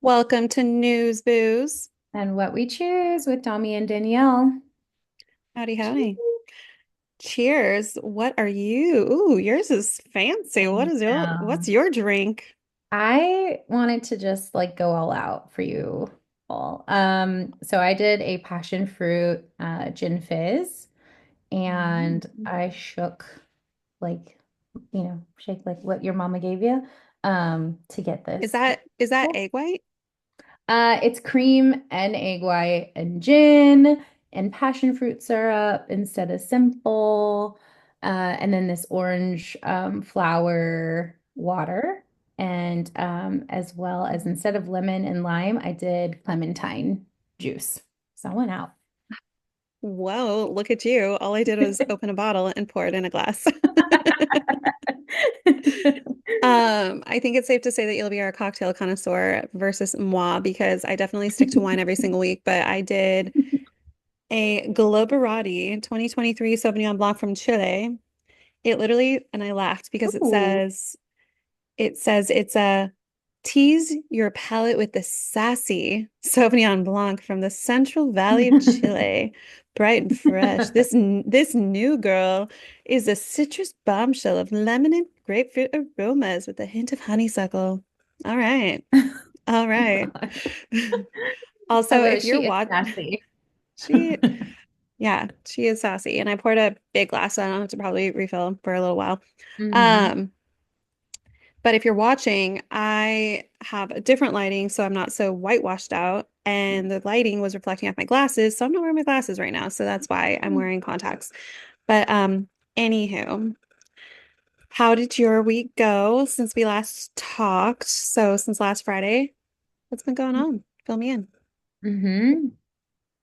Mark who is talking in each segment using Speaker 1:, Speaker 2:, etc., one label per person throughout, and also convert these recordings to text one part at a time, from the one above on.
Speaker 1: Welcome to News Booze.
Speaker 2: And what we choose with Dami and Danielle.
Speaker 1: Howdy, howdy.
Speaker 2: Cheers.
Speaker 1: Cheers. What are you? Ooh, yours is fancy.
Speaker 2: I
Speaker 1: What's
Speaker 2: know.
Speaker 1: your drink?
Speaker 2: I wanted to just like go all out for you all. So I did a passion fruit gin fizz and
Speaker 1: Mm.
Speaker 2: I shook like, shake like what your mama gave you to get
Speaker 1: Is
Speaker 2: this.
Speaker 1: that egg white?
Speaker 2: It's cream and egg white and gin and passion fruit syrup instead of simple. And then this orange flower water. And as well as instead of lemon and lime, I did clementine juice. So I went out.
Speaker 1: Whoa, look at you. All I did was open a bottle and pour it in a glass. I think it's safe to say that you'll be our cocktail connoisseur versus moi because I definitely stick to wine every single week, but I did a Globerati 2023 Sauvignon Blanc from Chile. It literally, and I laughed because
Speaker 2: Ooh.
Speaker 1: it says it's a tease your palate with the sassy Sauvignon Blanc from the Central Valley of Chile, bright and fresh. This new girl is a citrus bombshell of lemon and grapefruit aromas with a hint of honeysuckle. All right. All right.
Speaker 2: Gosh.
Speaker 1: Also,
Speaker 2: Although
Speaker 1: if you're
Speaker 2: she is
Speaker 1: watching,
Speaker 2: sassy.
Speaker 1: she, yeah, she is sassy. And I poured a big glass, so I don't have to probably refill for a little while.
Speaker 2: Hmm.
Speaker 1: Um, But if you're watching, I have a different lighting, so I'm not so whitewashed out. And the lighting was reflecting off my glasses, so I'm not wearing my glasses right now. So that's why I'm wearing contacts. But anywho, how did your week go since we last talked? So since last Friday, what's been going on? Fill me in.
Speaker 2: Hmm.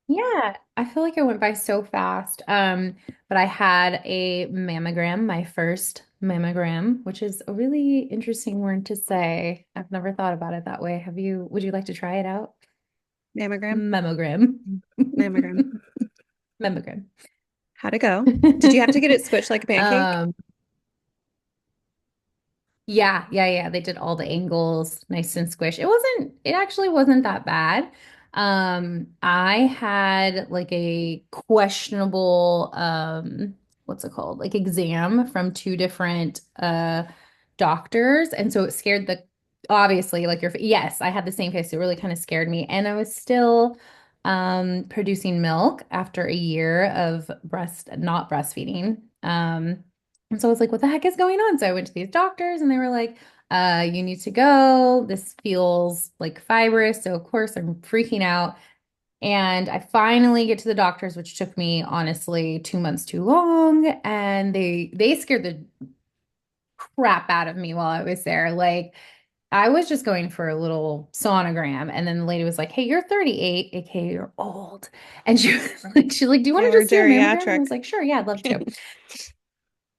Speaker 2: Yeah, I feel like it went by so fast. But I had a mammogram, my first mammogram, which is a really interesting word to say. I've never thought about it that way. Would you like to try it out?
Speaker 1: Mammogram.
Speaker 2: Mammogram.
Speaker 1: Mammogram.
Speaker 2: Mammogram.
Speaker 1: How'd it go? Did you have to get it squished like a pancake?
Speaker 2: Um, yeah. They did all the angles nice and squish. It actually wasn't that bad. I had like a questionable, what's it called? Like exam from two different doctors. And so it scared obviously, like yes, I had the same face. It really kind of scared me. And I was still producing milk after a year of not breastfeeding. And so I was like, what the heck is going on? So I went to these doctors and they were like, you need to go. This feels like fibrous. So of course I'm freaking out. And I finally get to the doctors, which took me honestly 2 months too long. And they scared the crap out of me while I was there. Like I was just going for a little sonogram. And then the lady was like, hey, you're 38, aka you're old. And she's like, do you want
Speaker 1: Yeah,
Speaker 2: to
Speaker 1: we're
Speaker 2: just do a mammogram? And I was
Speaker 1: geriatric.
Speaker 2: like, sure, yeah, I'd love to.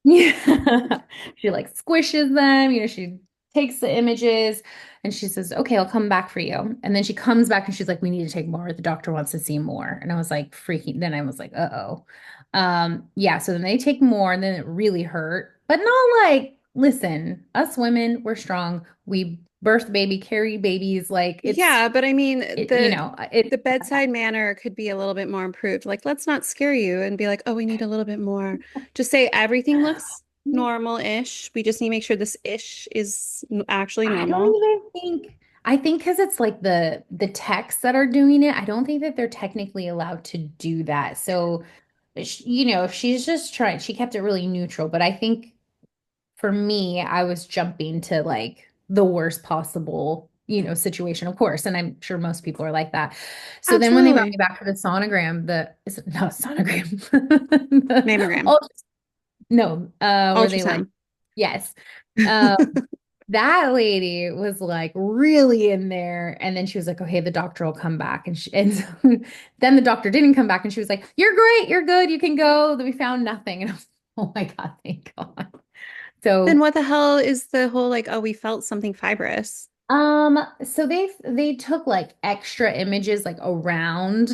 Speaker 2: Yeah. She like squishes them, she takes the images and she says, okay, I'll come back for you. And then she comes back and she's like, we need to take more. The doctor wants to see more. And I was like, freaking, then I was like, uh-oh. Yeah, so then they take more and then it really hurt, but not like, listen, us women, we're strong. We birth baby, carry babies. Like
Speaker 1: Yeah, but I mean,
Speaker 2: it's
Speaker 1: the bedside manner could be a little bit more improved. Like, let's not scare you and be like, "Oh, we need a little bit more." Just say everything looks normal-ish. We just need to make sure this ish is actually
Speaker 2: I don't
Speaker 1: normal.
Speaker 2: even I think because it's like the techs that are doing it, I don't think that they're technically allowed to do that. So, she's just trying, she kept it really neutral, but I think for me, I was jumping to like the worst possible, situation, of course, and I'm sure most people are like that. So then when they brought me
Speaker 1: Absolutely.
Speaker 2: back for the sonogram, is it no sonogram?
Speaker 1: Mammogram,
Speaker 2: Oh, no, where they like,
Speaker 1: ultrasound.
Speaker 2: yes. That lady was like really in there. And then she was like, okay, the doctor will come back. And so, then the doctor didn't come back. And she was like, you're great. You're good. You can go. Then we found nothing. And I was, oh my God, thank God.
Speaker 1: Then
Speaker 2: So,
Speaker 1: what the hell is the whole like, oh, we felt something fibrous?
Speaker 2: so they took like extra images like around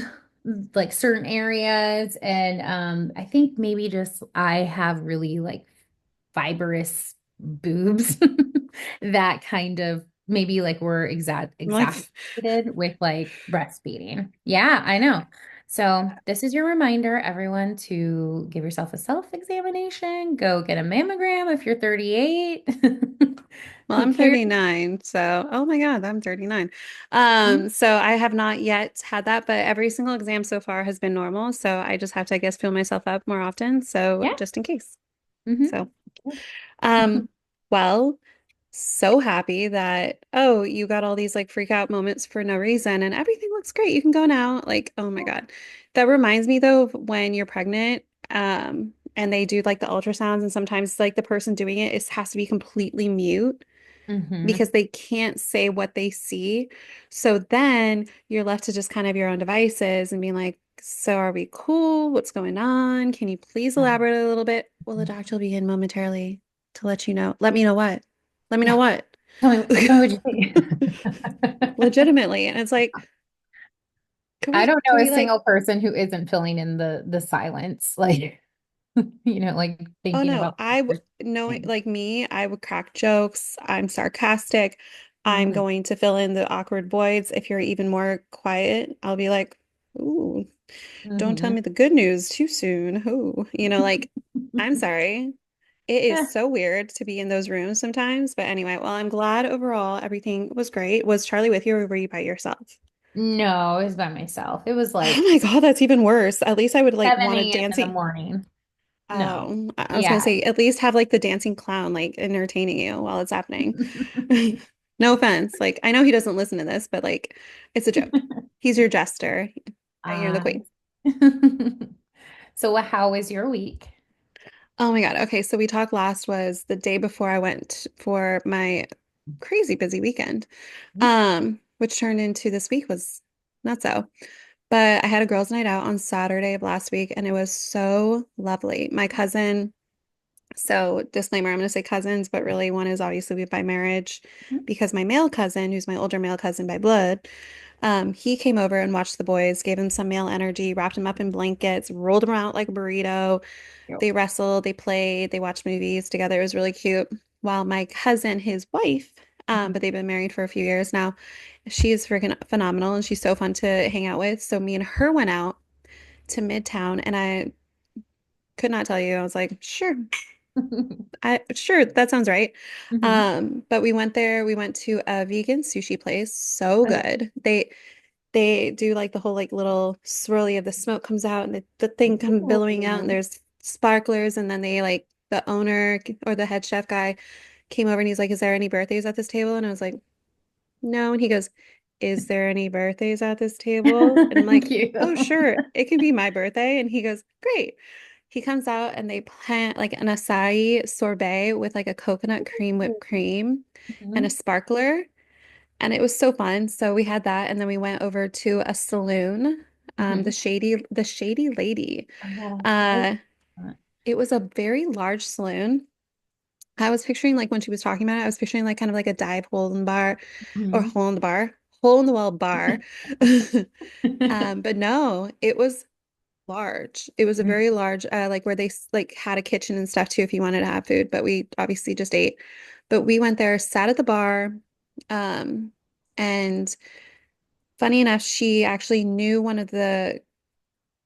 Speaker 2: like certain areas. And I think maybe just I have really like fibrous boobs that kind of maybe like we're
Speaker 1: I'm like,
Speaker 2: exacerbated with like breastfeeding. Yeah, I know. So this is your reminder, everyone, to give yourself a self-examination. Go get a mammogram if you're 38.
Speaker 1: well,
Speaker 2: Who
Speaker 1: I'm
Speaker 2: cares?
Speaker 1: 39, so oh my God, I'm 39. So I have not yet had that, but every single exam so far has been normal. So I just have to, I guess, fill myself up more often. So
Speaker 2: Yeah.
Speaker 1: just in case.
Speaker 2: Hmm.
Speaker 1: So, um, well, so happy that, oh, you got all these like freak out moments for no reason and everything looks great. You can go now. Like, oh my God. That reminds me though of when you're pregnant, and they do like the ultrasounds and sometimes like the person doing it is has to be completely mute
Speaker 2: Hmm.
Speaker 1: because they can't say what they see. So then you're left to just kind of your own devices and being like, so are we cool? What's going on? Can you please elaborate a little bit? Well, the doctor will be in momentarily to let you know. Let me know what? Let me know
Speaker 2: Yeah.
Speaker 1: what?
Speaker 2: Tell me what you think.
Speaker 1: Legitimately. And it's like,
Speaker 2: I don't
Speaker 1: can
Speaker 2: know a
Speaker 1: we like,
Speaker 2: single person who isn't filling in the silence, like like
Speaker 1: oh
Speaker 2: thinking
Speaker 1: no,
Speaker 2: about the other
Speaker 1: knowing
Speaker 2: thing.
Speaker 1: like me, I would crack jokes. I'm sarcastic. I'm
Speaker 2: Mm-hmm.
Speaker 1: going to fill in the awkward voids. If you're even more quiet, I'll be like, ooh, don't tell
Speaker 2: Mm-hmm.
Speaker 1: me the good news too soon. Ooh, like, I'm sorry. It is
Speaker 2: Yeah.
Speaker 1: so weird to be in those rooms sometimes. But anyway, well, I'm glad overall everything was great. Was Charlie with you or were you by yourself?
Speaker 2: No, it was by myself. It was
Speaker 1: Oh
Speaker 2: like
Speaker 1: my God, that's even worse. At least I would like want a
Speaker 2: 7 a.m. in the
Speaker 1: dancing.
Speaker 2: morning. No.
Speaker 1: Oh, I was gonna
Speaker 2: Yeah.
Speaker 1: say at least have like the dancing clown like entertaining you while it's happening. No offense. Like I know he doesn't listen to this, but like it's a joke. He's your jester. You're the
Speaker 2: Uh,
Speaker 1: queen.
Speaker 2: so how was your week?
Speaker 1: Oh my God. Okay, so we talked last was the day before I went for my crazy busy weekend. Which turned into this week was not so. But I had a girls' night out on Saturday of last week and it was so lovely. My cousin, so disclaimer, I'm going to say cousins, but really one is obviously by marriage because my male cousin, who's my older male cousin by blood, he came over and watched the boys, gave him some male energy, wrapped him up in blankets, rolled him out like a burrito.
Speaker 2: Yep.
Speaker 1: They wrestled, they played, they watched movies together. It was really cute. While my cousin, his wife,
Speaker 2: Mhm.
Speaker 1: but they've been married for a few years now, she's freaking phenomenal and she's so fun to hang out with. So me and her went out to Midtown and I could not tell you. I was like, sure, sure, that sounds right.
Speaker 2: Mhm.
Speaker 1: But we went there, we went to a vegan sushi place. So
Speaker 2: Oh, yeah.
Speaker 1: good. They do like the whole like little swirly of the smoke comes out and the thing come billowing out and
Speaker 2: Ooh.
Speaker 1: there's sparklers and then they like the owner or the head chef guy came over and he's like, is there any birthdays at this table? And I was like, no. And he goes, is there any birthdays at this table? And I'm like,
Speaker 2: Cute.
Speaker 1: oh, sure, it can be my birthday. And he goes, great. He comes out and they plant like an acai sorbet with like a coconut cream whipped cream and a
Speaker 2: Mhm.
Speaker 1: sparkler. And it was so fun. So we had that, and then we went over to a saloon,
Speaker 2: Mhm.
Speaker 1: the Shady Lady.
Speaker 2: Oh, I love
Speaker 1: Uh,
Speaker 2: that.
Speaker 1: it was a very large saloon. I was picturing like when she was talking about it, I was picturing like kind of like a dive hole in the bar or
Speaker 2: Mhm.
Speaker 1: hole in the bar, hole in the wall bar. But no, it was large. It was a
Speaker 2: Mhm.
Speaker 1: very large, like where they like had a kitchen and stuff too if you wanted to have food, but we obviously just ate. But we went there, sat at the bar, um, and funny enough, she actually knew one of the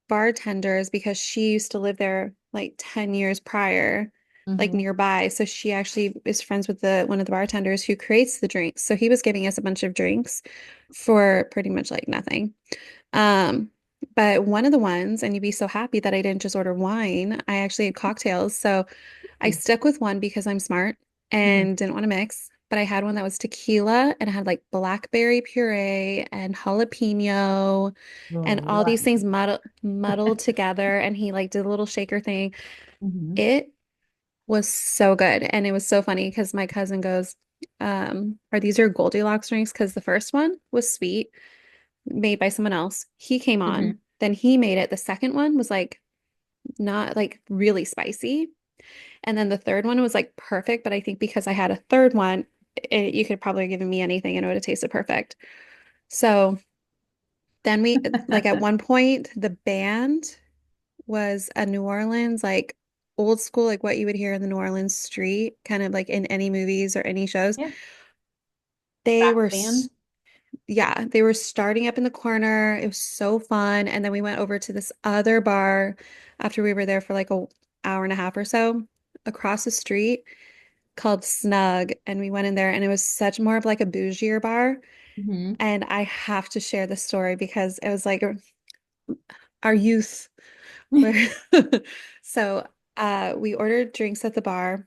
Speaker 1: bartenders because she used to live there like 10 years prior, like
Speaker 2: Mhm.
Speaker 1: nearby. So she actually is friends with the one of the bartenders who creates the drinks. So he was giving us a bunch of drinks for pretty much like nothing. Um, but one of the ones, and you'd be so happy that I didn't just order wine, I actually had cocktails. So I stuck with one because I'm smart
Speaker 2: Mhm.
Speaker 1: and didn't want to mix. But I had one that was tequila and it had like blackberry puree and jalapeno and all these things muddled together. And he like did a little shaker thing.
Speaker 2: Mhm.
Speaker 1: It was so good. And it was so funny because my cousin goes, are these your Goldilocks drinks? Because the first one was sweet, made by someone else. He came
Speaker 2: Mhm.
Speaker 1: on, then he made it. The second one was like not like really spicy. And then the third one was like perfect. But I think because I had a third one, you could probably have given me anything and it would have tasted perfect. So then we, like at one point, the band was a New Orleans, like old school, like what you would hear in the New Orleans street, kind of like in any movies or any shows.
Speaker 2: Yeah.
Speaker 1: they
Speaker 2: Back
Speaker 1: were
Speaker 2: band.
Speaker 1: yeah, they were starting up in the corner. It was so fun. And then we went over to this other bar after we were there for like a hour and a half or so across the street called Snug. And we went in there and it was such more of like a bougier bar.
Speaker 2: Hmm.
Speaker 1: And I have to share this story because it was like our youth where so we ordered drinks at the bar.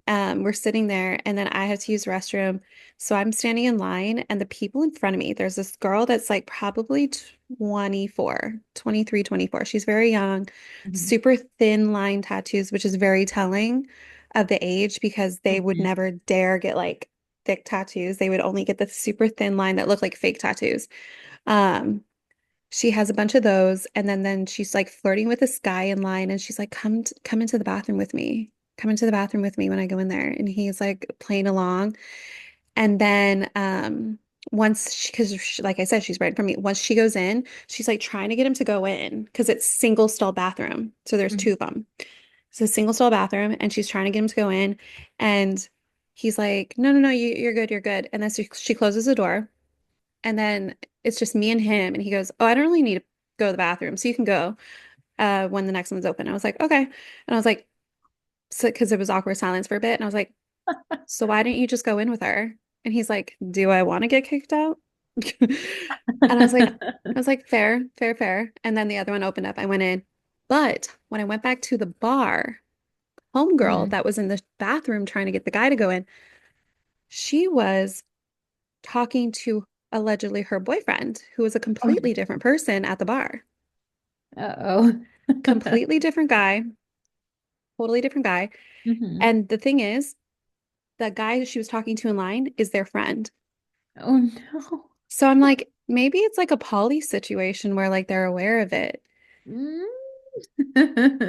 Speaker 1: We're sitting there and then I had to use the restroom. So I'm standing in line and the people in front of me, there's this girl that's like probably 24, 23, 24. She's very young,
Speaker 2: Hmm.
Speaker 1: super thin line tattoos, which is very telling of the age because they would
Speaker 2: Hmm.
Speaker 1: never dare get like thick tattoos. They would only get the super thin line that look like fake tattoos. Um, she has a bunch of those, and then she's like flirting with this guy in line, and she's like, come into the bathroom with me. Come into the bathroom with me when I go in there." And he's like playing along. And then once she, because she, like I said, she's right from me. Once she goes in, she's like trying to get him to go in because it's single stall bathroom. So there's two of them. So single stall bathroom, and she's trying to get him to go in, and he's like, "No, no, no, you're good, you're good." And then she closes the door. And then it's just me and him. And he goes, "Oh, I don't really need to go to the bathroom. So you can go when the next one's open." I was like, "Okay." And I was like, so because it was awkward silence for a bit. And I was like, "So why didn't you just go in with her?" And he's like, "Do I want to get kicked out?" And I was like, fair, fair, fair. And then the other one opened up. I went in. But when I went back to the bar, homegirl
Speaker 2: Hmm.
Speaker 1: that was in the bathroom trying to get the guy to go in, she was talking to allegedly her boyfriend, who was a
Speaker 2: Oh,
Speaker 1: completely different person at the bar.
Speaker 2: uh-oh.
Speaker 1: Completely different guy, totally different guy.
Speaker 2: Hmm.
Speaker 1: And the thing is, the guy she was talking to in line is their friend.
Speaker 2: Oh no.
Speaker 1: So I'm like, maybe it's like a poly situation where like they're aware of it.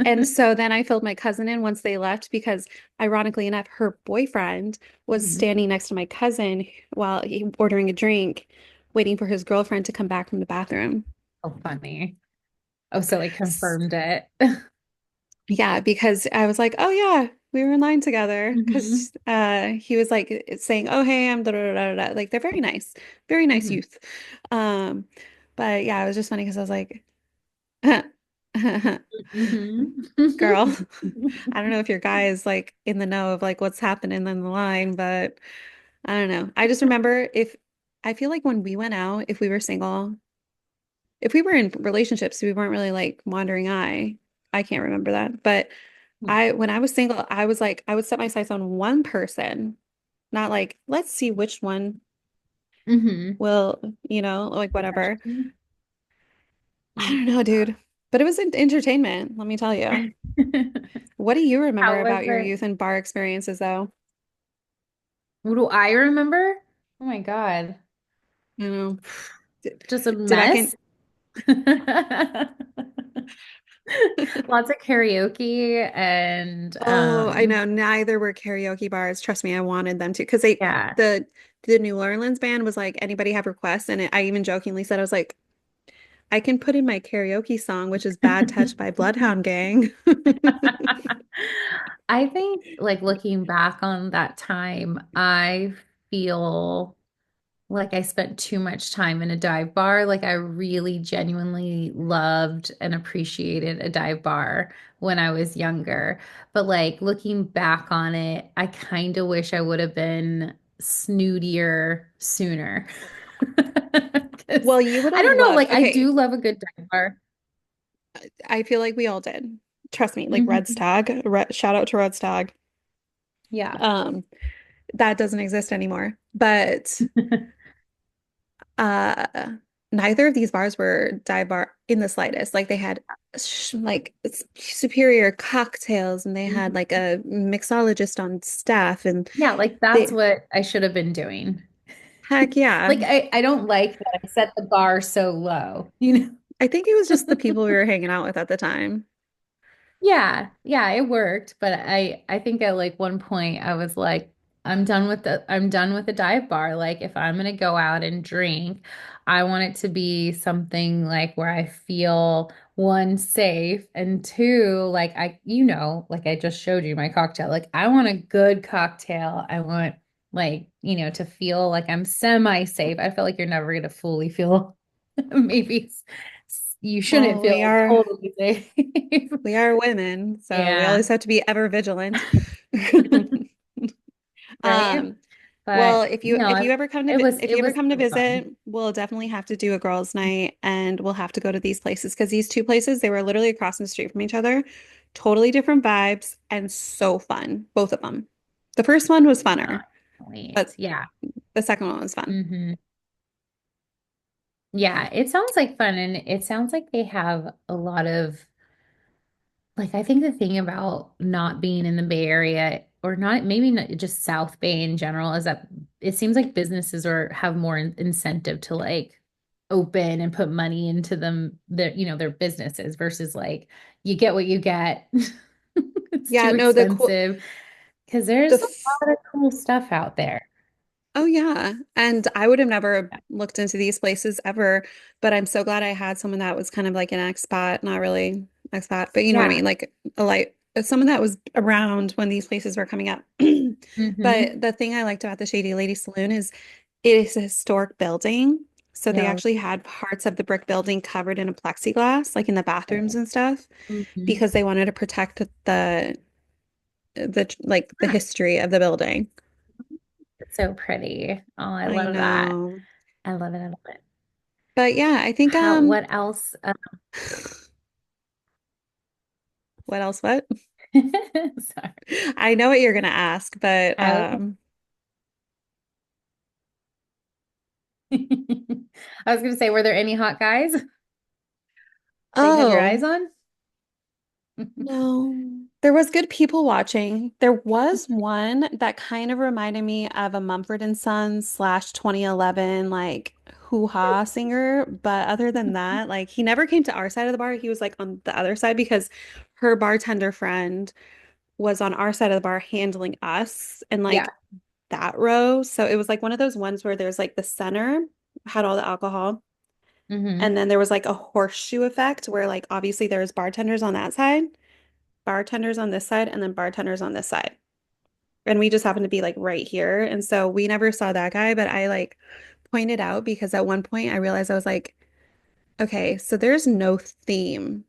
Speaker 1: And so then I filled my cousin in once they left because ironically enough, her boyfriend was
Speaker 2: Mhm.
Speaker 1: standing next to my cousin while he ordering a drink, waiting for his girlfriend to come back from the bathroom.
Speaker 2: Oh, funny. Oh, so it confirmed it.
Speaker 1: Yeah, because I was like, oh yeah, we were in line together.
Speaker 2: Hmm.
Speaker 1: Because he was like saying, oh hey, I'm da da da da da. Like they're very nice
Speaker 2: Hmm.
Speaker 1: youth. Um, but yeah, it was just funny because I was like,
Speaker 2: Hmm.
Speaker 1: girl, I don't know if your guy is like in the know of like what's happening in the line, but I don't know. I just remember if I feel like when we went out, if we were single, if we were in relationships, we weren't really like wandering eye. I can't remember that, but. When I was single, I was like, I would set my sights on one person, not like, let's see which one
Speaker 2: Hmm.
Speaker 1: will, like whatever. I
Speaker 2: Mm.
Speaker 1: don't know, dude. But it was entertainment, let me tell you. What do you remember
Speaker 2: How was
Speaker 1: about your
Speaker 2: it?
Speaker 1: youth and bar experiences, though?
Speaker 2: What do I remember? Oh my God.
Speaker 1: You know, did,
Speaker 2: Just a
Speaker 1: did I
Speaker 2: mess.
Speaker 1: can?
Speaker 2: Lots of karaoke and
Speaker 1: Oh, I know. Neither were karaoke bars. Trust me, I wanted them to because
Speaker 2: yeah.
Speaker 1: the New Orleans band was like, anybody have requests? And I even jokingly said, I was like, I can put in my karaoke song, which is Bad Touch by Bloodhound Gang.
Speaker 2: I think like looking back on that time, I feel like I spent too much time in a dive bar. Like I really genuinely loved and appreciated a dive bar when I was younger. But like looking back on it, I kind of wish I would have been snootier sooner. 'Cause
Speaker 1: Well, you would
Speaker 2: I
Speaker 1: have
Speaker 2: don't know,
Speaker 1: loved,
Speaker 2: like I
Speaker 1: okay,
Speaker 2: do love a good dive bar.
Speaker 1: I feel like we all did. Trust me, like Red
Speaker 2: Mhm.
Speaker 1: Stag, shout out to Red Stag.
Speaker 2: Yeah.
Speaker 1: Um, that doesn't exist anymore. But uh neither of these bars were dive bar in the slightest. Like they had like superior cocktails and they had
Speaker 2: Mhm.
Speaker 1: like a mixologist on staff and
Speaker 2: Yeah, like that's
Speaker 1: they
Speaker 2: what I should have been doing.
Speaker 1: heck yeah.
Speaker 2: Like I don't like that I set the bar so low, you
Speaker 1: I think it was
Speaker 2: know?
Speaker 1: just the people we were hanging out with at the time.
Speaker 2: Yeah, yeah, it worked, but I think at like one point I was like I'm done with the dive bar. Like if I'm gonna go out and drink, I want it to be something like where I feel one safe and two like I like I just showed you my cocktail. Like I want a good cocktail. I want like, to feel like I'm semi-safe. I feel like you're never going to fully feel, maybe you shouldn't
Speaker 1: Well,
Speaker 2: feel totally safe.
Speaker 1: we are women, so we
Speaker 2: Yeah.
Speaker 1: always have to be ever vigilant.
Speaker 2: Right.
Speaker 1: Um, well,
Speaker 2: But
Speaker 1: if
Speaker 2: it
Speaker 1: you ever
Speaker 2: was
Speaker 1: come to
Speaker 2: so fun.
Speaker 1: visit, we'll definitely have to do a girls' night and we'll have to go to these places because these two places, they were literally across the street from each other. Totally different vibes and so fun, both of them. The first one was funner,
Speaker 2: Wait.
Speaker 1: but
Speaker 2: Yeah.
Speaker 1: the second one was fun.
Speaker 2: Hmm. Yeah, it sounds like fun, and it sounds like they have a lot of, like, I think the thing about not being in the Bay Area, or not, maybe not just South Bay in general, is that it seems like businesses have more incentive to like open and put money into their businesses versus like you get what you get. It's
Speaker 1: Yeah,
Speaker 2: too
Speaker 1: no,
Speaker 2: expensive because
Speaker 1: the
Speaker 2: there's a
Speaker 1: f-
Speaker 2: lot of cool stuff out there.
Speaker 1: oh yeah. And I would have never looked into these places ever, but I'm so glad I had someone that was kind of like an expat, not really expat, but you know what I
Speaker 2: Yeah.
Speaker 1: mean? Like someone that was around when these places were coming up.
Speaker 2: Mm-hmm.
Speaker 1: But the thing I liked about the Shady Lady Saloon is it is a historic building. So they
Speaker 2: Yeah.
Speaker 1: actually had parts of the brick building covered in a plexiglass, like in the bathrooms and stuff,
Speaker 2: Mm-hmm.
Speaker 1: because they wanted to protect the
Speaker 2: Ah,
Speaker 1: history of the building.
Speaker 2: it's so pretty. Oh, I
Speaker 1: I
Speaker 2: love that.
Speaker 1: know.
Speaker 2: I love it. I love it.
Speaker 1: But yeah, I think
Speaker 2: What else?
Speaker 1: what else what?
Speaker 2: Sorry.
Speaker 1: I know what you're gonna ask, but
Speaker 2: Oh. I was gonna say, were there any hot guys that you had your
Speaker 1: oh
Speaker 2: eyes on?
Speaker 1: no. There was good people watching. There was one that kind of reminded me of a Mumford and Sons slash 2011 like hoo-ha singer. But other than that, like he never came to our side of the bar. He was like on the other side because her bartender friend was on our side of the bar handling us and
Speaker 2: Yeah.
Speaker 1: like that row. So it was like one of those ones where there's like the center had all the alcohol.
Speaker 2: Hmm.
Speaker 1: And then there was like a horseshoe effect where like obviously there's bartenders on that side, bartenders on this side, and then bartenders on this side. And we just happened to be like right here. And so we never saw that guy, but I like pointed out because at one point I realized I was like, okay, so there's no theme.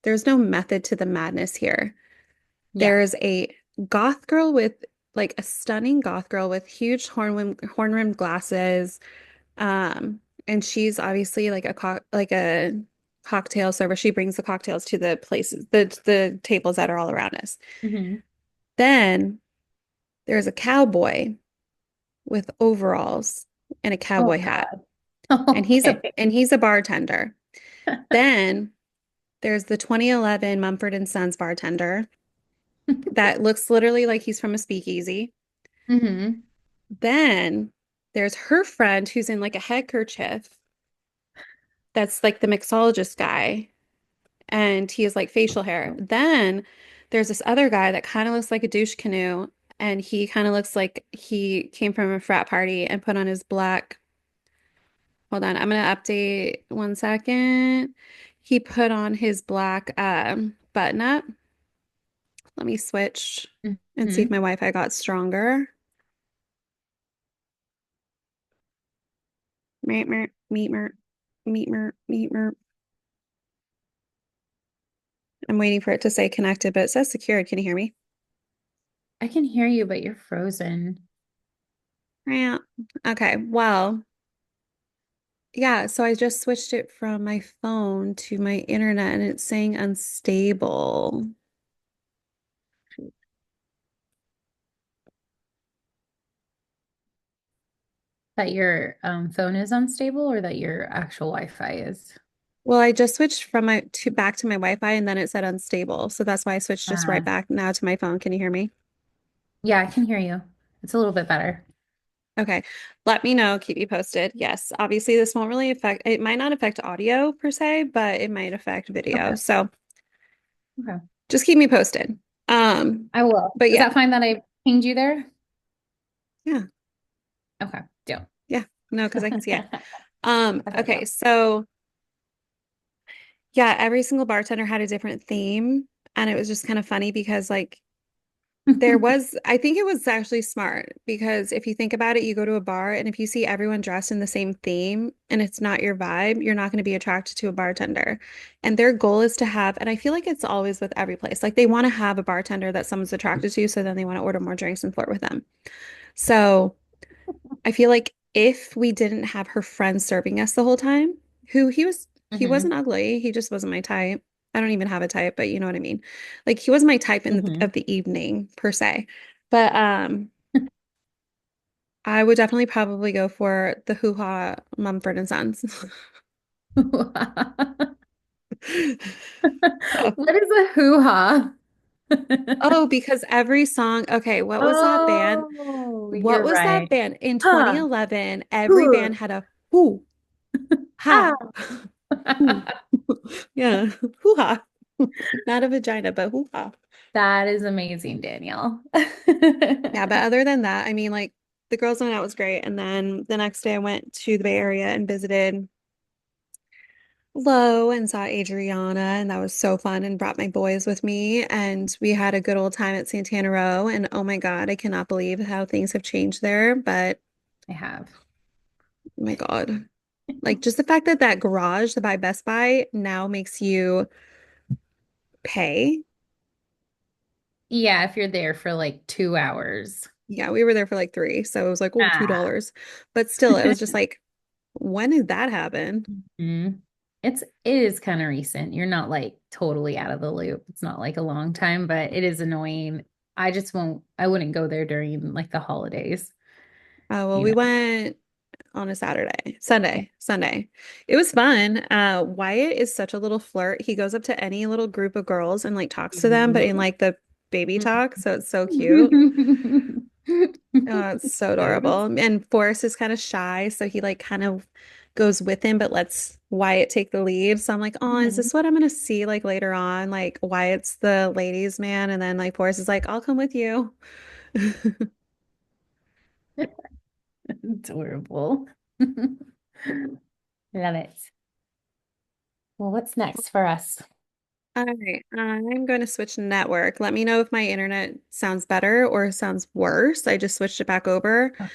Speaker 1: There's no method to the madness here.
Speaker 2: Yeah.
Speaker 1: There's a goth girl with like a stunning goth girl with huge horn rimmed glasses. And she's obviously like like a cocktail server. She brings the cocktails to the places, the tables that are all around us.
Speaker 2: Hmm.
Speaker 1: Then there's a cowboy with overalls and a cowboy
Speaker 2: Oh
Speaker 1: hat.
Speaker 2: God.
Speaker 1: And
Speaker 2: Okay.
Speaker 1: he's a bartender. Then there's the 2011 Mumford and Sons bartender that looks literally like he's from a speakeasy.
Speaker 2: Hmm.
Speaker 1: Then there's her friend who's in like a headkerchief. That's like the mixologist guy. And he has like facial hair. Then there's this other guy that kind of looks like a douche canoe, and he kind of looks like he came from a frat party and put on his black. Hold on, I'm gonna update 1 second. He put on his black button up. Let me switch and see if
Speaker 2: Hmm.
Speaker 1: my Wi-Fi got stronger. Meet meet meet meet meet. I'm waiting for it to say connected, but it says secured. Can you hear me?
Speaker 2: I can hear you, but you're frozen.
Speaker 1: Yeah. Okay. Well, yeah, so I just switched it from my phone to my internet and it's saying unstable.
Speaker 2: That your phone is unstable or that your actual Wi-Fi is?
Speaker 1: Well, I just switched from my to back to my Wi-Fi and then it said unstable. So that's why I switched just right
Speaker 2: Uh,
Speaker 1: back now to my phone. Can you hear me?
Speaker 2: yeah, I can hear you. It's a little bit better.
Speaker 1: Okay. Let me know, keep you posted. Yes, obviously this won't really affect it might not affect audio per se, but it might affect video.
Speaker 2: Okay.
Speaker 1: So
Speaker 2: Okay.
Speaker 1: just keep me posted. Um,
Speaker 2: I will.
Speaker 1: but
Speaker 2: Is
Speaker 1: yeah.
Speaker 2: that fine that I pinged you there?
Speaker 1: Yeah.
Speaker 2: Okay, deal.
Speaker 1: Yeah. No, because I can see it.
Speaker 2: Okay,
Speaker 1: Okay,
Speaker 2: deal.
Speaker 1: so yeah, every single bartender had a different theme, and it was just kind of funny because like I think it was actually smart because if you think about it, you go to a bar and if you see everyone dressed in the same theme and it's not your vibe, you're not going to be attracted to a bartender. And their goal is to have, and I feel like it's always with every place, like they want to have a bartender that someone's attracted to, so then they want to order more drinks and flirt with them. So I feel like if we didn't have her friend serving us the whole time, he wasn't
Speaker 2: Hmm.
Speaker 1: ugly. He just wasn't my type. I don't even have a type, but you know what I mean. Like he wasn't my type
Speaker 2: Hmm.
Speaker 1: of the evening per se. But I would definitely probably go for the Hoo Ha Mumford and Sons. So,
Speaker 2: What is a hoo-ha?
Speaker 1: oh, because every song, okay, what was that band?
Speaker 2: Oh,
Speaker 1: What
Speaker 2: you're
Speaker 1: was that
Speaker 2: right.
Speaker 1: band? In
Speaker 2: Huh.
Speaker 1: 2011, every
Speaker 2: Huh.
Speaker 1: band had a hoo
Speaker 2: Ah.
Speaker 1: ha. Hoo. Yeah. Hoo ha. Not a vagina, but hoo ha.
Speaker 2: That is amazing, Danielle.
Speaker 1: Yeah, but other than that, I mean, like the girls' night out was great. And then the next day I went to the Bay Area and visited Low and saw Adriana, and that was so fun and brought my boys with me. And we had a good old time at Santana Row. And oh my God, I cannot believe how things have changed there. But
Speaker 2: I have.
Speaker 1: oh my God, like just the fact that that garage, the by Best Buy, now makes you pay.
Speaker 2: Yeah, if you're there for like 2 hours.
Speaker 1: Yeah, we were there for like three. So it was like, oh,
Speaker 2: Ah.
Speaker 1: $2. But still, it was just like, when did that happen?
Speaker 2: Mhm. It is kind of recent. You're not like totally out of the loop. It's not like a long time, but it is annoying. I wouldn't go there during like the holidays,
Speaker 1: Well,
Speaker 2: you
Speaker 1: we
Speaker 2: know.
Speaker 1: went on a
Speaker 2: Yeah.
Speaker 1: Sunday. It was fun. Wyatt is such a little flirt. He goes up to any little group of girls and like talks to them, but in
Speaker 2: Mhm.
Speaker 1: like the baby talk. So it's so cute. It's so
Speaker 2: Cute.
Speaker 1: adorable. And Forrest is kind of shy, so he like kind of goes with him, but lets Wyatt take the lead. So I'm like, oh, is
Speaker 2: Mhm.
Speaker 1: this what I'm gonna see like later on? Like Wyatt's the ladies' man, and then like Forrest is like, I'll come with you.
Speaker 2: Adorable. Love it. Well, what's next for us?
Speaker 1: All right, I'm going to switch network. Let me know if my internet sounds better or sounds worse. I just switched it back over.
Speaker 2: Okay.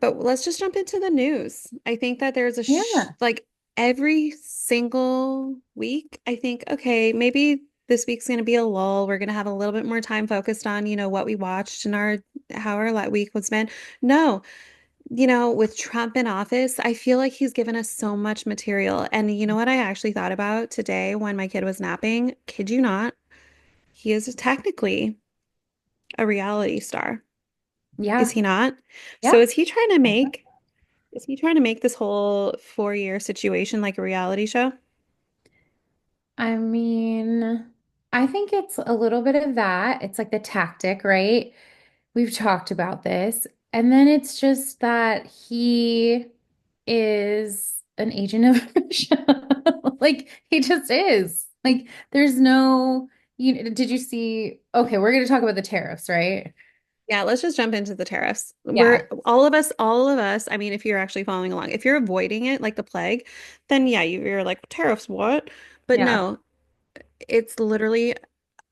Speaker 1: But let's just jump into the news. I think that there's a sh
Speaker 2: Yeah.
Speaker 1: like every single week, I think, okay, maybe this week's going to be a lull. We're going to have a little bit more time focused on, what we watched and how our week was been. No, with Trump in office, I feel like he's given us so much material. And you know what I actually thought about today when my kid was napping? Kid you not, he is technically a reality star. Is
Speaker 2: Yeah.
Speaker 1: he not? So
Speaker 2: Yeah.
Speaker 1: is he trying to make this whole 4 year situation like a reality show?
Speaker 2: I mean, I think it's a little bit of that. It's like the tactic, right? We've talked about this. And then it's just that he is an agent of show. Like he just is. Like there's no, did you see? Okay, we're going to talk about the tariffs, right?
Speaker 1: Yeah, let's just jump into the tariffs.
Speaker 2: Yeah.
Speaker 1: We're all of us, I mean, if you're actually following along, if you're avoiding it like the plague, then yeah, you're like, tariffs, what? But
Speaker 2: Yeah.
Speaker 1: no, it's literally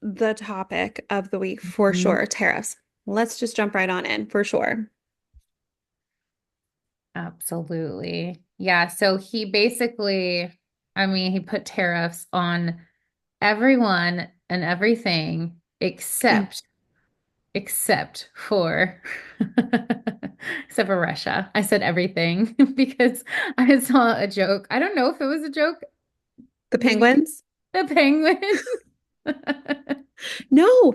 Speaker 1: the topic of the week for
Speaker 2: Mhm.
Speaker 1: sure, tariffs. Let's just jump right on in for sure.
Speaker 2: Absolutely. Yeah. So he basically, I mean, he put tariffs on everyone and everything
Speaker 1: And
Speaker 2: except for except for Russia. I said everything because I saw a joke. I don't know if it was a joke.
Speaker 1: the
Speaker 2: Maybe
Speaker 1: penguins?
Speaker 2: the penguin.
Speaker 1: No,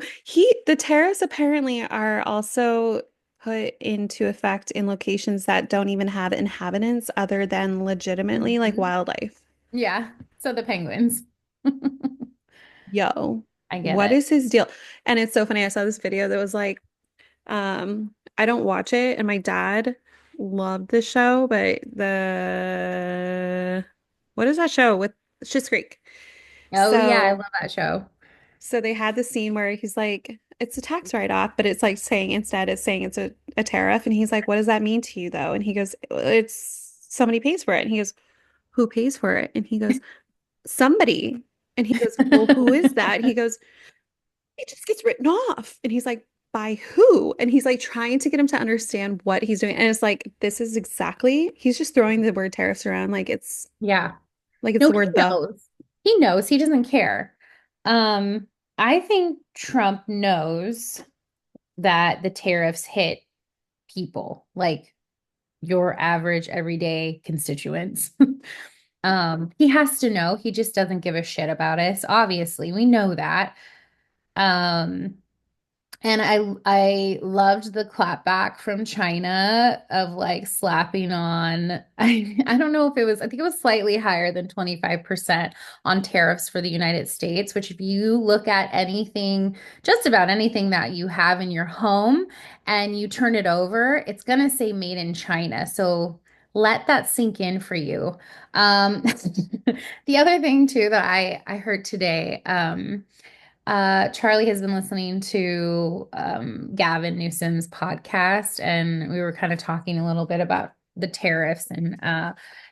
Speaker 1: the tariffs apparently are also put into effect in locations that don't even have inhabitants other than legitimately like
Speaker 2: Mhm.
Speaker 1: wildlife.
Speaker 2: Yeah. So the penguins.
Speaker 1: Yo,
Speaker 2: I get
Speaker 1: what
Speaker 2: it.
Speaker 1: is his deal? And it's so funny. I saw this video that was like, I don't watch it, and my dad loved the show, but what is that show with Schitt's Creek?
Speaker 2: Oh yeah, I
Speaker 1: So
Speaker 2: love that show.
Speaker 1: So they had the scene where he's like, it's a tax write-off, but it's like saying instead it's saying it's a tariff. And he's like, what does that mean to you though? And he goes, it's somebody pays for it. And he goes, who pays for it? And he goes, somebody. And he goes, well, who is that? He goes, it just gets written off. And he's like, by who? And he's like trying to get him to understand what he's doing. And it's like, this is exactly, he's just throwing the word tariffs around
Speaker 2: Yeah.
Speaker 1: like it's
Speaker 2: No,
Speaker 1: the
Speaker 2: he
Speaker 1: word the.
Speaker 2: knows. He knows. He doesn't care. Um, I think Trump knows that the tariffs hit people, like your average everyday constituents. He has to know. He just doesn't give a shit about us. Obviously, we know that. Um, and I loved the clapback from China of like slapping on I don't know if it was I think it was slightly higher than 25% on tariffs for the United States, which if you look at anything, just about anything that you have in your home and you turn it over, it's gonna say made in China. So let that sink in for you. Um, the other thing too that I heard today, Charlie has been listening to Gavin Newsom's podcast, and we were kind of talking a little bit about the tariffs. And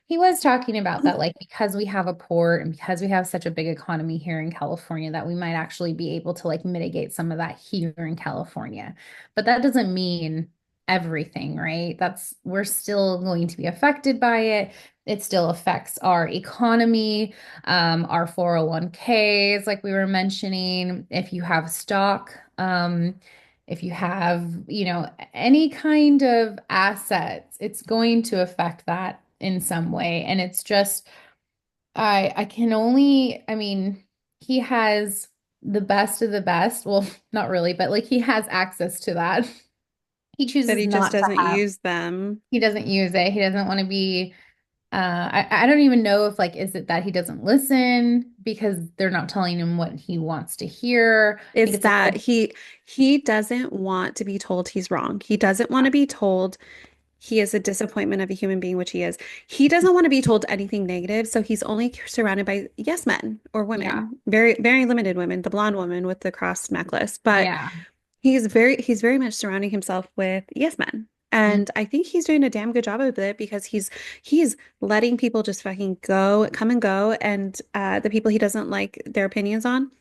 Speaker 2: he was talking about that, like, because we have a port and because we have such a big economy here in California, that we might actually be able to like mitigate some of that here in California. But that doesn't mean everything, right? We're still going to be affected by it. It still affects our economy, our 401ks, like we were mentioning, if you have stock, if you have, any kind of assets, it's going to affect that in some way. And it's just, I can only, I mean, he has the best of the best. Well, not really, but like he has access to that. He
Speaker 1: But
Speaker 2: chooses
Speaker 1: he just
Speaker 2: not to
Speaker 1: doesn't
Speaker 2: have,
Speaker 1: use them.
Speaker 2: he doesn't use it. He doesn't want to be I don't even know if like is it that he doesn't listen because they're not telling him what he wants to hear. I think
Speaker 1: It's
Speaker 2: it's a
Speaker 1: that
Speaker 2: little,
Speaker 1: he doesn't want to be told he's wrong. He doesn't want to be told he is a disappointment of a human being, which he is. He doesn't want to be told anything negative, so he's only surrounded by yes men or
Speaker 2: yeah,
Speaker 1: women, very very limited women, the blonde woman with the cross necklace. But
Speaker 2: yeah,
Speaker 1: he's very much surrounding himself with yes men.
Speaker 2: mm,
Speaker 1: And I think he's doing a damn good job of it because he's letting people just fucking go, come and go, and the people he doesn't like their opinions on,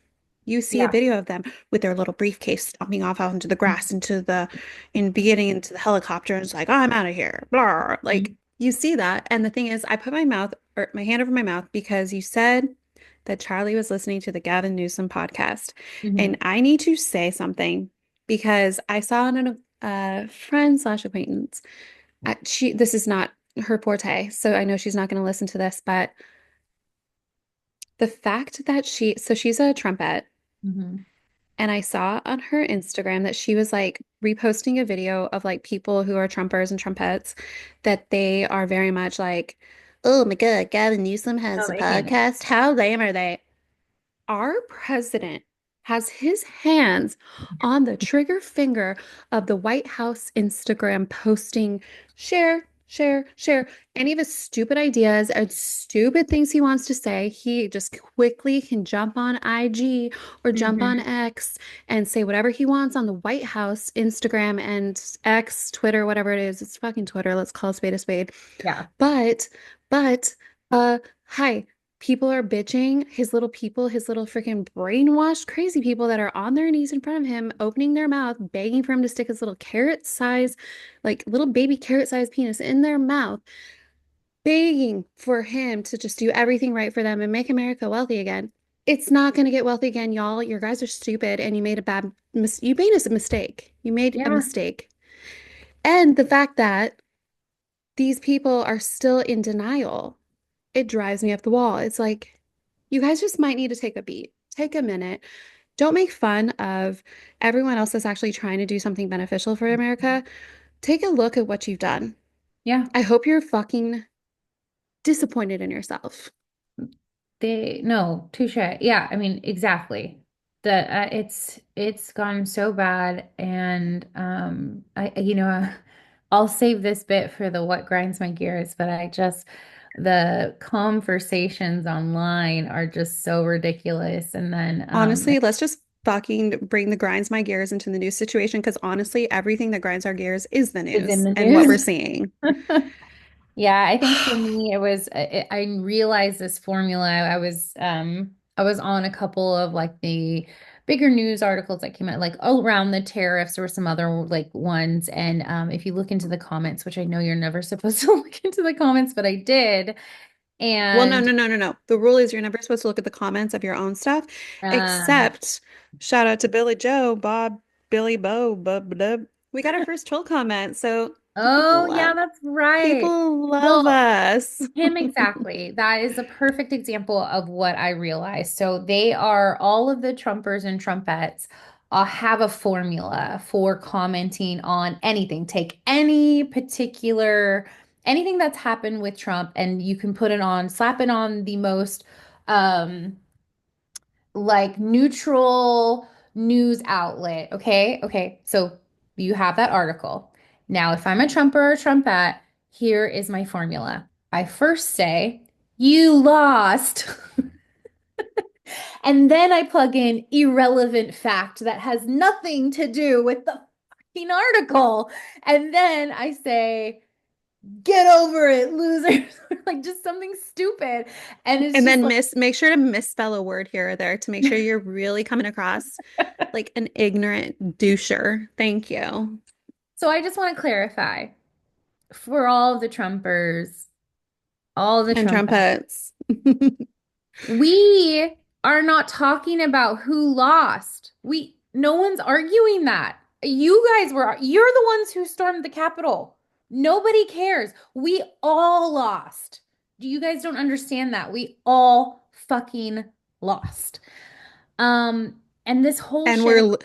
Speaker 1: you see a
Speaker 2: yeah,
Speaker 1: video of them with their little briefcase stomping off out into the grass, in beginning into the helicopter, and it's like, oh, I'm out of here. Blah. Like
Speaker 2: mm,
Speaker 1: you see that. And the thing is, I put my hand over my mouth because you said that Charlie was listening to the Gavin Newsom podcast. And
Speaker 2: mhm.
Speaker 1: I need to say something because I saw on a friend slash acquaintance. This is not her forte, so I know she's not going to listen to this, but the fact that she's a trumpet.
Speaker 2: Mhm.
Speaker 1: And I saw on her Instagram that she was like reposting a video of like people who are Trumpers and Trumpettes, that they are very much like, oh my God, Gavin Newsom
Speaker 2: No,
Speaker 1: has a
Speaker 2: they hate it.
Speaker 1: podcast. How lame are they? Our president has his hands on the trigger finger of the White House Instagram posting, share, share, share. Any of his stupid ideas and stupid things he wants to say, he just quickly can jump on IG or jump on
Speaker 2: Mhm.
Speaker 1: X and say whatever he wants on the White House Instagram and X, Twitter, whatever it is. It's fucking Twitter. Let's call a spade a spade.
Speaker 2: Yeah,
Speaker 1: But, but, hi, people are bitching. His little freaking brainwashed, crazy people that are on their knees in front of him, opening their mouth, begging for him to stick his little carrot size, like little baby carrot size penis in their mouth, begging for him to just do everything right for them and make America wealthy again. It's not going to get wealthy again, y'all. Your guys are stupid and you made a mistake. You made a
Speaker 2: yeah,
Speaker 1: mistake. And the fact that these people are still in denial, it drives me up the wall. It's like, you guys just might need to take a beat, take a minute. Don't make fun of everyone else that's actually trying to do something beneficial for America. Take a look at what you've done.
Speaker 2: yeah.
Speaker 1: I hope you're fucking disappointed in yourself.
Speaker 2: They no, touche. Yeah, I mean, exactly. That it's gone so bad, and I'll save this bit for the what grinds my gears, but the conversations online are just so ridiculous, and then
Speaker 1: Honestly, let's just fucking bring the grinds my gears into the news situation because honestly, everything that grinds our gears is the
Speaker 2: is in
Speaker 1: news
Speaker 2: the
Speaker 1: and what we're
Speaker 2: news.
Speaker 1: seeing.
Speaker 2: Yeah, I think for me it was I realized this formula. I was on a couple of like the bigger news articles that came out, like around the tariffs or some other like ones. And if you look into the comments, which I know you're never supposed to look into the comments, but I did.
Speaker 1: Well, no,
Speaker 2: And
Speaker 1: no, no, no, no. The rule is you're never supposed to look at the comments of your own stuff,
Speaker 2: uh,
Speaker 1: except shout out to Billy Joe, Bob, Billy Bo, bub, bub. We got our first troll comment, so
Speaker 2: oh, yeah, that's right.
Speaker 1: people love
Speaker 2: Well,
Speaker 1: us.
Speaker 2: him exactly. That is a perfect example of what I realized. So they are all of the Trumpers and Trumpettes have a formula for commenting on anything. Take any particular anything that's happened with Trump and you can put it on, slap it on the most um like neutral news outlet. Okay. Okay. So you have that article. Now, if I'm a Trumper or Trumpette, here is my formula. I first say, you lost. And then I plug in irrelevant fact that has nothing to do with the fucking article. And then I say, get over it, losers. Like just something stupid. And it's
Speaker 1: And
Speaker 2: just
Speaker 1: then
Speaker 2: like,
Speaker 1: make sure to misspell a word here or there to make sure you're really coming across like an ignorant doucher. Thank you.
Speaker 2: so I just want to clarify for all of the Trumpers, all the
Speaker 1: And
Speaker 2: Trumpettes,
Speaker 1: trumpets.
Speaker 2: we are not talking about who lost. No one's arguing that. You're the ones who stormed the Capitol. Nobody cares. We all lost. You guys don't understand that. We all fucking lost. And this whole
Speaker 1: And
Speaker 2: shit,
Speaker 1: we're
Speaker 2: and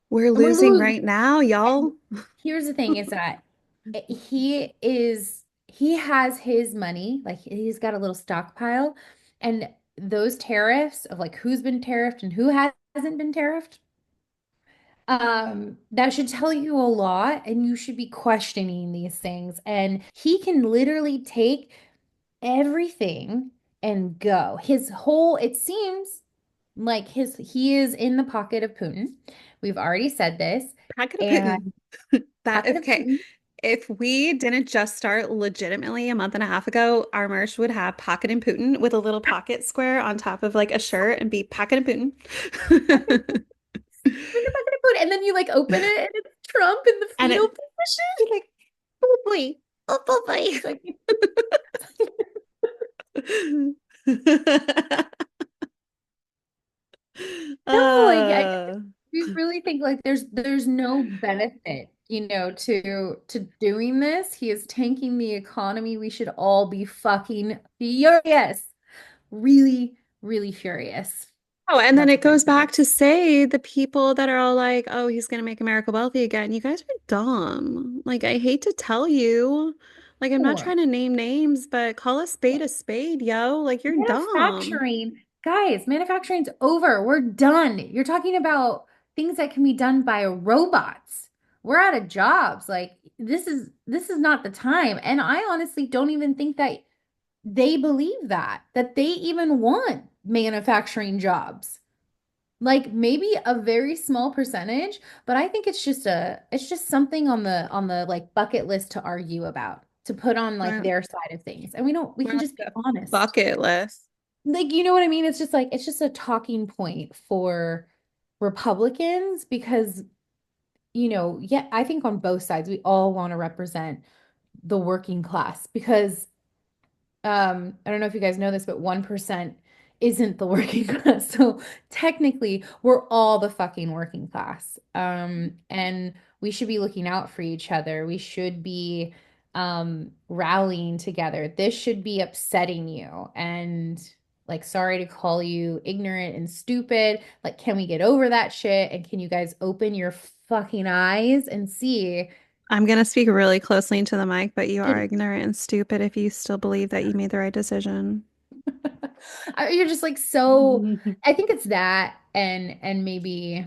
Speaker 2: we're
Speaker 1: losing
Speaker 2: losing.
Speaker 1: right now,
Speaker 2: And
Speaker 1: y'all.
Speaker 2: here's the thing is that he has his money, like he's got a little stockpile, and those tariffs of like who's been tariffed and who hasn't been tariffed, that should tell you a lot, and you should be questioning these things. And he can literally take everything and go. It seems like he is in the pocket of Putin. We've already said this,
Speaker 1: Packet of Putin.
Speaker 2: and
Speaker 1: That
Speaker 2: pocket of
Speaker 1: okay.
Speaker 2: Putin.
Speaker 1: If we didn't just start legitimately a month and a half ago, our merch would have Pocket and Putin with a little pocket square on top of like a shirt and be Pocket and Putin.
Speaker 2: And then you like open it and it's Trump in the
Speaker 1: And
Speaker 2: fetal
Speaker 1: it
Speaker 2: position.
Speaker 1: be like, oh boy, oh
Speaker 2: It's
Speaker 1: boy.
Speaker 2: like, no,
Speaker 1: uh,
Speaker 2: we really think like there's no benefit, to doing this. He is tanking the economy. We should all be fucking furious. Really, really furious.
Speaker 1: oh, and then
Speaker 2: That's
Speaker 1: it
Speaker 2: what I
Speaker 1: goes back to say the people that are all like, oh, he's gonna make America wealthy again. You guys are dumb. Like, I hate to tell you. Like, I'm not
Speaker 2: know.
Speaker 1: trying to name names, but call a spade, yo. Like, you're dumb.
Speaker 2: Manufacturing, guys, manufacturing's over. We're done. You're talking about things that can be done by robots. We're out of jobs. Like this is not the time. And I honestly don't even think that they believe that they even want manufacturing jobs. Like maybe a very small percentage, but I think it's just something on the like bucket list to argue about, to put on like
Speaker 1: We're,
Speaker 2: their side of things. And we
Speaker 1: we're
Speaker 2: can
Speaker 1: like
Speaker 2: just be
Speaker 1: a
Speaker 2: honest.
Speaker 1: bucket list.
Speaker 2: Like, you know what I mean? It's just a talking point for Republicans because, yeah, I think on both sides, we all want to represent the working class because I don't know if you guys know this, but 1% isn't the working class. So technically, we're all the fucking working class. And we should be looking out for each other. We should be rallying together. This should be upsetting you. And like, sorry to call you ignorant and stupid. Like, can we get over that shit? And can you guys open your fucking eyes and see?
Speaker 1: I'm gonna speak really closely into the mic, but you are ignorant and stupid if you still believe that you made the right decision.
Speaker 2: You're just like so. I think it's that, and maybe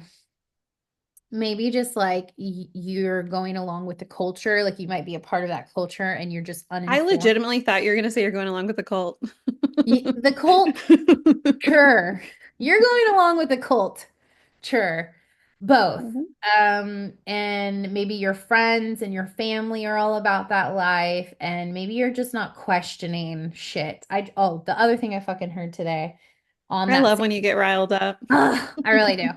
Speaker 2: just like you're going along with the culture, like you might be a part of that culture, and you're just
Speaker 1: I
Speaker 2: uninformed.
Speaker 1: legitimately thought you were gonna say you're going along with the cult.
Speaker 2: The cult, sure, you're going along with the cult, sure, both.
Speaker 1: Mhm.
Speaker 2: And maybe your friends and your family are all about that life, and maybe you're just not questioning shit. The other thing I fucking heard today on
Speaker 1: I
Speaker 2: that
Speaker 1: love
Speaker 2: same.
Speaker 1: when you get riled up.
Speaker 2: Ugh, I really do.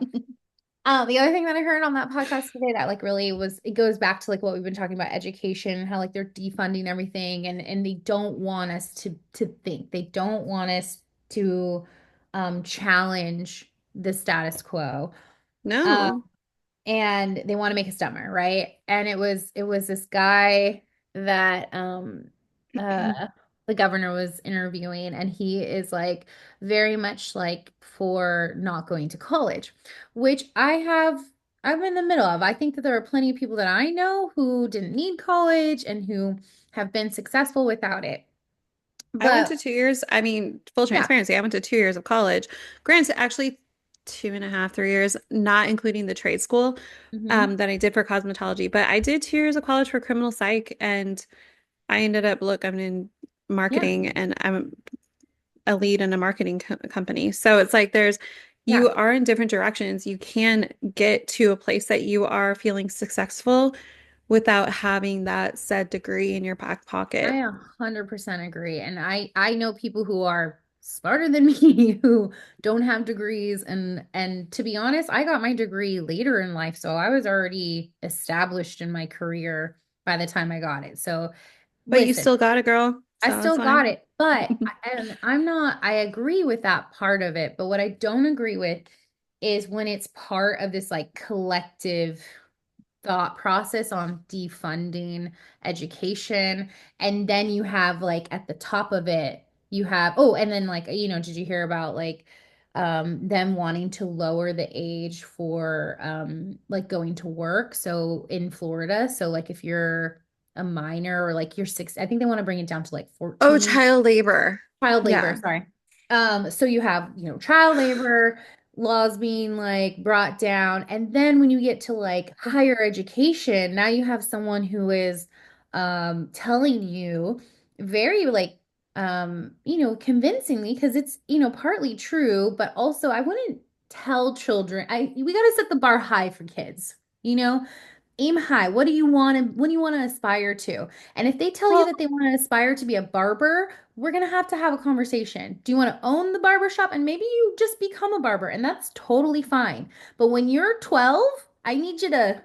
Speaker 2: The other thing that I heard on that podcast today that like really was it goes back to like what we've been talking about education, how like they're defunding everything and they don't want us to think. They don't want us to challenge the status quo. Um,
Speaker 1: No.
Speaker 2: and they want to make us dumber, right? And it was this guy that uh the governor was interviewing and he is like very much like for not going to college, which I'm in the middle of. I think that there are plenty of people that I know who didn't need college and who have been successful without it.
Speaker 1: I went
Speaker 2: But
Speaker 1: to 2 years. I mean, full
Speaker 2: yeah.
Speaker 1: transparency, I went to 2 years of college. Granted, actually 2.5, 3 years, not including the trade school
Speaker 2: Hmm.
Speaker 1: that I did for cosmetology. But I did 2 years of college for criminal psych, and I ended up, look, I'm in
Speaker 2: Yeah.
Speaker 1: marketing, and I'm a lead in a marketing company. So it's like
Speaker 2: Yeah.
Speaker 1: you are in different directions. You can get to a place that you are feeling successful without having that said degree in your back
Speaker 2: I
Speaker 1: pocket.
Speaker 2: 100% agree. And I know people who are smarter than me who don't have degrees and to be honest, I got my degree later in life, so I was already established in my career by the time I got it. So
Speaker 1: But you
Speaker 2: listen,
Speaker 1: still got it, girl.
Speaker 2: I
Speaker 1: So it's
Speaker 2: still got
Speaker 1: fine.
Speaker 2: it, but and I'm not I agree with that part of it, but what I don't agree with is when it's part of this like collective thought process on defunding education. And then you have like at the top of it, you have, oh, and then like, did you hear about like them wanting to lower the age for like going to work? So in Florida, so like if you're a minor or like you're six, I think they want to bring it down to like
Speaker 1: Oh,
Speaker 2: 14.
Speaker 1: child labor.
Speaker 2: Child labor,
Speaker 1: Yeah.
Speaker 2: sorry. So you have, child labor laws being like brought down. And then when you get to like higher education, now you have someone who is telling you very like convincingly, because it's, partly true, but also I wouldn't tell children, we gotta set the bar high for kids, you know? Aim high. What do you want to aspire to? And if they tell you
Speaker 1: Well,
Speaker 2: that they want to aspire to be a barber, we're going to have a conversation. Do you want to own the barber shop? And maybe you just become a barber, and that's totally fine. But when you're 12, I need you to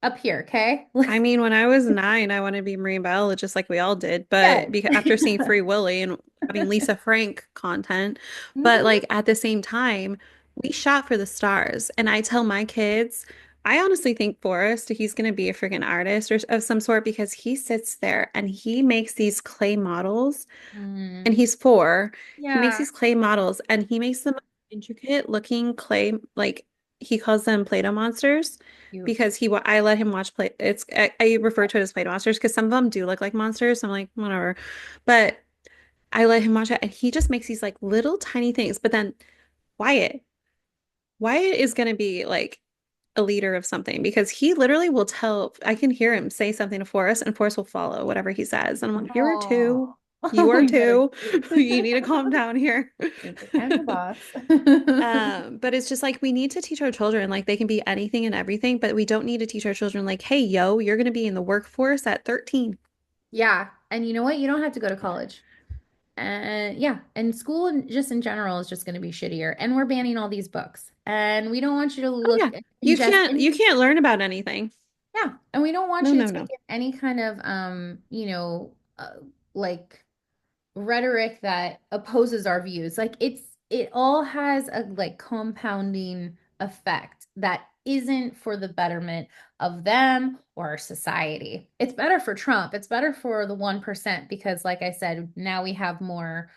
Speaker 2: up here, okay?
Speaker 1: I mean, when I was 9, I wanted to be a marine biologist like we all did. But
Speaker 2: Yes.
Speaker 1: because after seeing Free Willy and having Lisa Frank content, but
Speaker 2: Hmm.
Speaker 1: like at the same time, we shot for the stars. And I tell my kids, I honestly think Forrest, he's going to be a freaking artist or of some sort because he sits there and he makes these clay models and
Speaker 2: Mm,
Speaker 1: he's 4. He makes
Speaker 2: yeah.
Speaker 1: these clay models and he makes them intricate looking clay, like he calls them Play-Doh monsters
Speaker 2: Cute.
Speaker 1: because I let him watch play. I refer to it as Play-Doh monsters because some of them do look like monsters. I'm like, whatever. But I let him watch it and he just makes these like little tiny things. But then Wyatt, Wyatt is going to be like a leader of something because he literally will tell, I can hear him say something to Forrest and Forrest will follow whatever he says. And I'm like, you are two.
Speaker 2: Oh,
Speaker 1: You
Speaker 2: oh,
Speaker 1: are
Speaker 2: you better.
Speaker 1: two. You need to calm down here.
Speaker 2: It's like, I'm the boss.
Speaker 1: But it's just like we need to teach our children like they can be anything and everything, but we don't need to teach our children like, hey, yo, you're going to be in the workforce at 13.
Speaker 2: Yeah. And you know what? You don't have to go to college. And yeah, and school just in general is just going to be shittier. And we're banning all these books. And we don't want you to
Speaker 1: Oh
Speaker 2: look
Speaker 1: yeah.
Speaker 2: ingest
Speaker 1: You
Speaker 2: any,
Speaker 1: can't learn about anything.
Speaker 2: yeah, and we don't want
Speaker 1: No,
Speaker 2: you to
Speaker 1: no,
Speaker 2: take
Speaker 1: no.
Speaker 2: in any kind of like rhetoric that opposes our views. Like it all has a like compounding effect that isn't for the betterment of them or our society. It's better for Trump. It's better for the 1% because like I said, now we have more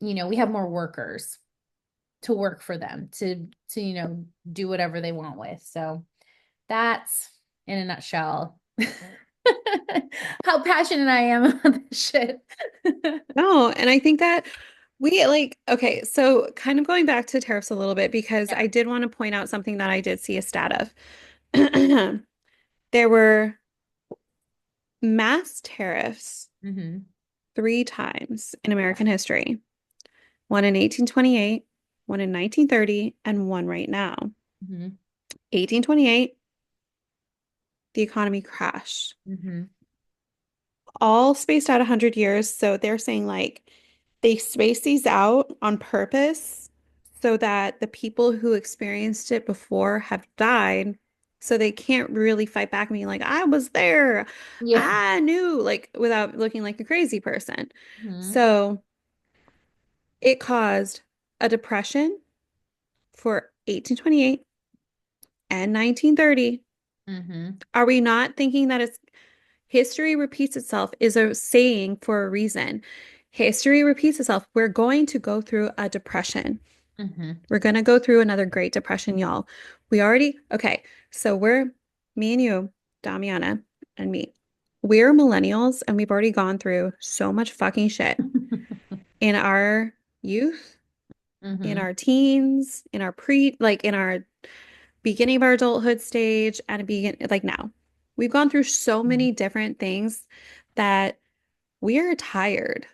Speaker 2: workers to work for them to do whatever they want with. So that's in a nutshell how passionate I am about this shit.
Speaker 1: No, and I think that we like, okay, so kind of going back to tariffs a little bit because
Speaker 2: Yeah.
Speaker 1: I did want to point out something that I did see a stat of. There were mass tariffs
Speaker 2: Hmm.
Speaker 1: 3 times in American history. One in 1828, one in 1930, and one right now.
Speaker 2: Hmm.
Speaker 1: 1828, the economy crashed.
Speaker 2: Hmm.
Speaker 1: All spaced out 100 years. So they're saying like they space these out on purpose so that the people who experienced it before have died, so they can't really fight back and be like, I was there,
Speaker 2: Yeah.
Speaker 1: I knew, like without looking like a crazy person.
Speaker 2: Hmm.
Speaker 1: So it caused a depression for 1828 and 1930.
Speaker 2: Hmm.
Speaker 1: Are we not thinking that it's history repeats itself is a saying for a reason? History repeats itself. We're going to go through a depression.
Speaker 2: Hmm.
Speaker 1: We're going to go through another Great Depression, y'all. Okay. So me and you, Damiana and me, we're millennials and we've already gone through so much fucking shit in our youth, in
Speaker 2: Hmm.
Speaker 1: our teens, in our beginning of our adulthood stage and like now. We've gone through so many different things that we're tired.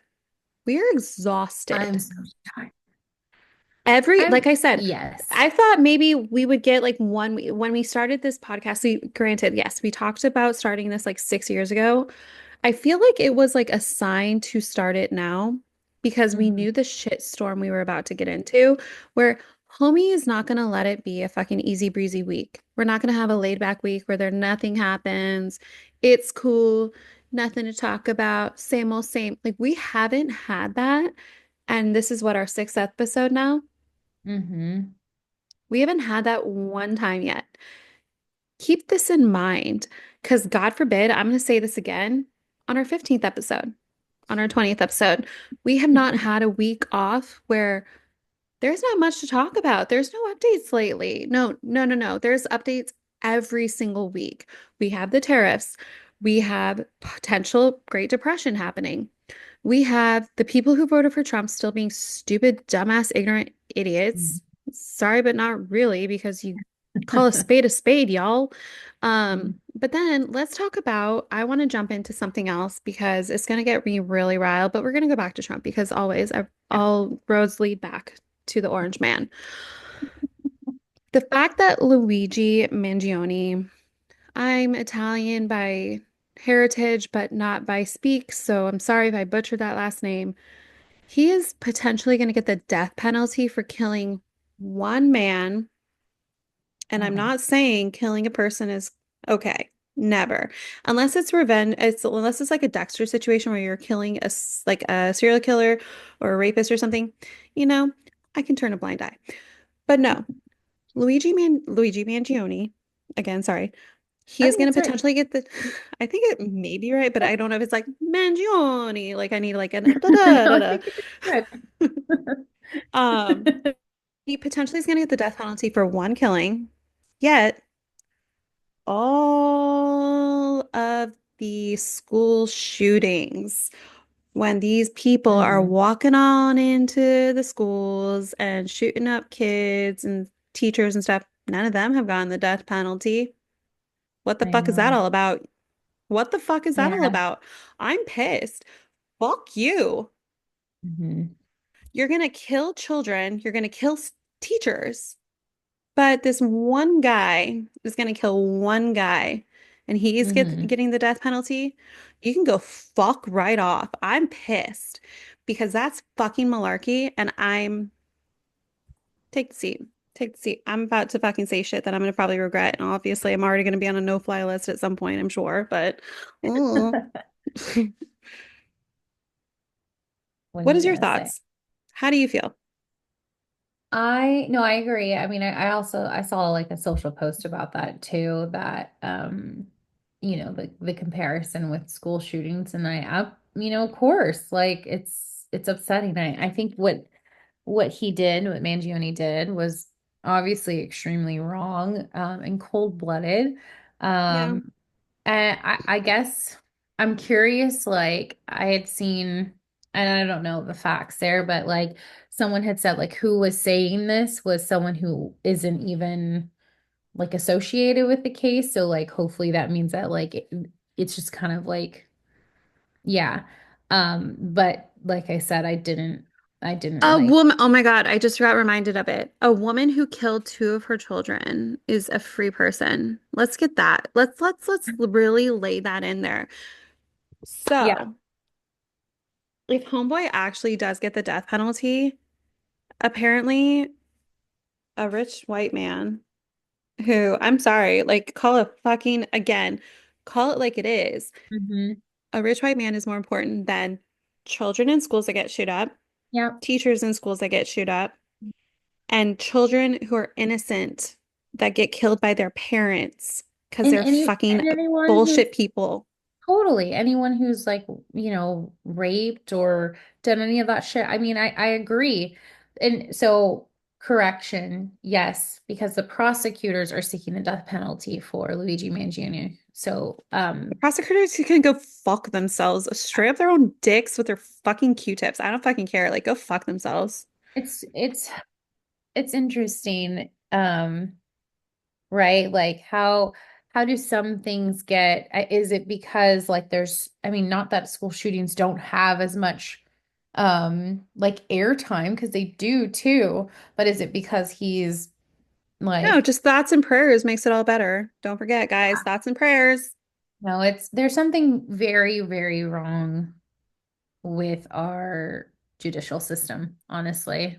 Speaker 1: We're
Speaker 2: I'm
Speaker 1: exhausted.
Speaker 2: so tired.
Speaker 1: Like I said,
Speaker 2: Yes.
Speaker 1: I thought maybe we would get like when we started this podcast. Granted, yes, we talked about starting this like 6 years ago. I feel like it was like a sign to start it now because we
Speaker 2: Hmm.
Speaker 1: knew the shit storm we were about to get into, where homie is not gonna let it be a fucking easy breezy week. We're not gonna have a laid back week where nothing happens. It's cool, nothing to talk about, same old same. Like we haven't had that. And this is what our sixth episode now.
Speaker 2: Hmm.
Speaker 1: We haven't had that one time yet. Keep this in mind because God forbid, I'm going to say this again on our 15th episode, on our 20th episode. We have not had a week off where there's not much to talk about. There's no updates lately. No, no, no, no. There's updates every single week. We have the tariffs. We have potential Great Depression happening. We have the people who voted for Trump still being stupid, dumbass, ignorant idiots. Sorry, but not really, because you call a spade, y'all. But then let's talk about, I want to jump into something else because it's going to get me really riled, but we're going to go back to Trump because
Speaker 2: Yeah.
Speaker 1: all roads lead back to the orange man. The fact that Luigi Mangione, I'm Italian by heritage, but not by speak, so I'm sorry if I butchered that last name. He is potentially going to get the death penalty for killing one man. And I'm
Speaker 2: Hmm.
Speaker 1: not saying killing a person is okay. Never. Unless it's revenge, unless it's like a Dexter situation where you're killing like a serial killer or a rapist or something, you know, I can turn a blind eye. But no, Luigi Mangione, again, sorry. He
Speaker 2: I
Speaker 1: is
Speaker 2: think
Speaker 1: going to
Speaker 2: it's right.
Speaker 1: potentially get the I think it may be right, but I don't know if it's like Mangione, like I need like an da da
Speaker 2: No,
Speaker 1: da
Speaker 2: I
Speaker 1: da.
Speaker 2: think it's right.
Speaker 1: Um, he potentially is going to get the death penalty for one killing, yet all of the school shootings, when these people are
Speaker 2: Hmm.
Speaker 1: walking on into the schools and shooting up kids and teachers and stuff, none of them have gotten the death penalty. What the
Speaker 2: I
Speaker 1: fuck is that
Speaker 2: know.
Speaker 1: all about? What the fuck is that all
Speaker 2: Yeah.
Speaker 1: about? I'm pissed. Fuck you.
Speaker 2: Hmm.
Speaker 1: You're gonna kill children. You're gonna kill teachers. But this one guy is going to kill one guy and
Speaker 2: Hmm.
Speaker 1: getting the death penalty. You can go fuck right off. I'm pissed because that's fucking malarkey and I'm take the seat. Take the seat. I'm about to fucking say shit that I'm going to probably regret. And obviously, I'm already going to be on a no-fly list at some point, I'm sure. But mm.
Speaker 2: What are
Speaker 1: What
Speaker 2: you
Speaker 1: is your
Speaker 2: gonna say?
Speaker 1: thoughts? How do you feel?
Speaker 2: I no, I agree. I mean, I also I saw like a social post about that too, that the comparison with school shootings, and of course, like it's upsetting. I think what he did, what Mangione did, was obviously extremely wrong, and cold-blooded.
Speaker 1: Yeah.
Speaker 2: Um, and I guess I'm curious, like I had seen, and I don't know the facts there, but like someone had said like who was saying this was someone who isn't even like associated with the case. So like hopefully that means that like it's just kind of like, yeah. But like I said, I didn't
Speaker 1: A
Speaker 2: like,
Speaker 1: woman, oh my God, I just got reminded of it. A woman who killed two of her children is a free person. Let's get that. Let's really lay that in there.
Speaker 2: yeah.
Speaker 1: So, if Homeboy actually does get the death penalty, apparently a rich white man who, I'm sorry, like call it fucking again, call it like it is.
Speaker 2: Hmm.
Speaker 1: A rich white man is more important than children in schools that get shoot up,
Speaker 2: Yep.
Speaker 1: teachers in schools that get shoot up, and children who are innocent that get killed by their parents because they're fucking
Speaker 2: And anyone who's
Speaker 1: bullshit people.
Speaker 2: totally anyone who's like, raped or done any of that shit. I mean, I agree. And so correction, yes, because the prosecutors are seeking the death penalty for Luigi Mangione. So,
Speaker 1: The prosecutors can go fuck themselves, straight up their own dicks with their fucking Q-tips. I don't fucking care. Like, go fuck themselves.
Speaker 2: it's interesting. Right? Like how do some things get, is it because like there's, I mean, not that school shootings don't have as much like airtime because they do too, but is it because he's
Speaker 1: No,
Speaker 2: like,
Speaker 1: just thoughts and prayers makes it all better. Don't forget, guys, thoughts and prayers.
Speaker 2: no, it's there's something very, very wrong with our judicial system, honestly.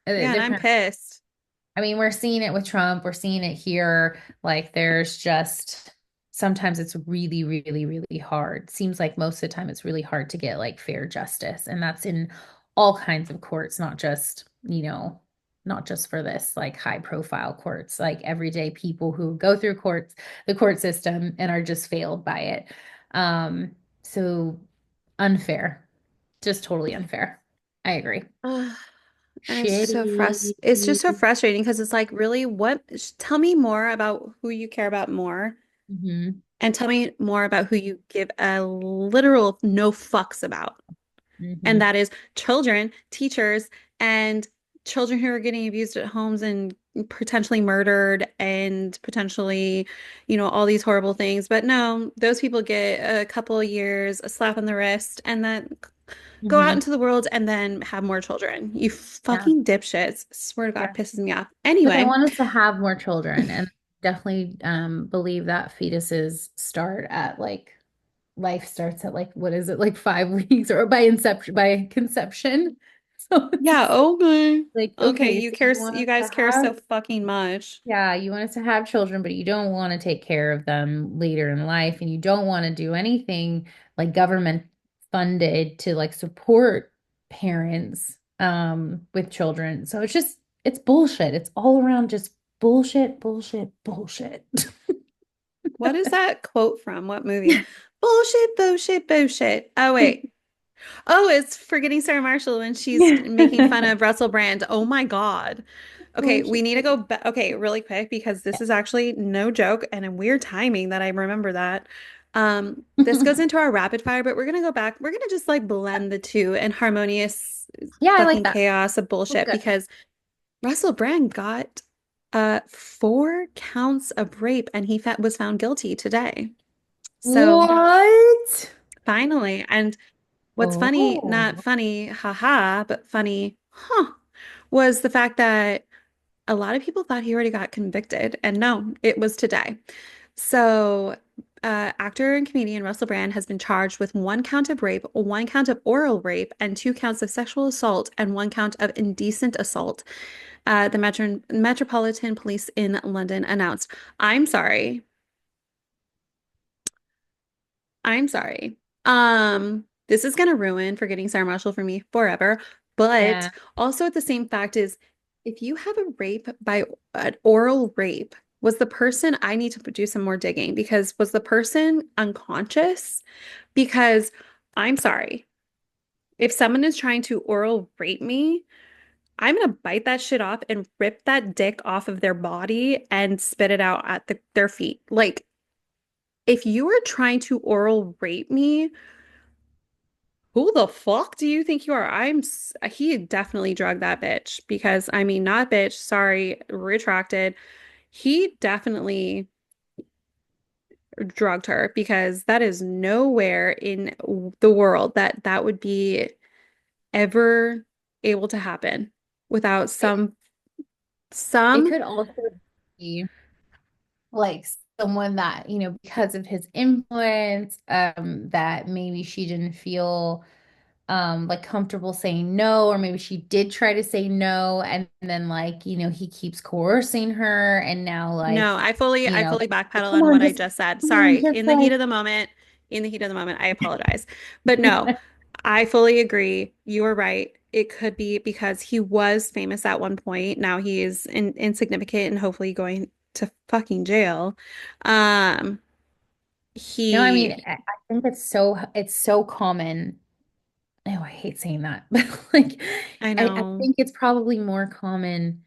Speaker 1: Yeah, and I'm
Speaker 2: There
Speaker 1: pissed.
Speaker 2: I mean, we're seeing it with Trump, we're seeing it here. Like, there's just sometimes it's really, really, really hard. Seems like most of the time it's really hard to get like fair justice. And that's in all kinds of courts, not just, not just for this like high profile courts, like everyday people who go through the court system and are just failed by it. So unfair, just totally unfair. I agree.
Speaker 1: Ugh, and
Speaker 2: Shitty.
Speaker 1: it's just so frustrating because it's like, really, tell me more about who you care about more
Speaker 2: Hmm.
Speaker 1: and tell me more about who you give a literal no fucks about. And
Speaker 2: Hmm.
Speaker 1: that is children, teachers, and children who are getting abused at homes and potentially murdered and potentially, all these horrible things. But no, those people get a couple of years, a slap on the wrist, and then go out
Speaker 2: Hmm.
Speaker 1: into the world and then have more children. You
Speaker 2: Yeah.
Speaker 1: fucking dipshits. Swear to God,
Speaker 2: Yeah.
Speaker 1: pisses me off.
Speaker 2: But they
Speaker 1: Anyway,
Speaker 2: want us to have more children and definitely believe that fetuses start at like life starts at like what is it like 5 weeks or by conception. So it's
Speaker 1: yeah,
Speaker 2: just
Speaker 1: okay.
Speaker 2: like
Speaker 1: Okay,
Speaker 2: okay, so you want
Speaker 1: you
Speaker 2: us
Speaker 1: guys
Speaker 2: to
Speaker 1: care
Speaker 2: have
Speaker 1: so fucking much.
Speaker 2: yeah, you want us to have children, but you don't want to take care of them later in life, and you don't want to do anything like government funded to like support parents with children. So it's bullshit. It's all around just bullshit, bullshit, bullshit.
Speaker 1: What is that quote from? What movie? Bullshit, bullshit, bullshit. Oh, wait. Oh, it's Forgetting Sarah Marshall when she's making fun of Russell Brand. Oh my God. Okay, we
Speaker 2: Bullshit.
Speaker 1: need to go back. Okay, really quick because this is actually no joke and a weird timing that I remember that. This goes into our rapid fire, but we're gonna go back. We're gonna just like blend the two in harmonious
Speaker 2: Yeah, I like
Speaker 1: fucking
Speaker 2: that.
Speaker 1: chaos of
Speaker 2: That's
Speaker 1: bullshit
Speaker 2: good.
Speaker 1: because Russell Brand got 4 counts of rape and was found guilty today. So
Speaker 2: What?
Speaker 1: finally, and what's funny, not
Speaker 2: Oh.
Speaker 1: funny, haha, but funny, was the fact that a lot of people thought he already got convicted, and no, it was today. So, actor and comedian Russell Brand has been charged with 1 count of rape, 1 count of oral rape, and 2 counts of sexual assault, and 1 count of indecent assault. The Metropolitan Police in London announced. I'm sorry. I'm sorry. This is gonna ruin Forgetting Sarah Marshall for me forever. But
Speaker 2: Yeah.
Speaker 1: also at the same fact is, if you have a rape by an oral rape, was the person, I need to do some more digging because was the person unconscious? Because I'm sorry, if someone is trying to oral rape me, I'm gonna bite that shit off and rip that dick off of their body and spit it out at their feet. Like, if you are trying to oral rape me, who the fuck do you think you are? He definitely drugged that bitch because I mean, not bitch, sorry, retracted. He definitely drugged her because that is nowhere in the world that that would be ever able to happen without
Speaker 2: It, it
Speaker 1: some
Speaker 2: could also be like someone that, because of his influence, that maybe she didn't feel like comfortable saying no, or maybe she did try to say no, and then like, he keeps coercing her, and now
Speaker 1: No,
Speaker 2: like,
Speaker 1: I fully
Speaker 2: like,
Speaker 1: backpedal
Speaker 2: come
Speaker 1: on
Speaker 2: on,
Speaker 1: what I
Speaker 2: just
Speaker 1: just said.
Speaker 2: come on,
Speaker 1: Sorry.
Speaker 2: just like
Speaker 1: In the heat of the moment, I apologize. But no, I fully agree. You are right. It could be because he was famous at one point. Now he is insignificant and hopefully going to fucking jail. Um,
Speaker 2: no, I mean,
Speaker 1: he,
Speaker 2: I think it's so common. Oh, I hate saying that, but like,
Speaker 1: I
Speaker 2: I
Speaker 1: know.
Speaker 2: think it's probably more common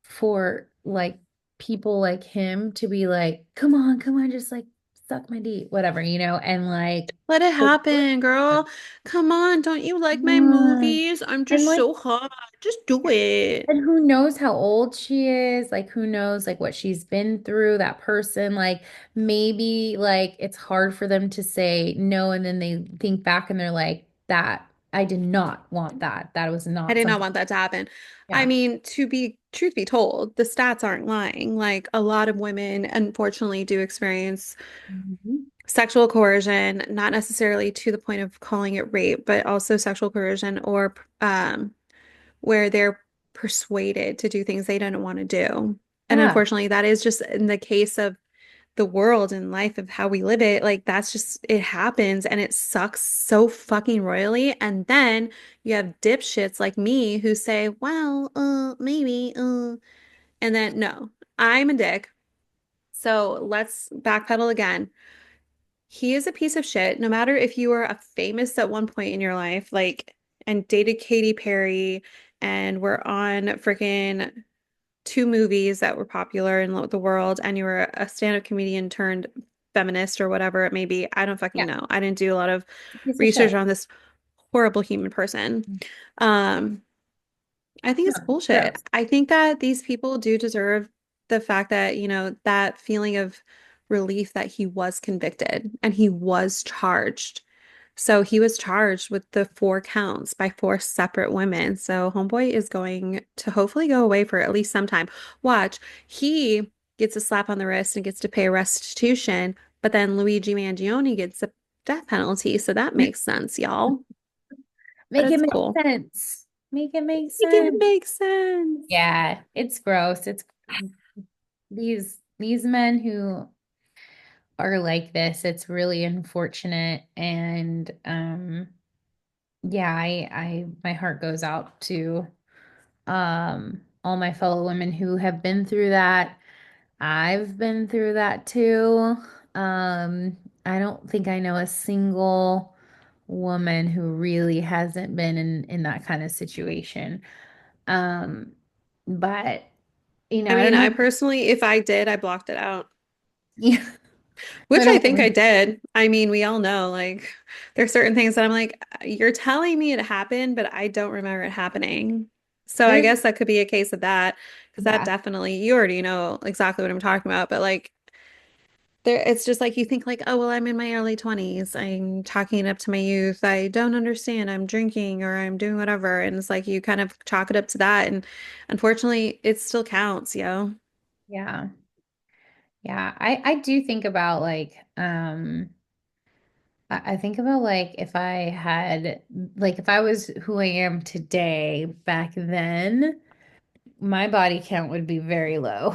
Speaker 2: for like people like him to be like, come on, just like suck my D, whatever, and like,
Speaker 1: Let it
Speaker 2: coerce
Speaker 1: happen,
Speaker 2: them.
Speaker 1: girl. Come on, don't you like my
Speaker 2: Come
Speaker 1: movies? I'm
Speaker 2: And
Speaker 1: just
Speaker 2: like,
Speaker 1: so hot. Just do it.
Speaker 2: and who knows how old she is? Like, who knows like what she's been through, that person? Like, maybe like it's hard for them to say no, and then they think back and they're like, that I did not want that. That was
Speaker 1: I
Speaker 2: not
Speaker 1: did not
Speaker 2: something.
Speaker 1: want that to happen. I
Speaker 2: Yeah.
Speaker 1: mean, truth be told, the stats aren't lying. Like a lot of women, unfortunately, do experience
Speaker 2: Mhm.
Speaker 1: sexual coercion, not necessarily to the point of calling it rape, but also sexual coercion or where they're persuaded to do things they don't want to do. And
Speaker 2: Yeah.
Speaker 1: unfortunately, that is just in the case of the world and life of how we live it. Like that's just it happens and it sucks so fucking royally. And then you have dipshits like me who say, well, maybe, and then no, I'm a dick. So let's backpedal again. He is a piece of shit. No matter if you were a famous at one point in your life, like, and dated Katy Perry and were on freaking two movies that were popular in the world, and you were a stand-up comedian turned feminist or whatever it may be. I don't fucking
Speaker 2: Yeah.
Speaker 1: know. I didn't do a lot of
Speaker 2: Piece of
Speaker 1: research
Speaker 2: shit.
Speaker 1: on this horrible human person. Um, I think it's
Speaker 2: No,
Speaker 1: bullshit.
Speaker 2: gross.
Speaker 1: I think that these people do deserve the fact that, that feeling of relief that he was convicted and he was charged. So he was charged with the four counts by four separate women. So Homeboy is going to hopefully go away for at least some time. Watch, he gets a slap on the wrist and gets to pay restitution, but then Luigi Mangione gets a death penalty. So that makes sense, y'all.
Speaker 2: Make it
Speaker 1: That's
Speaker 2: make
Speaker 1: cool.
Speaker 2: sense. Make it make
Speaker 1: Make it
Speaker 2: sense.
Speaker 1: make sense.
Speaker 2: Yeah, it's gross. It's these men who are like this. It's really unfortunate, and yeah, I my heart goes out to all my fellow women who have been through that. I've been through that too. Um, I don't think I know a single woman who really hasn't been in that kind of situation. Um, but
Speaker 1: I
Speaker 2: I don't
Speaker 1: mean, I
Speaker 2: know.
Speaker 1: personally, if I did, I blocked it out,
Speaker 2: Yeah, I
Speaker 1: which I
Speaker 2: don't
Speaker 1: think I
Speaker 2: blame.
Speaker 1: did. I mean, we all know, like, there's certain things that I'm like, you're telling me it happened, but I don't remember it happening. So I
Speaker 2: There's
Speaker 1: guess that could be a case of that, because that
Speaker 2: yeah,
Speaker 1: definitely, you already know exactly what I'm talking about. But like, it's just like you think like, oh, well, I'm in my early 20s. I'm talking up to my youth. I don't understand. I'm drinking or I'm doing whatever. And it's like you kind of chalk it up to that. And unfortunately, it still counts, yo.
Speaker 2: yeah, yeah. I do think about like I think about like if I had like if I was who I am today back then, my body count would be very low.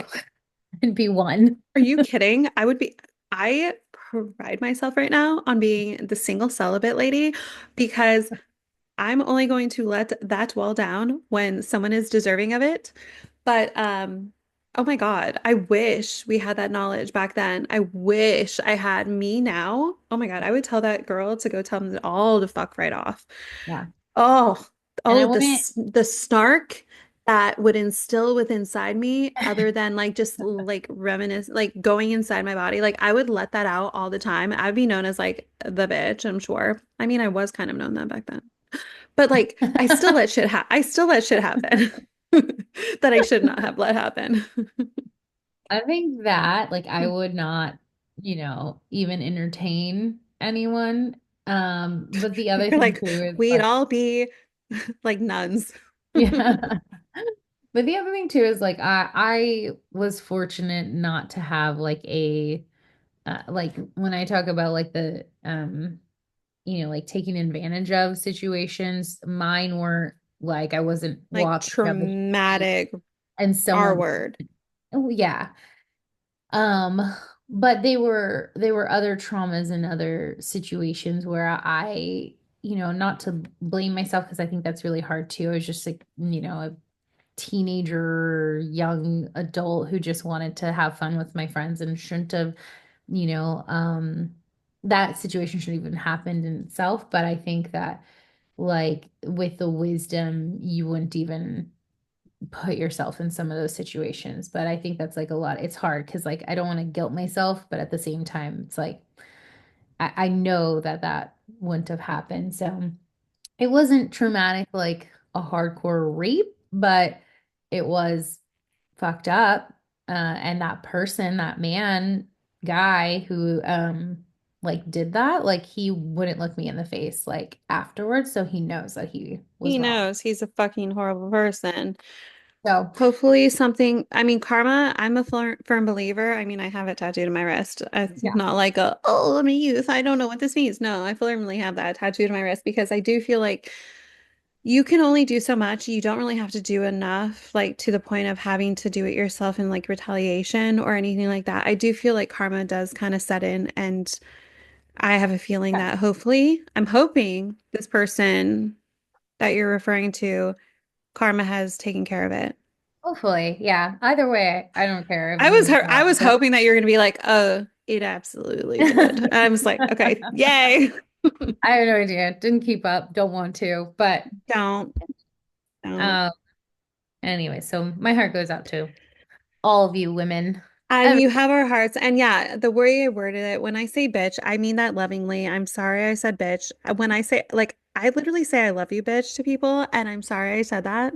Speaker 2: It'd be one.
Speaker 1: Are you kidding? I pride myself right now on being the single celibate lady because I'm only going to let that dwell down when someone is deserving of it. But oh my God, I wish we had that knowledge back then. I wish I had me now. Oh my God, I would tell that girl to go tell them all to fuck right off.
Speaker 2: Yeah.
Speaker 1: Oh,
Speaker 2: And
Speaker 1: all
Speaker 2: I
Speaker 1: of
Speaker 2: wouldn't
Speaker 1: the snark that would instill with inside me, other than like just like reminisce, like going inside my body. Like I would let that out all the time. I'd be known as like the bitch, I'm sure. I mean, I was kind of known that back then. But like I still let shit happen that I should not have let happen.
Speaker 2: I think that like I would not, even entertain anyone. But the other
Speaker 1: You're
Speaker 2: thing
Speaker 1: like,
Speaker 2: too is
Speaker 1: we'd
Speaker 2: like,
Speaker 1: all be like nuns.
Speaker 2: yeah. But the other thing too is like I was fortunate not to have like a like when I talk about like the like taking advantage of situations. Mine weren't like I wasn't
Speaker 1: Like
Speaker 2: walking down the street
Speaker 1: traumatic
Speaker 2: and
Speaker 1: R
Speaker 2: someone,
Speaker 1: word.
Speaker 2: oh yeah. Um, but they were other traumas and other situations where not to blame myself because I think that's really hard too. I was just like, a teenager, young adult who just wanted to have fun with my friends and shouldn't have, you know, um, that situation shouldn't even happened in itself. But I think that like with the wisdom, you wouldn't even put yourself in some of those situations. But I think that's like a lot. It's hard because like I don't want to guilt myself, but at the same time, it's like I know that that wouldn't have happened. So it wasn't traumatic like a hardcore rape, but it was fucked up. And that person, that man, guy who like did that, like he wouldn't look me in the face like afterwards, so he knows that he was
Speaker 1: He
Speaker 2: wrong.
Speaker 1: knows he's a fucking horrible person.
Speaker 2: So
Speaker 1: Hopefully something, I mean, karma, I'm a firm believer. I mean, I have it tattooed on my wrist. It's
Speaker 2: yeah,
Speaker 1: not like oh, I'm a youth. I don't know what this means. No, I firmly have that tattooed on my wrist because I do feel like you can only do so much. You don't really have to do enough, like to the point of having to do it yourself in like retaliation or anything like that. I do feel like karma does kind of set in, and I have a feeling
Speaker 2: yeah,
Speaker 1: that hopefully, I'm hoping this person that you're referring to, karma has taken care of it.
Speaker 2: hopefully, yeah. Either way, I don't care. It means
Speaker 1: I was
Speaker 2: well.
Speaker 1: hoping that you're gonna be like, oh, it absolutely did. I was like, okay, yay.
Speaker 2: I have no idea. Didn't keep up. Don't want to. But
Speaker 1: Don't, don't.
Speaker 2: um, anyway, so my heart goes out to all of you women.
Speaker 1: You
Speaker 2: Everybody.
Speaker 1: have our hearts. And yeah, the way I worded it, when I say bitch, I mean that lovingly. I'm sorry I said bitch. When I say, like, I literally say I love you, bitch, to people, and I'm sorry I said that.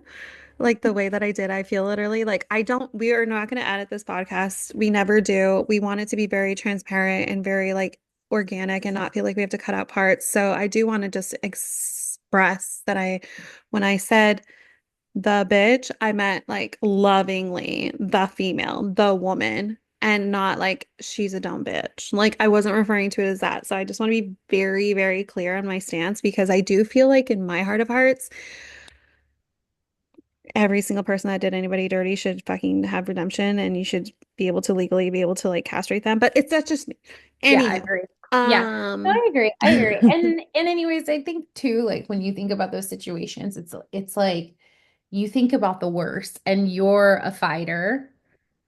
Speaker 1: Like the way that I did, I feel literally like we are not going to edit this podcast. We never do. We want it to be very transparent and very like organic and not feel like we have to cut out parts. So I do want to just express that when I said the bitch, I meant like lovingly the female, the woman, and not like she's a dumb bitch. Like I wasn't referring to it as that. So I just want to be very, very clear on my stance because I do feel like in my heart of hearts, every single person that did anybody dirty should fucking have redemption and you should be able to legally be able to like castrate them. But it's that's just me.
Speaker 2: Yeah, I
Speaker 1: Anywho,
Speaker 2: agree. Yeah. No,
Speaker 1: um,
Speaker 2: I agree. I agree. And anyways, I think too, like when you think about those situations, it's like you think about the worst and you're a fighter.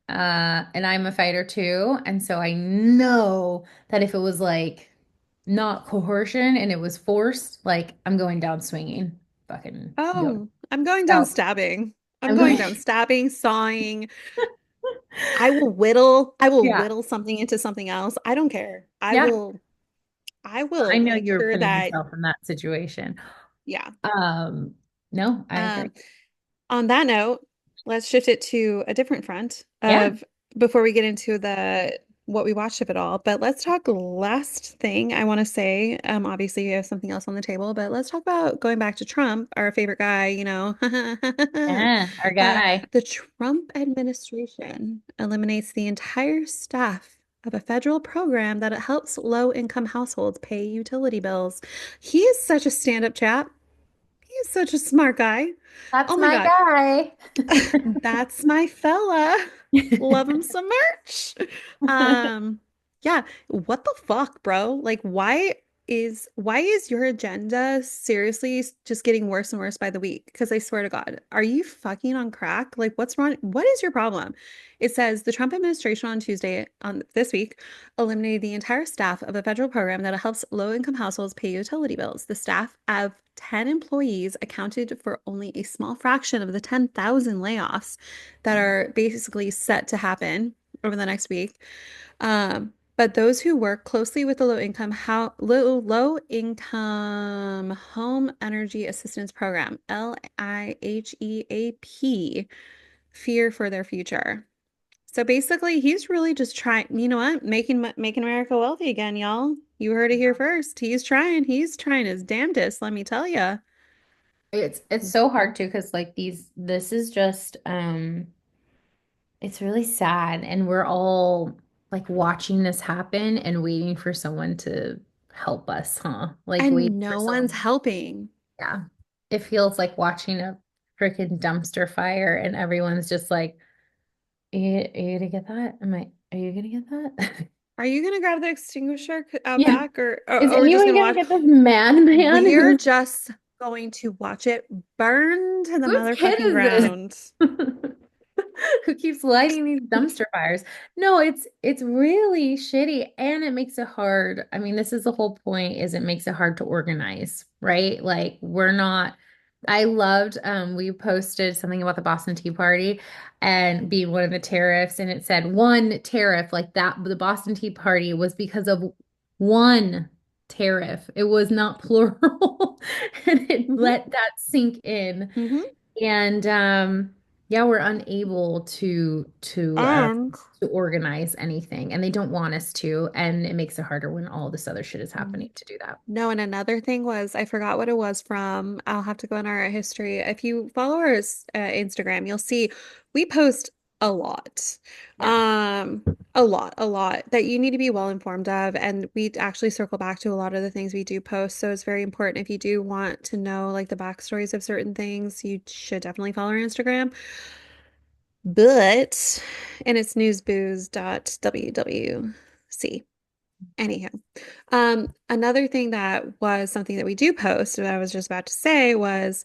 Speaker 2: And I'm a fighter too. And so I know that if it was like not coercion and it was forced, like I'm going down swinging. Fucking go.
Speaker 1: oh, I'm going down
Speaker 2: So
Speaker 1: stabbing. I'm
Speaker 2: I'm
Speaker 1: going
Speaker 2: going,
Speaker 1: down stabbing, sawing. I will
Speaker 2: yeah.
Speaker 1: whittle something into something else. I don't care.
Speaker 2: Yeah.
Speaker 1: I
Speaker 2: I
Speaker 1: will
Speaker 2: know
Speaker 1: make
Speaker 2: you're
Speaker 1: sure
Speaker 2: putting
Speaker 1: that,
Speaker 2: yourself in that situation.
Speaker 1: yeah.
Speaker 2: Um, no, I agree.
Speaker 1: Um, On that note, let's shift it to a different front
Speaker 2: Yeah.
Speaker 1: of before we get into the what we watched of it all. But let's talk last thing I want to say. Obviously we have something else on the table, but let's talk about going back to Trump, our favorite guy, you know.
Speaker 2: Yeah, our guy.
Speaker 1: The Trump administration eliminates the entire staff of a federal program that helps low-income households pay utility bills. He is such a stand-up chap. He is such a smart guy.
Speaker 2: That's
Speaker 1: Oh my
Speaker 2: my
Speaker 1: God.
Speaker 2: guy.
Speaker 1: That's my fella. Love him some merch. Um, yeah, what the fuck, bro? Like, why is your agenda seriously just getting worse and worse by the week? Because I swear to God, are you fucking on crack? Like, what's wrong? What is your problem? It says the Trump administration on Tuesday on this week eliminated the entire staff of a federal program that helps low-income households pay utility bills. The staff of 10 employees accounted for only a small fraction of the 10,000 layoffs that are basically set to happen over the next week. But those who work closely with the low income home energy assistance program, LIHEAP, fear for their future. So basically, he's really just trying, you know what, making America wealthy again, y'all. You heard it here first. He's trying his damnedest, let me tell you.
Speaker 2: It's so hard too because like this is just it's really sad and we're all like watching this happen and waiting for someone to help us, huh? Like wait
Speaker 1: And
Speaker 2: for
Speaker 1: no one's
Speaker 2: someone.
Speaker 1: helping.
Speaker 2: Yeah. It feels like watching a freaking dumpster fire and everyone's just like, are you gonna get that? Are you gonna get that?
Speaker 1: Are you gonna grab the extinguisher out
Speaker 2: Yeah.
Speaker 1: back, or,
Speaker 2: Is
Speaker 1: we're just
Speaker 2: anyone
Speaker 1: gonna
Speaker 2: gonna
Speaker 1: watch?
Speaker 2: get this madman
Speaker 1: We're
Speaker 2: who
Speaker 1: just going to watch it burn to the
Speaker 2: whose kid
Speaker 1: motherfucking
Speaker 2: is this?
Speaker 1: ground.
Speaker 2: Who keeps lighting these dumpster fires? No, it's really shitty and it makes it hard. I mean, this is the whole point is it makes it hard to organize, right? Like we're not I loved we posted something about the Boston Tea Party and being one of the tariffs and it said one tariff like that the Boston Tea Party was because of one tariff. It was not plural and it
Speaker 1: Hmm.
Speaker 2: let that sink in.
Speaker 1: Hmm.
Speaker 2: And yeah, we're unable
Speaker 1: And
Speaker 2: to organize anything, and they don't want us to, and it makes it harder when all this other shit is happening to do that.
Speaker 1: no, and another thing was I forgot what it was from. I'll have to go in our history. If you follow our Instagram, you'll see we post a lot.
Speaker 2: Yeah.
Speaker 1: A lot that you need to be well informed of. And we actually circle back to a lot of the things we do post. So it's very important if you do want to know like the backstories of certain things, you should definitely follow our Instagram. But and it's newsbooze.wwc. Anyhow, another thing that was something that we do post, that I was just about to say was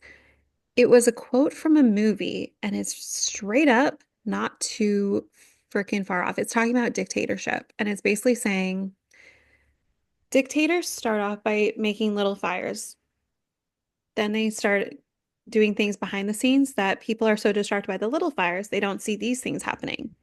Speaker 1: it was a quote from a movie, and it's straight up not too freaking far off. It's talking about dictatorship, and it's basically saying dictators start off by making little fires. Then they start doing things behind the scenes that people are so distracted by the little fires, they don't see these things happening.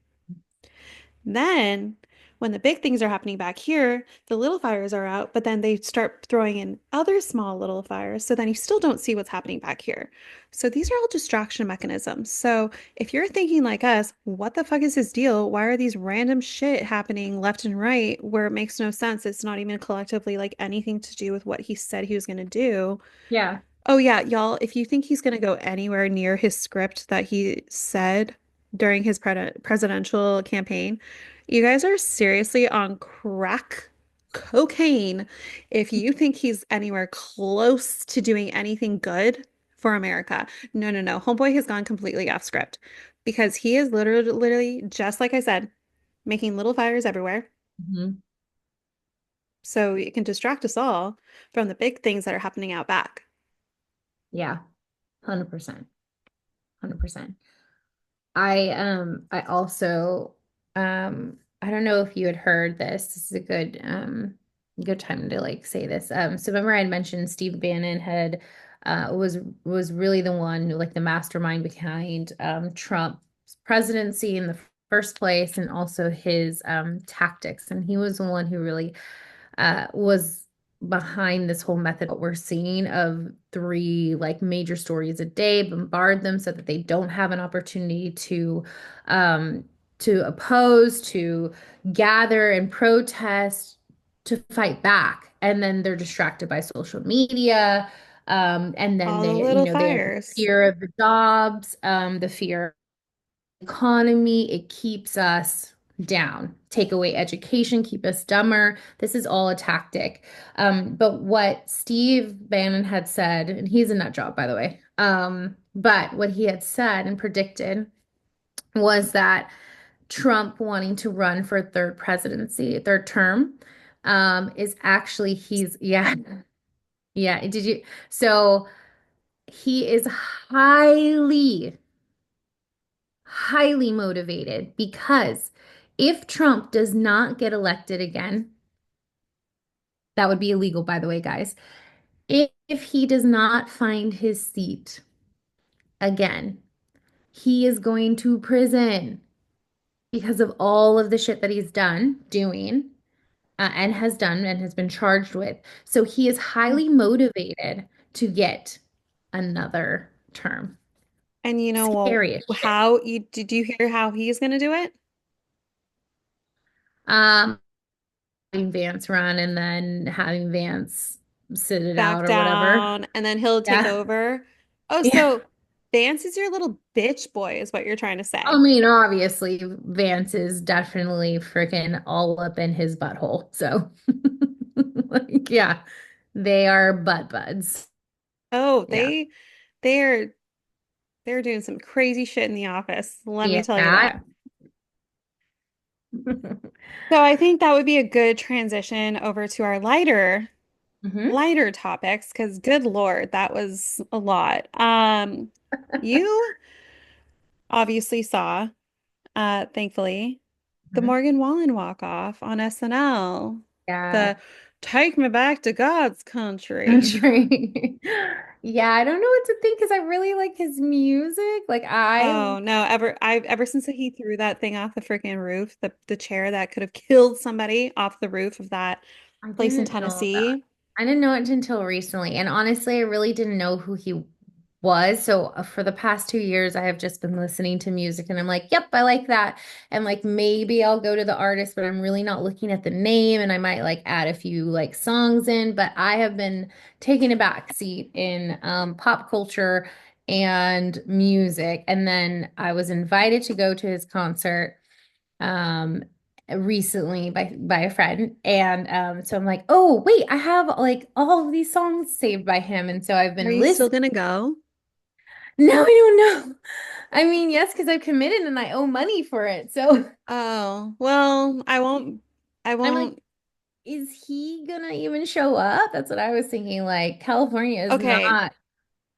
Speaker 1: Then, when the big things are happening back here, the little fires are out, but then they start throwing in other small little fires. So then you still don't see what's happening back here. So these are all distraction mechanisms. So if you're thinking like us, what the fuck is his deal? Why are these random shit happening left and right where it makes no sense? It's not even collectively like anything to do with what he said he was going to do.
Speaker 2: Yeah.
Speaker 1: Oh yeah, y'all, if you think he's going to go anywhere near his script that he said during his presidential campaign, you guys are seriously on crack cocaine if you think he's anywhere close to doing anything good for America. No, no, no. Homeboy has gone completely off script because he is literally, just like I said, making little fires everywhere.
Speaker 2: Mhm.
Speaker 1: So it can distract us all from the big things that are happening out back.
Speaker 2: Yeah. 100%. 100%. I also I don't know if you had heard this. This is a good time to like say this. So remember I had mentioned Steve Bannon had was really the one who like the mastermind behind Trump's presidency in the first place and also his tactics. And he was the one who really was behind this whole method what we're seeing of three like major stories a day, bombard them so that they don't have an opportunity um to oppose, to gather and protest, to fight back. And then they're distracted by social media. And then
Speaker 1: All the
Speaker 2: they,
Speaker 1: little
Speaker 2: they have the
Speaker 1: fires.
Speaker 2: fear of the jobs, the fear economy, it keeps us down. Take away education, keep us dumber. This is all a tactic. But what Steve Bannon had said, and he's a nut job, by the way, but what he had said and predicted was that Trump wanting to run for third presidency, third term, is actually he's yeah, yeah. Did you? So he is highly motivated because if Trump does not get elected again, that would be illegal, by the way, guys. If he does not find his seat again, he is going to prison because of all of the shit that he's doing, and has done and has been charged with. So he is highly motivated to get another term.
Speaker 1: And you know, well,
Speaker 2: Scary as shit.
Speaker 1: how you did you hear how he's going to do it?
Speaker 2: Um, having Vance run and then having Vance sit it
Speaker 1: Back
Speaker 2: out or whatever.
Speaker 1: down, and then he'll take
Speaker 2: Yeah.
Speaker 1: over. Oh,
Speaker 2: Yeah.
Speaker 1: so Vance is your little bitch boy, is what you're trying to
Speaker 2: I
Speaker 1: say.
Speaker 2: mean, obviously, Vance is definitely freaking all up in his butthole. So, Like, yeah, they are butt buds.
Speaker 1: Oh,
Speaker 2: Yeah.
Speaker 1: they're they're doing some crazy shit in the office. Let me tell you
Speaker 2: Yeah.
Speaker 1: that. So I think that would be a good transition over to our
Speaker 2: hmm
Speaker 1: lighter topics because good Lord, that was a lot. You obviously saw, thankfully, the
Speaker 2: hmm
Speaker 1: Morgan Wallen walk off on SNL.
Speaker 2: Yeah.
Speaker 1: The Take Me Back to God's Country.
Speaker 2: Country. Yeah, I don't know what to think because I really like his music. Like
Speaker 1: Oh no, ever since he threw that thing off the freaking roof, the chair that could have killed somebody off the roof of that
Speaker 2: I
Speaker 1: place in
Speaker 2: didn't know that.
Speaker 1: Tennessee.
Speaker 2: I didn't know it until recently. And honestly, I really didn't know who he was. So for the past 2 years, I have just been listening to music and I'm like, yep, I like that. And like maybe I'll go to the artist, but I'm really not looking at the name and I might like add a few like songs in. But I have been taking a back seat in pop culture and music. And then I was invited to go to his concert um recently by a friend and so I'm like, oh wait, I have like all of these songs saved by him, and so I've
Speaker 1: Are
Speaker 2: been
Speaker 1: you still
Speaker 2: listening.
Speaker 1: gonna go?
Speaker 2: No, I don't know. I mean, yes, because I've committed and I owe money for it, so
Speaker 1: Oh, well, I
Speaker 2: I'm like,
Speaker 1: won't.
Speaker 2: is he gonna even show up? That's what I was thinking. Like, California is not,
Speaker 1: Okay.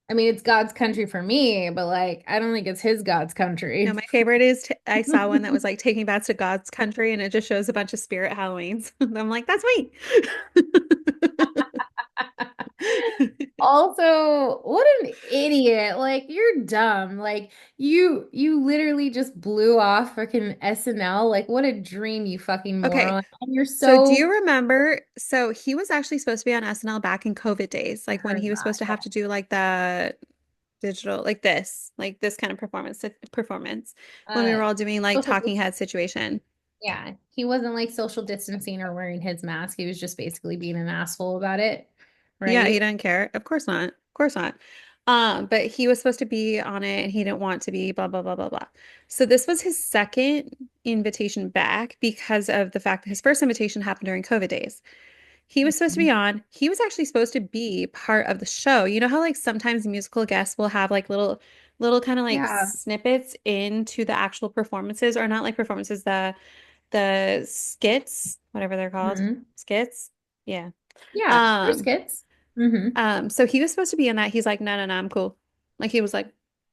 Speaker 2: I mean, it's God's country for me, but like I don't think it's his God's
Speaker 1: No,
Speaker 2: country.
Speaker 1: my favorite is t I saw one that was like taking bats to God's country and it just shows a bunch of spirit Halloweens. I'm like, that's me.
Speaker 2: Also, what an idiot. Like you're dumb. Like you literally just blew off freaking SNL. Like what a dream, you fucking
Speaker 1: Okay.
Speaker 2: moron. And you're
Speaker 1: So do you
Speaker 2: so
Speaker 1: remember? So he was actually supposed to be on SNL back in COVID days,
Speaker 2: I
Speaker 1: like when
Speaker 2: heard
Speaker 1: he was supposed to have
Speaker 2: that.
Speaker 1: to do like the digital, like this kind of performance
Speaker 2: Yeah.
Speaker 1: when we were all doing like
Speaker 2: Social
Speaker 1: talking
Speaker 2: dis
Speaker 1: head situation.
Speaker 2: yeah. He wasn't like social distancing or wearing his mask. He was just basically being an asshole about it.
Speaker 1: Yeah, he
Speaker 2: Right?
Speaker 1: didn't care. Of course not. Of course not. But he was supposed to be on it and he didn't want to be, blah, blah, blah, blah, blah. So this was his second invitation back because of the fact that his first invitation happened during COVID days. He was supposed to be on. He was actually supposed to be part of the show. You know how like sometimes musical guests will have like little kind of like
Speaker 2: Yeah.
Speaker 1: snippets into the actual performances, or not like performances, the skits, whatever they're called.
Speaker 2: hmm
Speaker 1: Skits. Yeah.
Speaker 2: Yeah. There's
Speaker 1: Um,
Speaker 2: kids. hmm
Speaker 1: so he was supposed to be in that. He's like, no, no, no, I'm cool. Like he was like,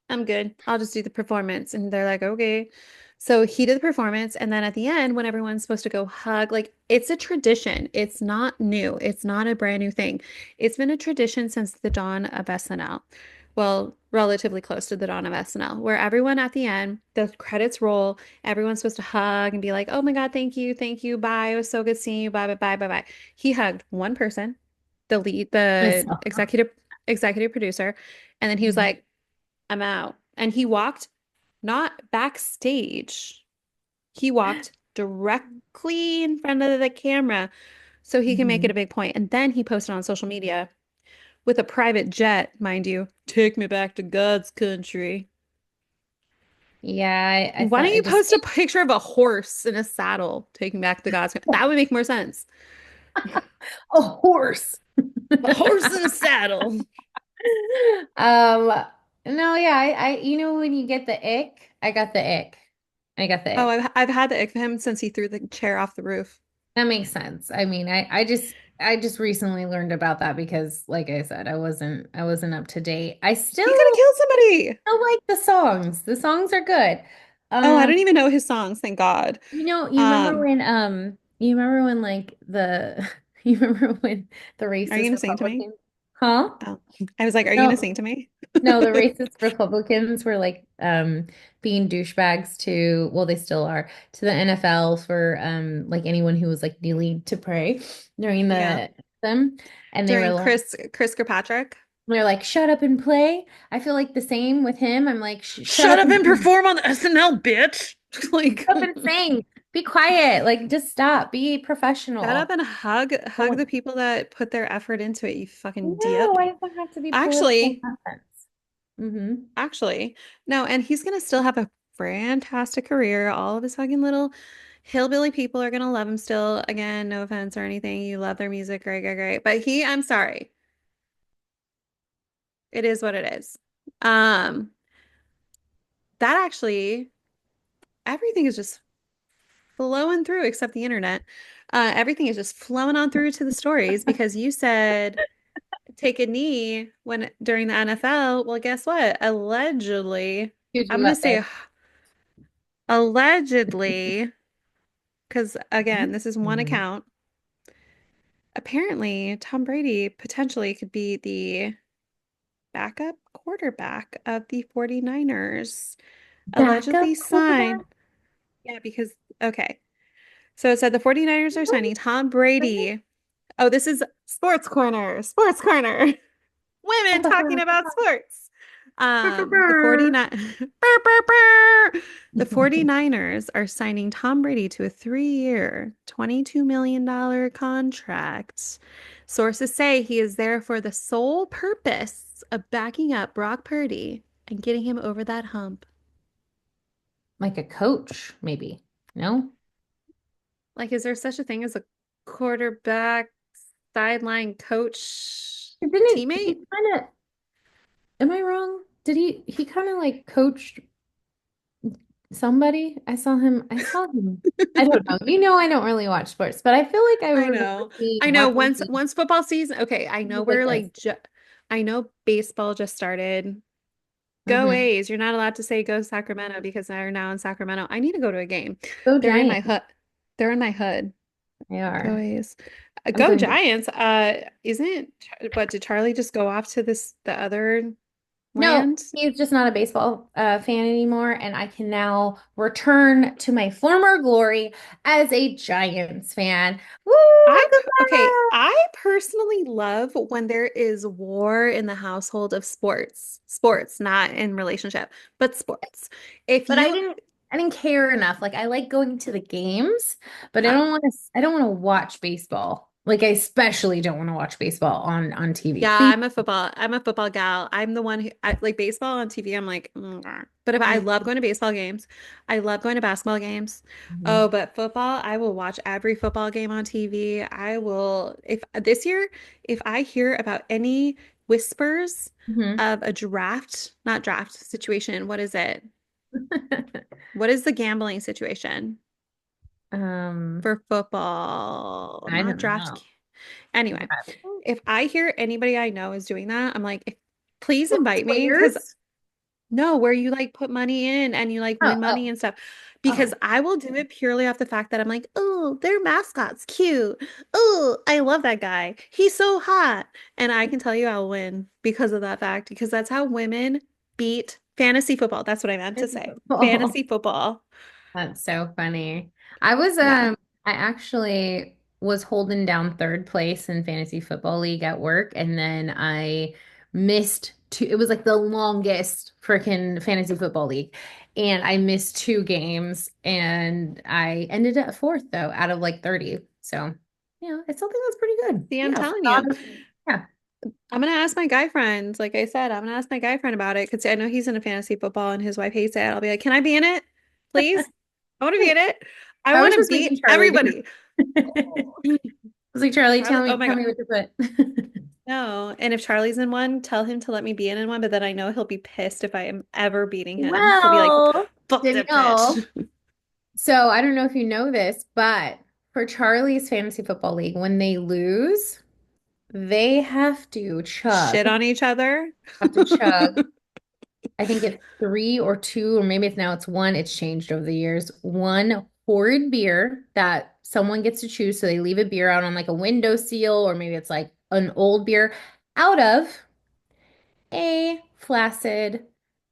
Speaker 1: I'm good. I'll just do the performance. And they're like, okay. So he did the performance. And then at the end, when everyone's supposed to go hug, like it's a tradition. It's not new. It's not a brand new thing. It's been a tradition since the dawn of SNL. Well, relatively close to the dawn of SNL, where everyone at the end, the credits roll, everyone's supposed to hug and be like, oh my God, thank you, bye. It was so good seeing you. Bye, bye, bye, bye, bye. He hugged one person,
Speaker 2: I
Speaker 1: the
Speaker 2: saw.
Speaker 1: executive producer, and then he was
Speaker 2: Mhm.
Speaker 1: like, I'm out. And he walked not backstage. He walked directly in front of the camera so he can make it a
Speaker 2: Mhm.
Speaker 1: big point. And then he posted on social media with a private jet, mind you, take me back to God's country.
Speaker 2: Yeah, I
Speaker 1: Why
Speaker 2: thought
Speaker 1: don't
Speaker 2: I
Speaker 1: you
Speaker 2: just
Speaker 1: post a picture of a horse in a saddle taking back to God's country? That would make more sense.
Speaker 2: a horse.
Speaker 1: A horse in a saddle.
Speaker 2: Um, no, yeah, you know, when you get the ick, I got the ick. I got the
Speaker 1: Oh,
Speaker 2: ick.
Speaker 1: I've had the ick of him since he threw the chair off the roof.
Speaker 2: That makes sense. I mean, I just recently learned about that because, like I said, I wasn't up to date.
Speaker 1: He could have killed somebody.
Speaker 2: Still like the songs. The songs are good.
Speaker 1: Oh, I
Speaker 2: Um,
Speaker 1: don't even know his songs, thank God. Um,
Speaker 2: you remember when like the you remember when the
Speaker 1: are you
Speaker 2: racist
Speaker 1: gonna sing to me?
Speaker 2: Republicans, huh?
Speaker 1: Oh, I was like, are you gonna
Speaker 2: No,
Speaker 1: sing to me?
Speaker 2: no, the racist Republicans were like being douchebags to, well, they still are, to the NFL for like anyone who was like kneeling to pray during
Speaker 1: Yeah.
Speaker 2: the them. And
Speaker 1: During Chris Kirkpatrick.
Speaker 2: they're like, shut up and play. I feel like the same with him. I'm like, shut
Speaker 1: Shut
Speaker 2: up
Speaker 1: up
Speaker 2: and
Speaker 1: and perform on the SNL, bitch. Like,
Speaker 2: shut up and sing. Be quiet. Like, just stop. Be
Speaker 1: shut up
Speaker 2: professional.
Speaker 1: and hug
Speaker 2: No,
Speaker 1: the people that put their effort into it, you fucking
Speaker 2: no,
Speaker 1: dip.
Speaker 2: why does it have to be political
Speaker 1: Actually,
Speaker 2: nonsense? Mm-hmm.
Speaker 1: actually, no, and he's gonna still have a fantastic career. All of his fucking little Hillbilly people are gonna love him still. Again, no offense or anything. You love their music, great, great, great. But I'm sorry. It is what it is. Um, that actually, everything is just flowing through except the internet. Everything is just flowing on through to the stories because you said take a knee when during the NFL. Well, guess what? Allegedly,
Speaker 2: Huge
Speaker 1: I'm gonna
Speaker 2: muppet.
Speaker 1: say allegedly, because again, this is one
Speaker 2: Mhm.
Speaker 1: account. Apparently, Tom Brady potentially could be the backup quarterback of the 49ers. Allegedly
Speaker 2: Backup
Speaker 1: signed.
Speaker 2: quarterback?
Speaker 1: Yeah, because, okay. So it said the 49ers are signing Tom Brady. Oh, this is Sports Corner. Sports Corner. Women talking about sports. The 49 Brr, brr, brr. The 49ers are signing Tom Brady to a 3-year, $22 million contract. Sources say he is there for the sole purpose of backing up Brock Purdy and getting him over that hump.
Speaker 2: Like a coach, maybe. No?
Speaker 1: Like, is there such a thing as a quarterback sideline coach
Speaker 2: Didn't he
Speaker 1: teammate?
Speaker 2: kind of, am I wrong? Did he kind of like coached somebody? I saw him. I don't know. You know, I don't really watch sports, but I feel like I
Speaker 1: I
Speaker 2: remember
Speaker 1: know. I know
Speaker 2: watching
Speaker 1: once football season, okay, I know
Speaker 2: things like
Speaker 1: we're
Speaker 2: this.
Speaker 1: like ju I know baseball just started. Go
Speaker 2: Hmm.
Speaker 1: A's. You're not allowed to say go Sacramento because they're now in Sacramento. I need to go to a game.
Speaker 2: Go
Speaker 1: They're in my
Speaker 2: Giants.
Speaker 1: hood. They're in my hood.
Speaker 2: They
Speaker 1: Go
Speaker 2: are.
Speaker 1: A's.
Speaker 2: I'm
Speaker 1: Go
Speaker 2: going to.
Speaker 1: Giants. Isn't but did Charlie just go off to the other
Speaker 2: No,
Speaker 1: land?
Speaker 2: he's just not a baseball fan anymore, and I can now return to my former glory as a Giants fan. Woo!
Speaker 1: Okay,
Speaker 2: Goodbye!
Speaker 1: I personally love when there is war in the household of sports. Sports, not in relationship, but sports. If
Speaker 2: But
Speaker 1: you
Speaker 2: I didn't care enough. Like I like going to the games, but
Speaker 1: Oh,
Speaker 2: I don't want to watch baseball. Like I especially don't want to watch baseball on TV.
Speaker 1: yeah,
Speaker 2: Please.
Speaker 1: I'm a football gal. I'm the one who like baseball on TV. I'm like, but if I love going to baseball games, I love going to basketball games.
Speaker 2: Mhm.
Speaker 1: Oh, but football, I will watch every football game on TV. I will, if this year, if I hear about any whispers
Speaker 2: Mhm.
Speaker 1: of a draft, not draft situation, what is it? What is the gambling situation
Speaker 2: Um,
Speaker 1: for football?
Speaker 2: I
Speaker 1: Not
Speaker 2: don't
Speaker 1: draft.
Speaker 2: know.
Speaker 1: Anyway, if I hear anybody I know is doing that, I'm like, please
Speaker 2: Football
Speaker 1: invite me because
Speaker 2: players?
Speaker 1: no, where you like put money in and you like
Speaker 2: Oh,
Speaker 1: win money
Speaker 2: oh,
Speaker 1: and stuff.
Speaker 2: oh.
Speaker 1: Because I will do it purely off the fact that I'm like, oh, their mascot's cute. Oh, I love that guy. He's so hot. And I can tell you I'll win because of that fact, because that's how women beat fantasy football. That's what I meant to
Speaker 2: Fantasy
Speaker 1: say.
Speaker 2: football.
Speaker 1: Fantasy football.
Speaker 2: That's so funny. I was
Speaker 1: Yeah.
Speaker 2: I actually was holding down third place in fantasy football league at work and then I missed two, it was like the longest freaking fantasy football league and I missed two games and I ended at fourth though out of like 30. So, yeah, I still think that's pretty good.
Speaker 1: See, I'm
Speaker 2: Yeah,
Speaker 1: telling you.
Speaker 2: yeah.
Speaker 1: I'm gonna ask my guy friend. Like I said, I'm gonna ask my guy friend about it because I know he's into fantasy football and his wife hates it. I'll be like, "Can I be in it, please? I want to be in it. I
Speaker 2: I was
Speaker 1: want to
Speaker 2: just making
Speaker 1: beat
Speaker 2: Charlie do.
Speaker 1: everybody."
Speaker 2: I was like, Charlie,
Speaker 1: Charlie, oh my
Speaker 2: tell
Speaker 1: God,
Speaker 2: me what to put.
Speaker 1: no. And if Charlie's in one, tell him to let me be in one. But then I know he'll be pissed if I am ever beating him. He'll be like,
Speaker 2: Well,
Speaker 1: "Fuck that
Speaker 2: Danielle.
Speaker 1: bitch."
Speaker 2: So I don't know if you know this, but for Charlie's fantasy football league, when they lose, they
Speaker 1: Shit on each other.
Speaker 2: have to chug. I think it's three or two, or maybe it's one. It's changed over the years. One horrid beer that someone gets to choose. So they leave a beer out on like a window seal, or maybe it's like an old beer out of a flaccid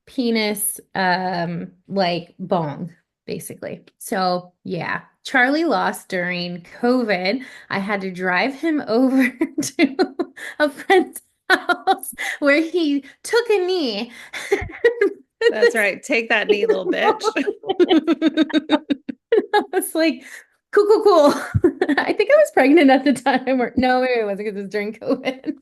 Speaker 2: penis like bong basically. So yeah, Charlie lost during COVID. I had to drive him over to a friend's house where he took a knee.
Speaker 1: That's right. Take that knee, little bitch.
Speaker 2: I was like, cool, cool, cool. I think I was pregnant at the time, or no, maybe it wasn't because it was during COVID.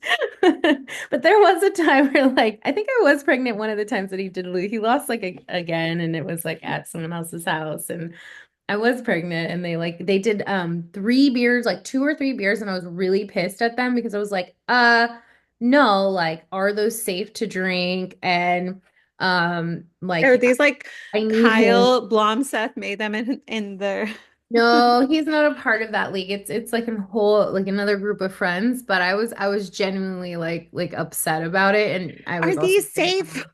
Speaker 2: But there was a time where, like, I think I was pregnant one of the times that he did lose. He lost like again, and it was like at someone else's house, and I was pregnant and they did 3 beers, like 2 or 3 beers, and I was really pissed at them because I was like, no, like are those safe to drink? And
Speaker 1: Are
Speaker 2: like
Speaker 1: these like
Speaker 2: I need him.
Speaker 1: Kyle Blomseth made them in the
Speaker 2: No, he's not a part of that league. It's like a whole like another group of friends, but I was genuinely like upset about it and I
Speaker 1: Are
Speaker 2: was also
Speaker 1: these safe?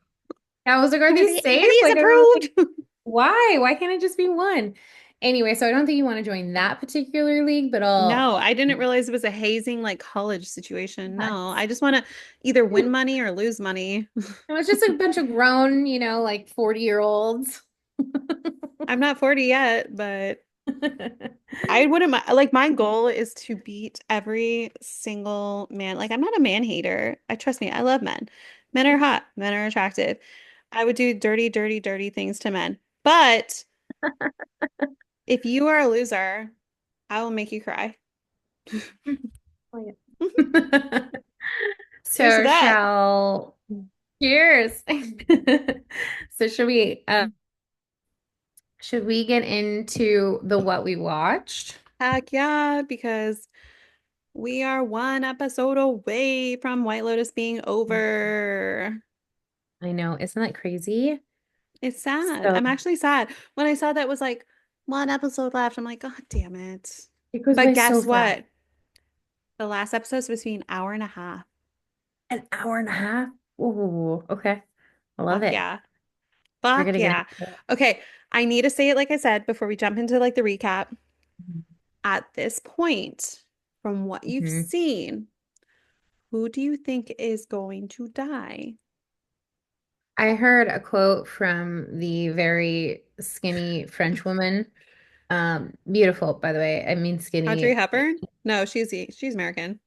Speaker 2: I was like, are
Speaker 1: Are
Speaker 2: these
Speaker 1: are
Speaker 2: safe?
Speaker 1: these
Speaker 2: Like I don't
Speaker 1: approved?
Speaker 2: why? Why can't it just be one? Anyway, so I don't think you want to join that particular league, but I'll
Speaker 1: No, I didn't realize it was a hazing like college situation. No,
Speaker 2: yes.
Speaker 1: I just want to either win money or lose money.
Speaker 2: It was just a bunch of grown, like 40-year-olds.
Speaker 1: I'm not 40 yet, but I wouldn't like my goal is to beat every single man. Like I'm not a man hater. I trust me, I love men. Men are hot, men are attractive. I would do dirty, dirty, dirty things to men. But if you are a loser, I will make you cry.
Speaker 2: Oh, yeah.
Speaker 1: Cheers to
Speaker 2: So
Speaker 1: that.
Speaker 2: shall cheers. So should we get into the what we watched?
Speaker 1: Heck yeah, because we are one episode away from White Lotus being over.
Speaker 2: I know, isn't that crazy?
Speaker 1: It's sad.
Speaker 2: So
Speaker 1: I'm actually sad. When I saw that was like one episode left, I'm like, God damn it.
Speaker 2: it goes
Speaker 1: But
Speaker 2: by so
Speaker 1: guess
Speaker 2: fast.
Speaker 1: what? The last episode is supposed to be an hour and a half.
Speaker 2: An hour and a half. Ooh, okay. I love
Speaker 1: Fuck
Speaker 2: it.
Speaker 1: yeah.
Speaker 2: We're
Speaker 1: Fuck
Speaker 2: gonna get
Speaker 1: yeah.
Speaker 2: into it.
Speaker 1: Okay, I need to say it like I said before we jump into like the recap. At this point, from what you've
Speaker 2: Mhm.
Speaker 1: seen, who do you think is going to die?
Speaker 2: I heard a quote from the very skinny French woman. Beautiful, by the way. I mean
Speaker 1: Audrey
Speaker 2: skinny,
Speaker 1: Hepburn? No, she's American.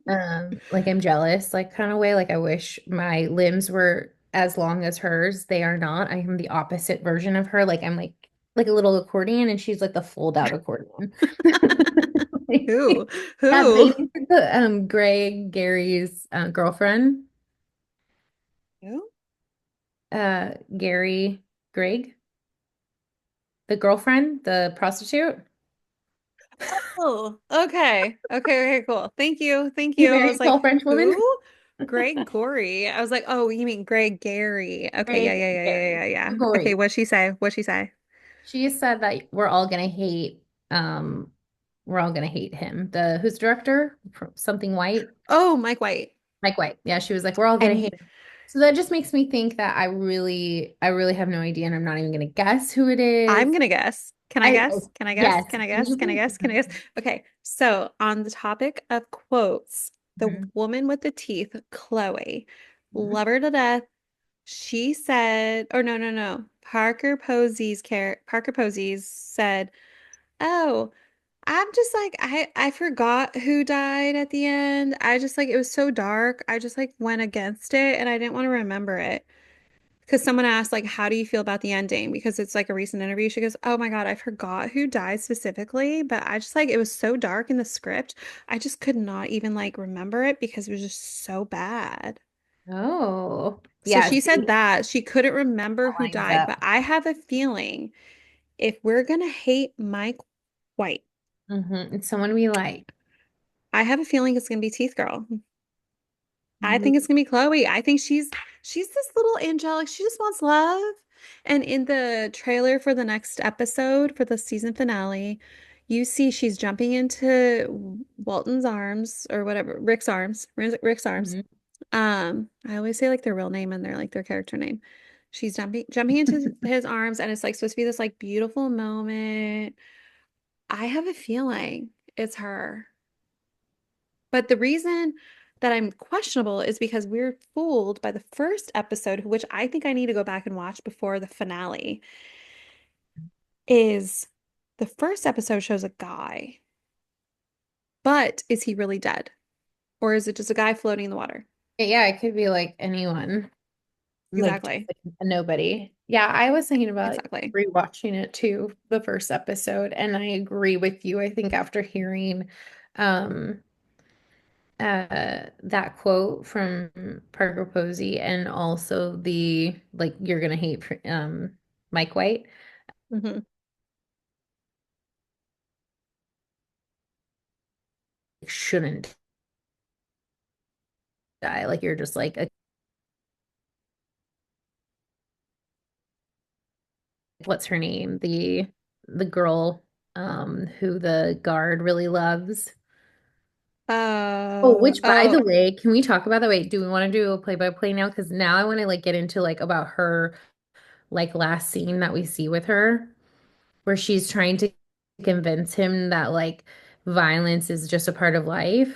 Speaker 2: like I'm jealous, like kind of way. Like I wish my limbs were as long as hers. They are not. I am the opposite version of her. Like I'm like a little accordion, and she's like the fold out accordion.
Speaker 1: Who?
Speaker 2: That
Speaker 1: Who?
Speaker 2: baby, the Greg Gary's girlfriend.
Speaker 1: Who?
Speaker 2: Gary Greg, the girlfriend, the prostitute.
Speaker 1: Oh, okay. Okay, okay, cool. Thank you. Thank
Speaker 2: The
Speaker 1: you. I
Speaker 2: very
Speaker 1: was like,
Speaker 2: tall French woman.
Speaker 1: who? Greg Gory. I was like, oh, you mean Greg Gary. Okay, yeah,
Speaker 2: Greg
Speaker 1: yeah, yeah, yeah,
Speaker 2: Gary.
Speaker 1: yeah, yeah. Okay,
Speaker 2: Gory.
Speaker 1: what'd she say? What'd she say?
Speaker 2: She said that um we're all gonna hate him. The who's the director? Something White.
Speaker 1: Oh, Mike White.
Speaker 2: Mike White. Yeah, she was like, we're all gonna
Speaker 1: And
Speaker 2: hate him. So that just makes me think that I really have no idea, and I'm not even gonna guess who it
Speaker 1: I'm
Speaker 2: is.
Speaker 1: gonna guess. Can I
Speaker 2: I
Speaker 1: guess?
Speaker 2: oh,
Speaker 1: Can I guess?
Speaker 2: yes.
Speaker 1: Can I guess?
Speaker 2: You
Speaker 1: Can I
Speaker 2: can.
Speaker 1: guess? Can I guess? Okay, so on the topic of quotes, the
Speaker 2: Mhm.
Speaker 1: woman with the teeth, Chloe,
Speaker 2: Mhm.
Speaker 1: love her to death. She said, or no, no, no. Parker Posey's said, "Oh, I'm just like I forgot who died at the end. I just like it was so dark. I just like went against it and I didn't want to remember it." Because someone asked like, "How do you feel about the ending?" Because it's like a recent interview. She goes, "Oh my God, I forgot who died specifically, but I just like it was so dark in the script. I just could not even like remember it because it was just so bad."
Speaker 2: Oh,
Speaker 1: So
Speaker 2: yeah.
Speaker 1: she
Speaker 2: See,
Speaker 1: said that she couldn't remember
Speaker 2: that
Speaker 1: who
Speaker 2: lines
Speaker 1: died, but
Speaker 2: up.
Speaker 1: I have a feeling if we're gonna hate Mike White,
Speaker 2: It's someone we like.
Speaker 1: I have a feeling it's gonna be Teeth Girl. I think it's
Speaker 2: Mhm.
Speaker 1: gonna be Chloe. I think she's this little angelic. She just wants love. And in the trailer for the next episode for the season finale, you see she's jumping into Walton's arms or whatever, Rick's arms.
Speaker 2: Mhm.
Speaker 1: I always say like their real name and they're like their character name. She's jumping into his arms and it's like supposed to be this like beautiful moment. I have a feeling it's her. But the reason that I'm questionable is because we're fooled by the first episode, which I think I need to go back and watch before the finale, is the first episode shows a guy, but is he really dead? Or is it just a guy floating in the water?
Speaker 2: Yeah, it could be like anyone. Like just
Speaker 1: Exactly.
Speaker 2: like a nobody. Yeah, I was thinking about
Speaker 1: Exactly.
Speaker 2: rewatching it too, the first episode, and I agree with you. I think after hearing um that quote from Parker Posey and also the like you're gonna hate Mike White.
Speaker 1: Hmm.
Speaker 2: shouldn't die. Like you're just like what's her name? The girl who the guard really loves. Oh, which by
Speaker 1: Oh,
Speaker 2: the way, can we talk about that? Wait, do we want to do a play-by-play now? Because now I want to like get into like about her like last scene that we see with her, where she's trying to convince him that like violence is just a part of life.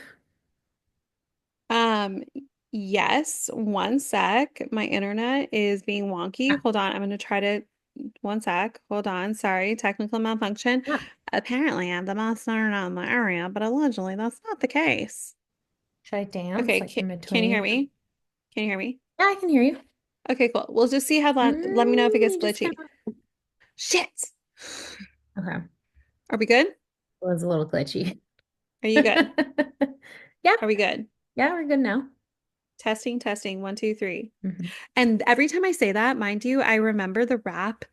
Speaker 1: um, yes, one sec. My internet is being wonky.
Speaker 2: Yeah,
Speaker 1: Hold on, I'm gonna try to one sec. Hold on. Sorry, technical malfunction.
Speaker 2: yeah.
Speaker 1: Apparently, I'm the best internet in the area, but allegedly that's not the case.
Speaker 2: Should I dance
Speaker 1: Okay,
Speaker 2: like in
Speaker 1: can you hear
Speaker 2: between?
Speaker 1: me? Can you hear me?
Speaker 2: Yeah, I can hear you.
Speaker 1: Okay, cool. We'll just see how that, let me know if it gets
Speaker 2: You just kind
Speaker 1: glitchy. Shit.
Speaker 2: of okay.
Speaker 1: Are we good?
Speaker 2: It was a little glitchy.
Speaker 1: Are you good?
Speaker 2: Yeah,
Speaker 1: Are we good?
Speaker 2: yeah, we're good now.
Speaker 1: Testing, testing, one, two, three.
Speaker 2: Mhm.
Speaker 1: And every time I say that, mind you, I remember the rap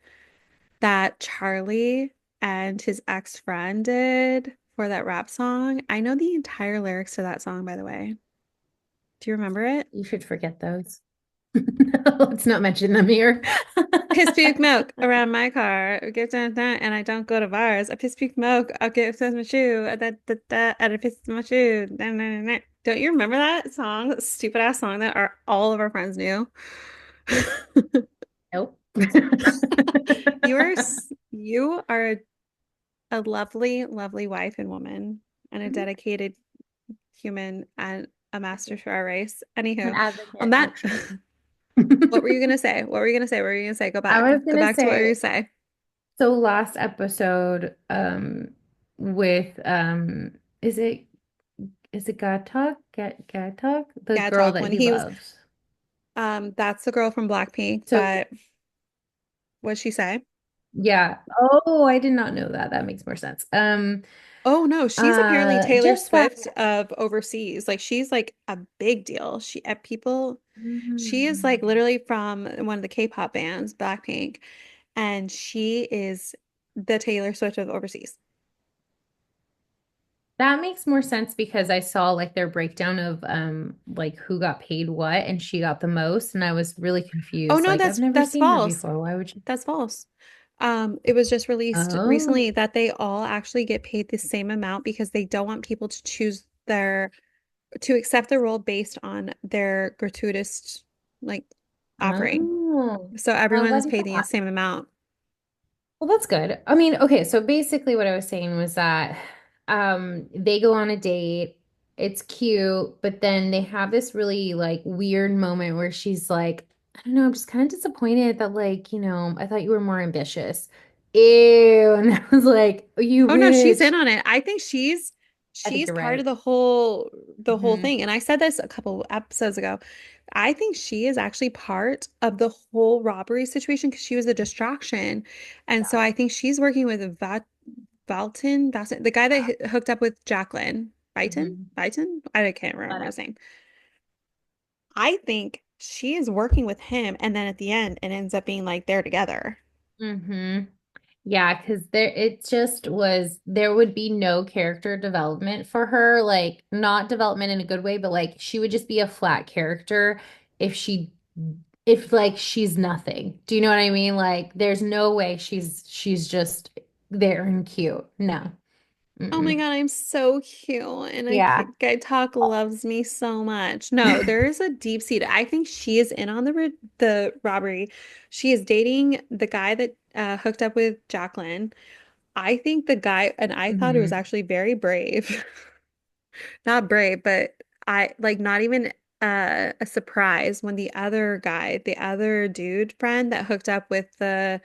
Speaker 1: that Charlie and his ex-friend did for that rap song. I know the entire lyrics to that song, by the way. Do you remember it?
Speaker 2: You should forget those. Let's not mention them here.
Speaker 1: Piss puke milk around my car. Get done that, and I don't go to bars. I piss puke milk. I'll get my shoe. And I piss my shoe. Don't you remember that song? That stupid ass song that all of our friends knew.
Speaker 2: Nope.
Speaker 1: You are a lovely, lovely wife and woman, and a dedicated human and a master for our race.
Speaker 2: An
Speaker 1: Anywho, on
Speaker 2: advocate,
Speaker 1: that,
Speaker 2: actually.
Speaker 1: what were you gonna say? What were you gonna say? What were you gonna say? Go
Speaker 2: I
Speaker 1: back.
Speaker 2: was
Speaker 1: Go
Speaker 2: gonna
Speaker 1: back to what you
Speaker 2: say,
Speaker 1: say.
Speaker 2: so last episode, with is it Gatok? The
Speaker 1: Yeah,
Speaker 2: girl
Speaker 1: talk
Speaker 2: that
Speaker 1: when
Speaker 2: he
Speaker 1: he was.
Speaker 2: loves.
Speaker 1: That's the girl from Blackpink,
Speaker 2: So
Speaker 1: but what'd she say?
Speaker 2: yeah. Oh, I did not know that. That makes more sense.
Speaker 1: Oh no, she's apparently Taylor
Speaker 2: Just that.
Speaker 1: Swift of overseas. Like she's like a big deal. She is like
Speaker 2: Mm.
Speaker 1: literally from one of the K-pop bands, Blackpink, and she is the Taylor Swift of overseas.
Speaker 2: That makes more sense because I saw like their breakdown of like who got paid what and she got the most and I was really
Speaker 1: Oh
Speaker 2: confused.
Speaker 1: no,
Speaker 2: Like I've never
Speaker 1: that's
Speaker 2: seen her
Speaker 1: false.
Speaker 2: before. Why would you?
Speaker 1: That's false. It was just released recently
Speaker 2: Oh,
Speaker 1: that they all actually get paid the same amount because they don't want people to choose to accept the role based on their gratuitous like offering.
Speaker 2: oh.
Speaker 1: So
Speaker 2: Well, I'm glad
Speaker 1: everyone's
Speaker 2: you
Speaker 1: paid
Speaker 2: said
Speaker 1: the
Speaker 2: that.
Speaker 1: same amount.
Speaker 2: Well, that's good. I mean, okay, so basically what I was saying was that they go on a date. It's cute, but then they have this really like weird moment where she's like, I don't know, I'm just kind of disappointed that like, I thought you were more ambitious. Ew. And I was like, oh, you
Speaker 1: Oh no, she's in
Speaker 2: bitch.
Speaker 1: on it. I think she's
Speaker 2: I think
Speaker 1: she's
Speaker 2: you're
Speaker 1: part of
Speaker 2: right.
Speaker 1: the whole
Speaker 2: Hmm.
Speaker 1: thing. And I said this a couple episodes ago. I think she is actually part of the whole robbery situation because she was a distraction. And so I think she's working with Valton, the guy that hooked up with Jacqueline.
Speaker 2: Hmm.
Speaker 1: Byton? I can't remember his name. I think she is working with him, and then at the end, it ends up being like they're together.
Speaker 2: Hmm. Yeah, because it just was, there would be no character development for her, like not development in a good way, but like she would just be a flat character if if like she's nothing. Do you know what I mean? Like there's no way she's just there and cute. No.
Speaker 1: Oh my
Speaker 2: Mm-mm.
Speaker 1: God, I'm so cute. And
Speaker 2: Yeah.
Speaker 1: Guy Talk loves me so much. No, there is a deep seat. I think she is in on the robbery. She is dating the guy that hooked up with Jacqueline. I think the guy, and I thought it was
Speaker 2: Hmm.
Speaker 1: actually very brave. Not brave, but I like not even a surprise when the other guy, the other dude friend that hooked up with the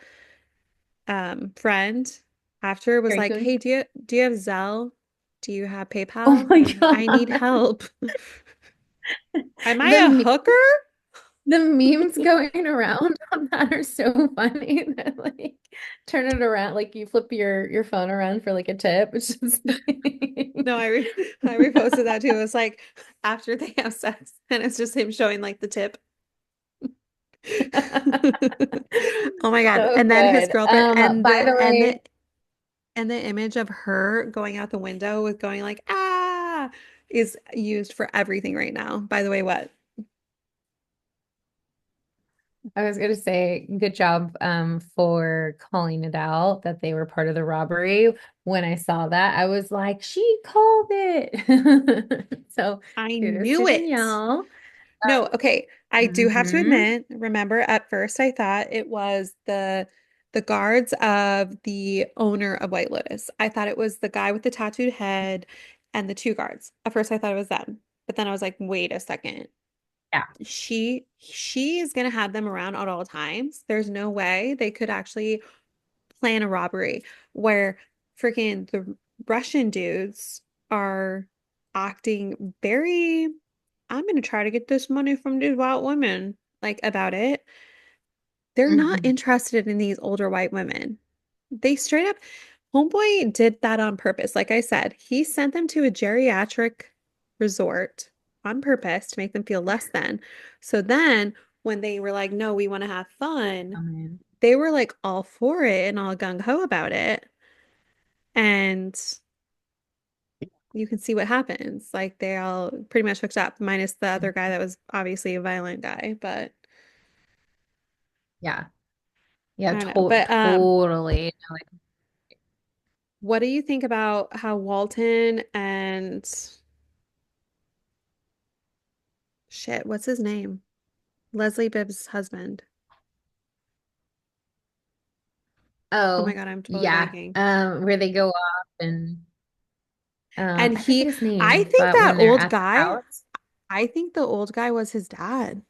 Speaker 1: friend after was
Speaker 2: Very
Speaker 1: like,
Speaker 2: cool.
Speaker 1: "Hey, do you have Zelle? Do you have
Speaker 2: Oh
Speaker 1: PayPal?
Speaker 2: my
Speaker 1: I need
Speaker 2: God.
Speaker 1: help. Am I
Speaker 2: The
Speaker 1: a
Speaker 2: me
Speaker 1: hooker?"
Speaker 2: the memes going around on that are so funny that like turn it around, like you flip your phone around for like a tip. It's just
Speaker 1: No, I reposted that too. It was like after they have sex, and it's just him showing like the tip. Oh my God.
Speaker 2: so
Speaker 1: And then his
Speaker 2: good.
Speaker 1: girlfriend
Speaker 2: By the way,
Speaker 1: and the image of her going out the window with going like, ah. is used for everything right now. By the way, what?
Speaker 2: I was gonna say, good job for calling it out that they were part of the robbery. When I saw that, I was like, she called it. So
Speaker 1: I
Speaker 2: kudos
Speaker 1: knew
Speaker 2: to
Speaker 1: it.
Speaker 2: Danielle.
Speaker 1: No, okay. I do have to
Speaker 2: Hmm.
Speaker 1: admit, remember at first I thought it was the guards of the owner of White Lotus. I thought it was the guy with the tattooed head and the two guards. At first I thought it was them. But then I was like, wait a second.
Speaker 2: Yeah.
Speaker 1: She is gonna have them around at all times. There's no way they could actually plan a robbery where freaking the Russian dudes are acting very, I'm gonna try to get this money from these white women, like about it. They're not
Speaker 2: Hmm.
Speaker 1: interested in these older white women. They straight up, Homeboy did that on purpose. Like I said, he sent them to a geriatric resort on purpose to make them feel less than. So then when they were like, no, we want to have fun,
Speaker 2: Oh man.
Speaker 1: they were like all for it and all gung ho about it. And you can see what happens. Like they all pretty much hooked up, minus the other guy that was obviously a violent guy. But
Speaker 2: Yeah. Yeah,
Speaker 1: I don't know. But
Speaker 2: totally. Like,
Speaker 1: what do you think about how Walton and shit, what's his name? Leslie Bibb's husband. Oh my
Speaker 2: oh,
Speaker 1: God, I'm totally
Speaker 2: yeah.
Speaker 1: blanking.
Speaker 2: Where they go off and
Speaker 1: And
Speaker 2: I forget
Speaker 1: he,
Speaker 2: his
Speaker 1: I
Speaker 2: name,
Speaker 1: think
Speaker 2: but
Speaker 1: that
Speaker 2: when they're
Speaker 1: old
Speaker 2: at the
Speaker 1: guy,
Speaker 2: house.
Speaker 1: I think the old guy was his dad.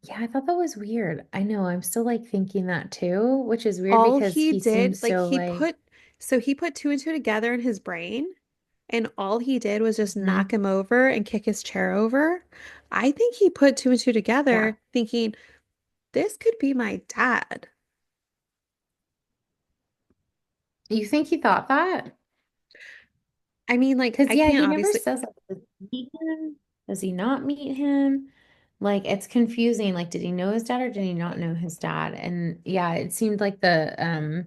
Speaker 2: Yeah, I thought that was weird. I know, I'm still like thinking that too, which is weird
Speaker 1: All
Speaker 2: because
Speaker 1: he
Speaker 2: he
Speaker 1: did,
Speaker 2: seems
Speaker 1: like
Speaker 2: so like,
Speaker 1: he put two and two together in his brain, and all he did was just knock
Speaker 2: mhm,
Speaker 1: him over and kick his chair over. I think he put two and two
Speaker 2: yeah.
Speaker 1: together, thinking, this could be my dad.
Speaker 2: You think he thought that?
Speaker 1: I mean, like,
Speaker 2: Because
Speaker 1: I
Speaker 2: yeah,
Speaker 1: can't
Speaker 2: he never
Speaker 1: obviously,
Speaker 2: says like, does he meet him? Does he not meet him? Like it's confusing. Like, did he know his dad or did he not know his dad? And yeah, it seemed like the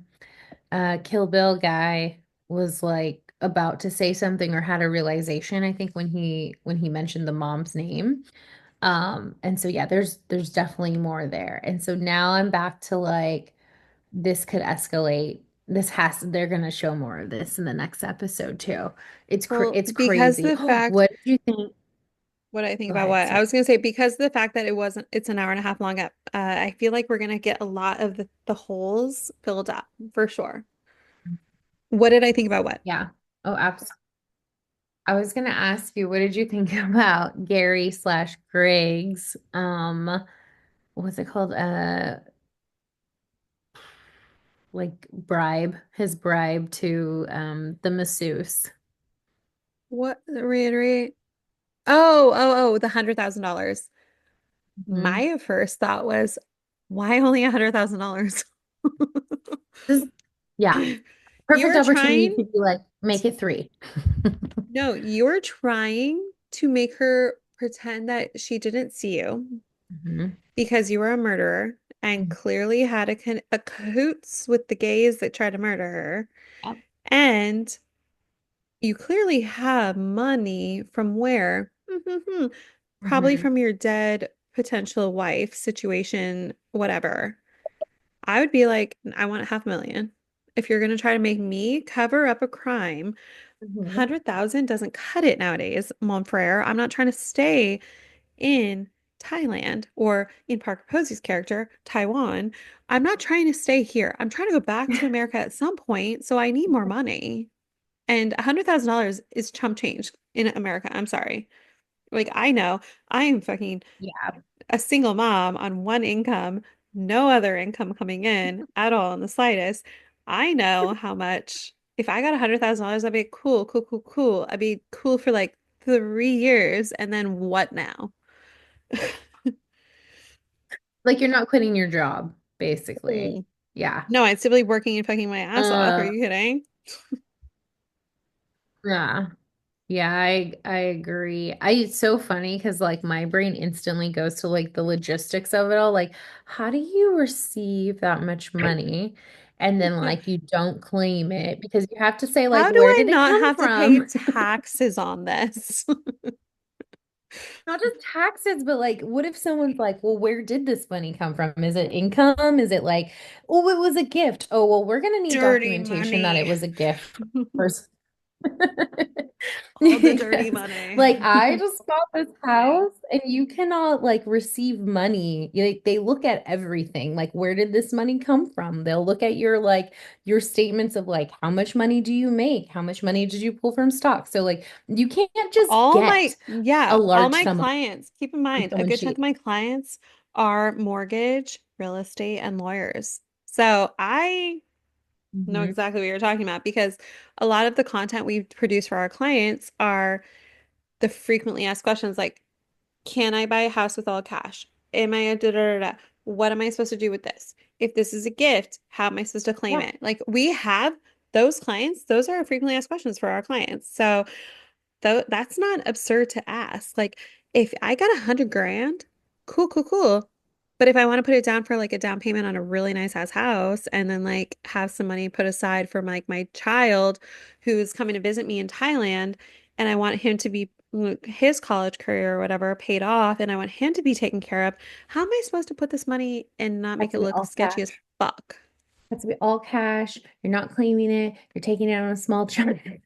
Speaker 2: Kill Bill guy was like about to say something or had a realization, I think when he mentioned the mom's name. And so yeah, there's definitely more there. And so now I'm back to like this could escalate. They're gonna show more of this in the next episode too.
Speaker 1: well,
Speaker 2: It's
Speaker 1: because
Speaker 2: crazy.
Speaker 1: the fact,
Speaker 2: What did you think?
Speaker 1: what I think
Speaker 2: Go
Speaker 1: about
Speaker 2: ahead,
Speaker 1: what I
Speaker 2: sorry.
Speaker 1: was going to say, because of the fact that it's an hour and a half long up, I feel like we're going to get a lot of the holes filled up for sure. What did I think about what?
Speaker 2: Yeah. Oh, absolutely. I was gonna ask you, what did you think about Gary slash Greg's what's it called? Like bribe, his bribe to the masseuse.
Speaker 1: What, reiterate? The $100,000.
Speaker 2: Hmm.
Speaker 1: My first thought was, why only $100,000?
Speaker 2: This, yeah,
Speaker 1: You
Speaker 2: perfect
Speaker 1: were
Speaker 2: opportunity
Speaker 1: trying,
Speaker 2: to be like, make it three.
Speaker 1: no, you were trying to make her pretend that she didn't see you
Speaker 2: Hmm.
Speaker 1: because you were a murderer and clearly had a cahoots with the gays that tried to murder her.
Speaker 2: Yep.
Speaker 1: And you clearly have money from where? Probably
Speaker 2: Hmm.
Speaker 1: from your dead potential wife situation, whatever. I would be like, I want 500,000. If you're gonna try to make me cover up a crime,
Speaker 2: Hmm.
Speaker 1: 100,000 doesn't cut it nowadays, mon frere. I'm not trying to stay in Thailand or in Parker Posey's character, Taiwan. I'm not trying to stay here. I'm trying to go back to America at some point, so I need more money. And $100,000 is chump change in America. I'm sorry. Like I know I am fucking
Speaker 2: Yeah.
Speaker 1: a single mom on one income, no other income coming in at all in the slightest. I know how much, if I got $100,000, I'd be cool, cool, cool, cool. I'd be cool for like 3 years. And then what now?
Speaker 2: Like you're not quitting your job, basically.
Speaker 1: Mm.
Speaker 2: Yeah.
Speaker 1: No, I'd still be working and fucking my ass off. Are
Speaker 2: Uh,
Speaker 1: you kidding?
Speaker 2: yeah. Yeah, I agree. It's so funny because like my brain instantly goes to like the logistics of it all. Like, how do you receive that much money? and then like you don't claim it because you have to say like
Speaker 1: How do
Speaker 2: where
Speaker 1: I
Speaker 2: did it
Speaker 1: not
Speaker 2: come
Speaker 1: have to pay
Speaker 2: from?
Speaker 1: taxes on this?
Speaker 2: Not just taxes, but like what if someone's like, well, where did this money come from? Is it income? Is it like, oh, it was a gift? Oh, well, we're gonna need
Speaker 1: Dirty
Speaker 2: documentation that it
Speaker 1: money.
Speaker 2: was a gift first.
Speaker 1: All the dirty
Speaker 2: Because
Speaker 1: money.
Speaker 2: like I just bought this house and you cannot like receive money. Like they look at everything. Like where did this money come from? They'll look at your like your statements of like how much money do you make? How much money did you pull from stock? So like you can't just
Speaker 1: All my,
Speaker 2: get
Speaker 1: yeah,
Speaker 2: a
Speaker 1: all
Speaker 2: large
Speaker 1: my
Speaker 2: sum of
Speaker 1: clients, keep in
Speaker 2: on
Speaker 1: mind, a
Speaker 2: someone's
Speaker 1: good chunk of
Speaker 2: sheet.
Speaker 1: my clients are mortgage, real estate, and lawyers. So I know
Speaker 2: Hmm.
Speaker 1: exactly what you're talking about because a lot of the content we produce for our clients are the frequently asked questions like, can I buy a house with all cash? Am I a da da da da? What am I supposed to do with this? If this is a gift, how am I supposed to claim
Speaker 2: Yeah.
Speaker 1: it? Like we have those clients, those are frequently asked questions for our clients. So though that's not absurd to ask. Like if I got 100 grand, cool, cool, cool. But if I want to put it down for like a down payment on a really nice ass house and then like have some money put aside for like my child who's coming to visit me in Thailand and I want him to be his college career or whatever paid off and I want him to be taken care of, how am I supposed to put this money and not
Speaker 2: Has
Speaker 1: make
Speaker 2: to
Speaker 1: it
Speaker 2: be
Speaker 1: look
Speaker 2: all
Speaker 1: sketchy as
Speaker 2: cash.
Speaker 1: fuck?
Speaker 2: Has to be all cash. You're not claiming it. You're taking it on a small chunk.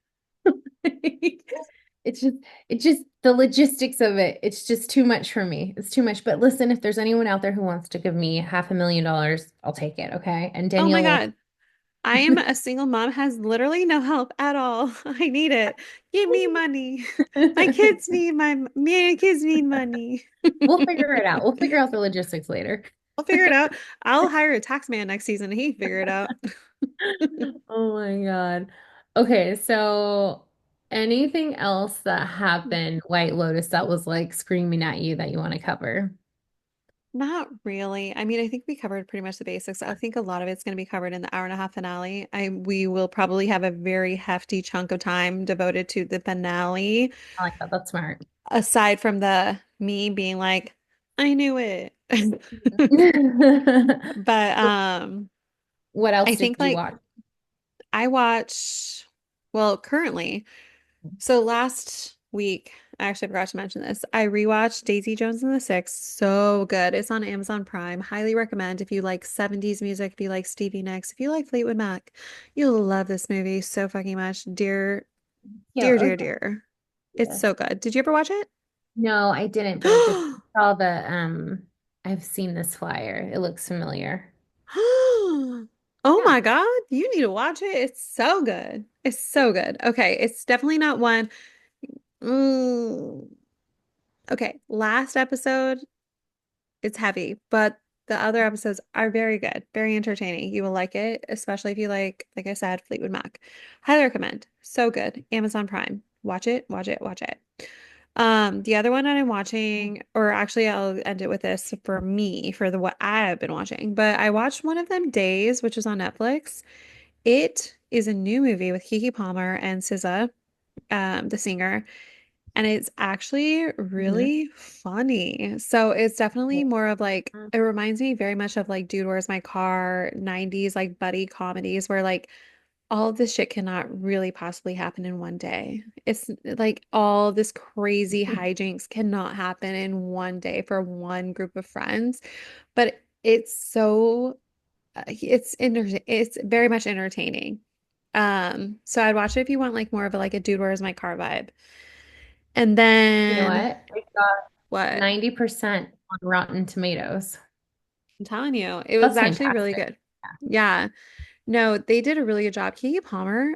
Speaker 2: It's just, it's just the logistics of it. It's just too much for me. It's too much. But listen, if there's anyone out there who wants to give me $500,000, I'll take it. Okay. And
Speaker 1: Oh my
Speaker 2: Danielle will.
Speaker 1: God. I am a single mom, has literally no help at all. I need it. Give me money. My kids need money.
Speaker 2: We'll figure it out. We'll figure out the logistics later.
Speaker 1: I'll figure it out. I'll hire a tax man next season and he can figure it out.
Speaker 2: Oh my God. Okay, so anything else that happened, White Lotus, that was like screaming at you that you want to cover?
Speaker 1: Not really. I mean, I think we covered pretty much the basics. I think a lot of it's going to be covered in the hour and a half finale. We will probably have a very hefty chunk of time devoted to the finale,
Speaker 2: I like that. That's smart.
Speaker 1: aside from the me being like, I knew it. But
Speaker 2: What
Speaker 1: I
Speaker 2: else did
Speaker 1: think
Speaker 2: you
Speaker 1: like
Speaker 2: watch?
Speaker 1: I watch, well, currently, so last week, I actually forgot to mention this. I rewatched Daisy Jones and the Six. So good. It's on Amazon Prime. Highly recommend if you like 70s music, if you like Stevie Nicks, if you like Fleetwood Mac. You'll love this movie so fucking much. Dear,
Speaker 2: Yeah,
Speaker 1: dear, dear,
Speaker 2: okay.
Speaker 1: dear. It's
Speaker 2: Yeah.
Speaker 1: so good. Did you ever watch it?
Speaker 2: No, I didn't, but I just saw the I've seen this flyer. It looks familiar.
Speaker 1: Oh
Speaker 2: Yeah.
Speaker 1: my God, you need to watch it. It's so good. It's so good. Okay, it's definitely not one. Mm, okay, last episode, it's heavy, but the other episodes are very good, very entertaining. You will like it, especially if you like I said, Fleetwood Mac. Highly recommend. So good. Amazon Prime. Watch it, watch it, watch it. The other one that I'm watching, or actually I'll end it with this for me, for the what I've been watching, but I watched One of Them Days, which is on Netflix. It is a new movie with Keke Palmer and SZA, the singer, and it's actually
Speaker 2: Mhm.
Speaker 1: really funny. So it's definitely more of like it reminds me very much of like Dude, Where's My Car, 90s like buddy comedies where like all of this shit cannot really possibly happen in one day. It's like all this crazy hijinks cannot happen in one day for one group of friends, but it's so it's very much entertaining. So I'd watch it if you want like more of a like a Dude, Where's My Car vibe. And
Speaker 2: You know
Speaker 1: then
Speaker 2: what? It got
Speaker 1: what?
Speaker 2: 90% on Rotten Tomatoes.
Speaker 1: I'm telling you, it was
Speaker 2: That's
Speaker 1: actually really
Speaker 2: fantastic.
Speaker 1: good. Yeah. No, they did a really good job. Keke Palmer,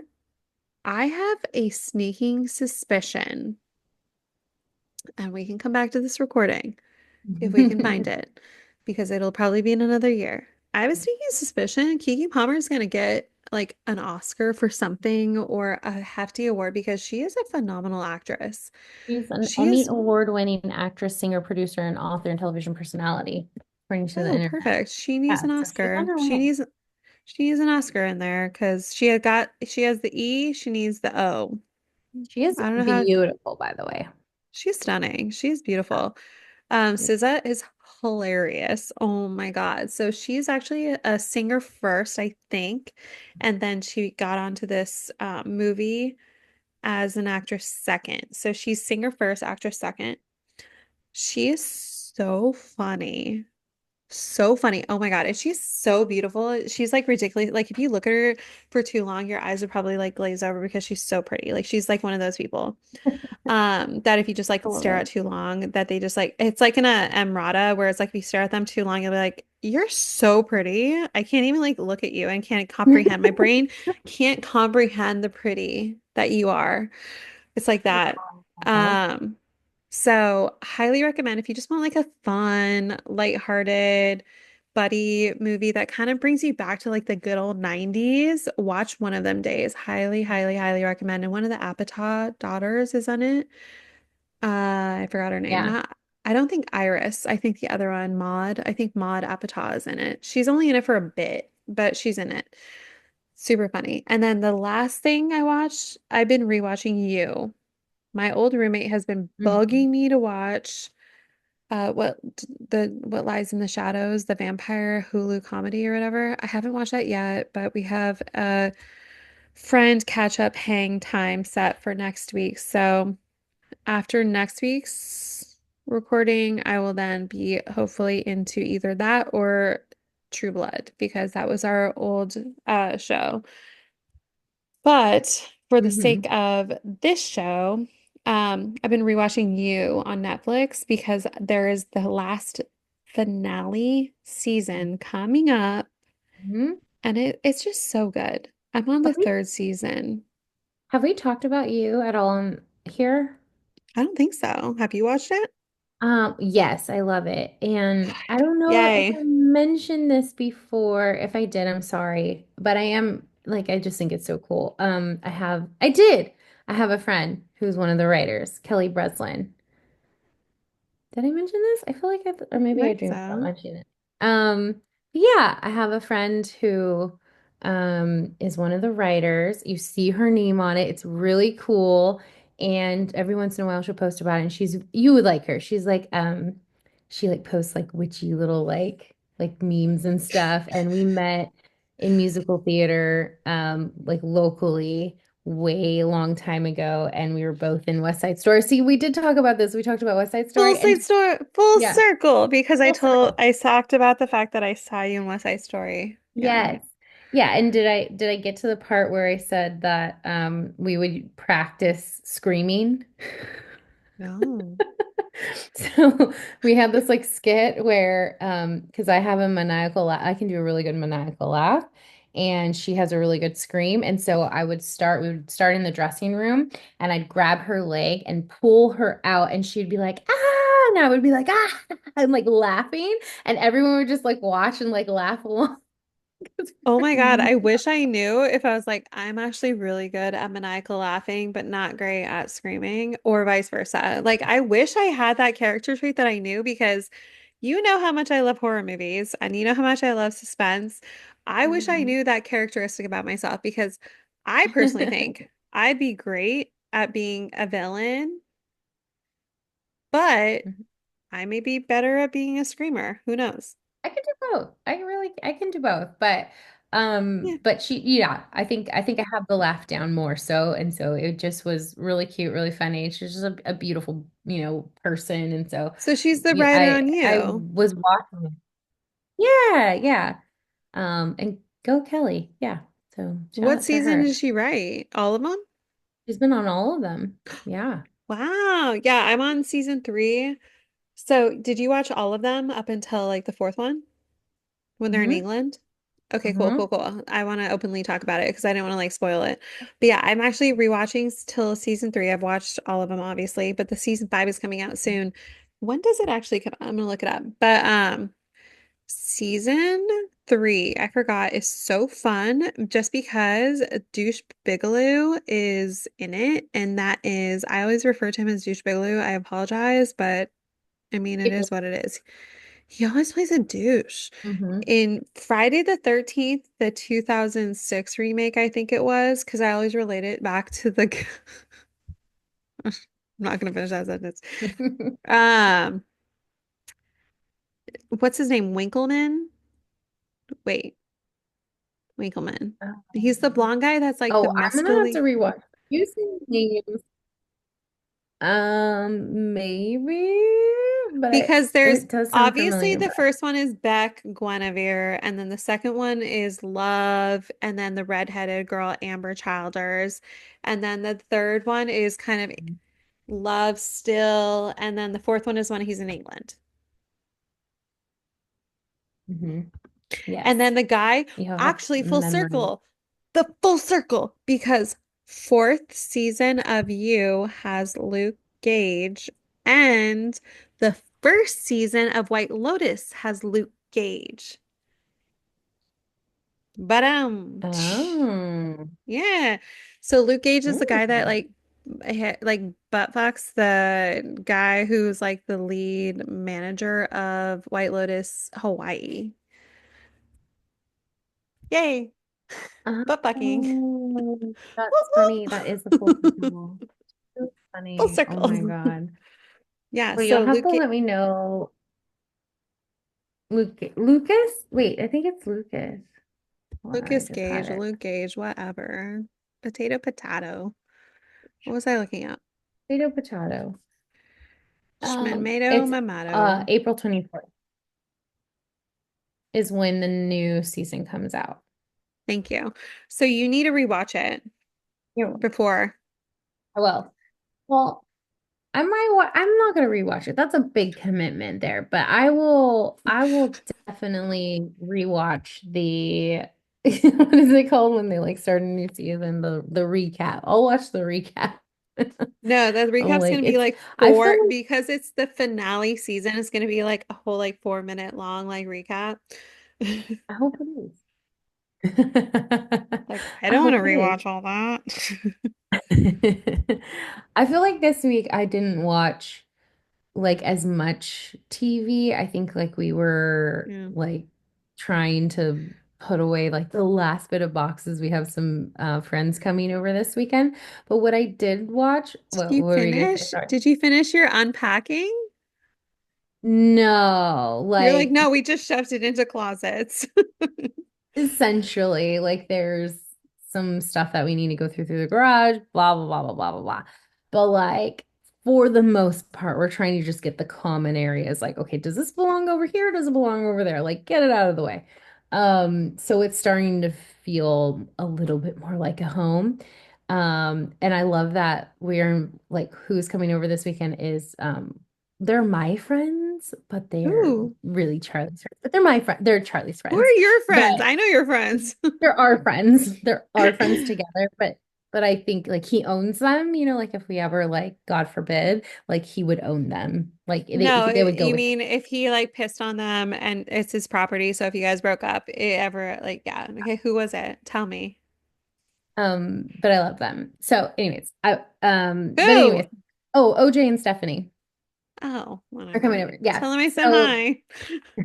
Speaker 1: I have a sneaking suspicion, and we can come back to this recording if we can find it, because it'll probably be in another year. I have a sneaking suspicion Keke Palmer is going to get like an Oscar for something or a hefty award because she is a phenomenal actress.
Speaker 2: She's an
Speaker 1: She
Speaker 2: Emmy
Speaker 1: is,
Speaker 2: award-winning actress, singer, producer, and author and television personality, according to the
Speaker 1: oh,
Speaker 2: internet.
Speaker 1: perfect. She needs
Speaker 2: Yeah,
Speaker 1: an
Speaker 2: so she's on
Speaker 1: Oscar.
Speaker 2: her way.
Speaker 1: She needs an Oscar in there because she has the E, she needs the O.
Speaker 2: She is
Speaker 1: I don't know how
Speaker 2: beautiful, by the way.
Speaker 1: she's stunning. She's
Speaker 2: Yeah.
Speaker 1: beautiful. SZA is hilarious. Oh my God. So she's actually a singer first, I think, and then she got onto this movie as an actress second. So she's singer first, actress second. She is so funny. So funny. Oh my God. And she's so beautiful. She's like ridiculous. Like if you look at her for too long, your eyes would probably like glaze over because she's so pretty. Like she's like one of those people. That if you just like
Speaker 2: I love
Speaker 1: stare
Speaker 2: it.
Speaker 1: at too long, that they just like it's like in a Emrata where it's like if you stare at them too long, you'll be like, you're so pretty. I can't even like look at you and can't comprehend. My brain can't comprehend the pretty that you are. It's like that.
Speaker 2: Wow.
Speaker 1: Um, so highly recommend if you just want like a fun, lighthearted buddy movie that kind of brings you back to like the good old 90s, watch One of Them Days. Highly, highly, highly recommend. And one of the Apatow daughters is on it. I forgot her name.
Speaker 2: Yeah.
Speaker 1: Not, I don't think Iris. I think the other one, Maud. I think Maud Apatow is in it. She's only in it for a bit, but she's in it. Super funny. And then the last thing I watched, I've been rewatching You. My old roommate has been
Speaker 2: Mhm.
Speaker 1: bugging me to watch what lies in the shadows, the vampire Hulu comedy or whatever. I haven't watched that yet, but we have a friend catch up hang time set for next week. So after next week's recording, I will then be hopefully into either that or True Blood because that was our old show. But for the sake
Speaker 2: Mhm.
Speaker 1: of this show, I've been rewatching You on Netflix because there is the last finale season coming up,
Speaker 2: Mhm.
Speaker 1: and it's just so good. I'm on the
Speaker 2: Have we
Speaker 1: third season.
Speaker 2: have we talked about you at all in here?
Speaker 1: I don't think so. Have you watched it?
Speaker 2: Yes, I love it. And I don't know if
Speaker 1: Yay.
Speaker 2: I mentioned this before. If I did, I'm sorry. But I am like I just think it's so cool. I did. I have a friend who's one of the writers, Kelly Breslin. Did I mention this? I feel like or
Speaker 1: I don't
Speaker 2: maybe I
Speaker 1: think
Speaker 2: dreamed about
Speaker 1: so.
Speaker 2: mentioning it. Yeah, I have a friend who is one of the writers. You see her name on it. It's really cool. And every once in a while she'll post about it. And you would like her. She like posts like witchy little like memes and stuff. And we met in musical theater like locally way long time ago, and we were both in West Side Story. See, we did talk about this. We talked about West Side
Speaker 1: Full
Speaker 2: Story,
Speaker 1: Side
Speaker 2: and
Speaker 1: Story, full
Speaker 2: yeah,
Speaker 1: circle because
Speaker 2: full circle.
Speaker 1: I talked about the fact that I saw you in West Side Story. Yeah.
Speaker 2: Yes. Yeah, and did I get to the part where I said that we would practice screaming?
Speaker 1: No.
Speaker 2: So we had this like skit where because I have a maniacal laugh, I can do a really good maniacal laugh, and she has a really good scream. And so we would start in the dressing room, and I'd grab her leg and pull her out, and she'd be like, ah, and I would be like, ah, I'm like laughing, and everyone would just like watch and like laugh along.
Speaker 1: Oh my God, I wish I knew if I was like, I'm actually really good at maniacal laughing, but not great at screaming, or vice versa. Like, I wish I had that character trait that I knew because you know how much I love horror movies and you know how much I love suspense. I wish I
Speaker 2: Mhm.
Speaker 1: knew that characteristic about myself because I personally think I'd be great at being a villain, but I may be better at being a screamer. Who knows?
Speaker 2: I can do both. I can do both.
Speaker 1: Yeah.
Speaker 2: But yeah, I think I have the laugh down more so, and so it just was really cute, really funny. She's just a beautiful, person, and so
Speaker 1: So she's the
Speaker 2: yeah,
Speaker 1: writer on
Speaker 2: I
Speaker 1: you.
Speaker 2: was watching it. Yeah, yeah. And go Kelly. Yeah. So shout
Speaker 1: What
Speaker 2: out to
Speaker 1: season
Speaker 2: her.
Speaker 1: did she write? All of them?
Speaker 2: She's been on all of them. Yeah.
Speaker 1: Wow. Yeah, I'm on season three. So, did you watch all of them up until like the fourth one when they're in
Speaker 2: Mm-hmm.
Speaker 1: England? Okay, cool,
Speaker 2: Mm-hmm.
Speaker 1: cool, cool. I want to openly talk about it because I didn't want to like spoil it. But yeah, I'm actually rewatching till season three. I've watched all of them, obviously, but the season five is coming out soon. When does it actually come out? I'm gonna look it up. But season three, I forgot, is so fun just because Douche Bigelow is in it, and that is I always refer to him as Douche Bigelow. I apologize, but I mean it is what it is. He always plays a douche.
Speaker 2: Mm-hmm.
Speaker 1: In Friday the 13th, the 2006 remake, I think it was, because I always relate it back to the I'm not gonna finish that sentence. Um, what's his name? Winkleman? Wait, Winkleman. He's the
Speaker 2: Um,
Speaker 1: blonde guy that's like the
Speaker 2: oh, I'm gonna have to
Speaker 1: mescally
Speaker 2: rewatch. Using names, maybe, but
Speaker 1: because there's
Speaker 2: it does sound
Speaker 1: obviously
Speaker 2: familiar.
Speaker 1: the
Speaker 2: But
Speaker 1: first one is Beck Guinevere, and then the second one is Love, and then the redheaded girl Amber Childers, and then the third one is kind of Love still, and then the fourth one is when he's in England.
Speaker 2: hmm
Speaker 1: And then
Speaker 2: yes,
Speaker 1: the guy,
Speaker 2: you have
Speaker 1: actually
Speaker 2: memory.
Speaker 1: the full circle, because fourth season of You has Luke Gage, and the first season of White Lotus has Luke Gage. But
Speaker 2: Oh,
Speaker 1: yeah. So Luke Gage is the guy that
Speaker 2: mm.
Speaker 1: like butt fucks the guy who's like the lead manager of White Lotus Hawaii. Yay, butt fucking.
Speaker 2: Oh,
Speaker 1: Whoop,
Speaker 2: that's funny.
Speaker 1: whoop.
Speaker 2: That is the full circle. So
Speaker 1: Full
Speaker 2: funny. Oh
Speaker 1: circle.
Speaker 2: my God.
Speaker 1: Yeah,
Speaker 2: Well, you'll
Speaker 1: so
Speaker 2: have to let me know. Lucas? Wait, I think it's Lucas. Hold on, I
Speaker 1: Lucas
Speaker 2: just had
Speaker 1: Gage,
Speaker 2: it.
Speaker 1: Luke Gage, whatever. Potato, potato. What was I looking at?
Speaker 2: Potato, potato.
Speaker 1: Schmatomato,
Speaker 2: It's
Speaker 1: mamato.
Speaker 2: April 24th is when the new season comes out.
Speaker 1: Thank you. So you need to rewatch it
Speaker 2: You're welcome.
Speaker 1: before.
Speaker 2: I will. Well, I'm not gonna rewatch it. That's a big commitment there, but I will definitely rewatch the what is it called when they like start a new season? The recap. I'll watch the recap.
Speaker 1: No, the
Speaker 2: I'm
Speaker 1: recap's
Speaker 2: like
Speaker 1: gonna be
Speaker 2: it's
Speaker 1: like
Speaker 2: I feel
Speaker 1: four
Speaker 2: like
Speaker 1: because it's the finale season. It's gonna be like a whole like 4 minute long like recap.
Speaker 2: I hope it is.
Speaker 1: Like, I
Speaker 2: I
Speaker 1: don't want to
Speaker 2: hope it is.
Speaker 1: rewatch all that.
Speaker 2: I feel like this week I didn't watch like as much TV. I think like we were
Speaker 1: Yeah.
Speaker 2: like trying to put away like the last bit of boxes. We have some friends coming over this weekend. But what I did watch, what were you gonna say? Sorry.
Speaker 1: Did you finish your unpacking?
Speaker 2: No,
Speaker 1: You're like,
Speaker 2: like
Speaker 1: no, we just shoved it into closets.
Speaker 2: essentially, like there's some stuff that we need to go through the garage, blah blah blah blah blah blah blah. But like for the most part, we're trying to just get the common areas. Like, okay, does this belong over here? Does it belong over there? Like, get it out of the way. So it's starting to feel a little bit more like a home. And I love that we're like who's coming over this weekend is they're my friends, but they're
Speaker 1: Ooh,
Speaker 2: really Charlie's friends. But they're my friend. They're Charlie's
Speaker 1: who
Speaker 2: friends.
Speaker 1: are your
Speaker 2: But
Speaker 1: friends? I know your friends.
Speaker 2: there are friends. There are friends together, but I think like he owns them, you know, like if we ever like God forbid, like he would own them. Like
Speaker 1: No,
Speaker 2: they would go
Speaker 1: you
Speaker 2: with
Speaker 1: mean if he like pissed on them and it's his property, so if you guys broke up, it ever like yeah. Okay, who was it? Tell me.
Speaker 2: but I love them. So anyways, but
Speaker 1: Who?
Speaker 2: anyways, oh, OJ and Stephanie
Speaker 1: Oh,
Speaker 2: are
Speaker 1: whatever.
Speaker 2: coming over. Yeah.
Speaker 1: Tell him I said
Speaker 2: So
Speaker 1: hi.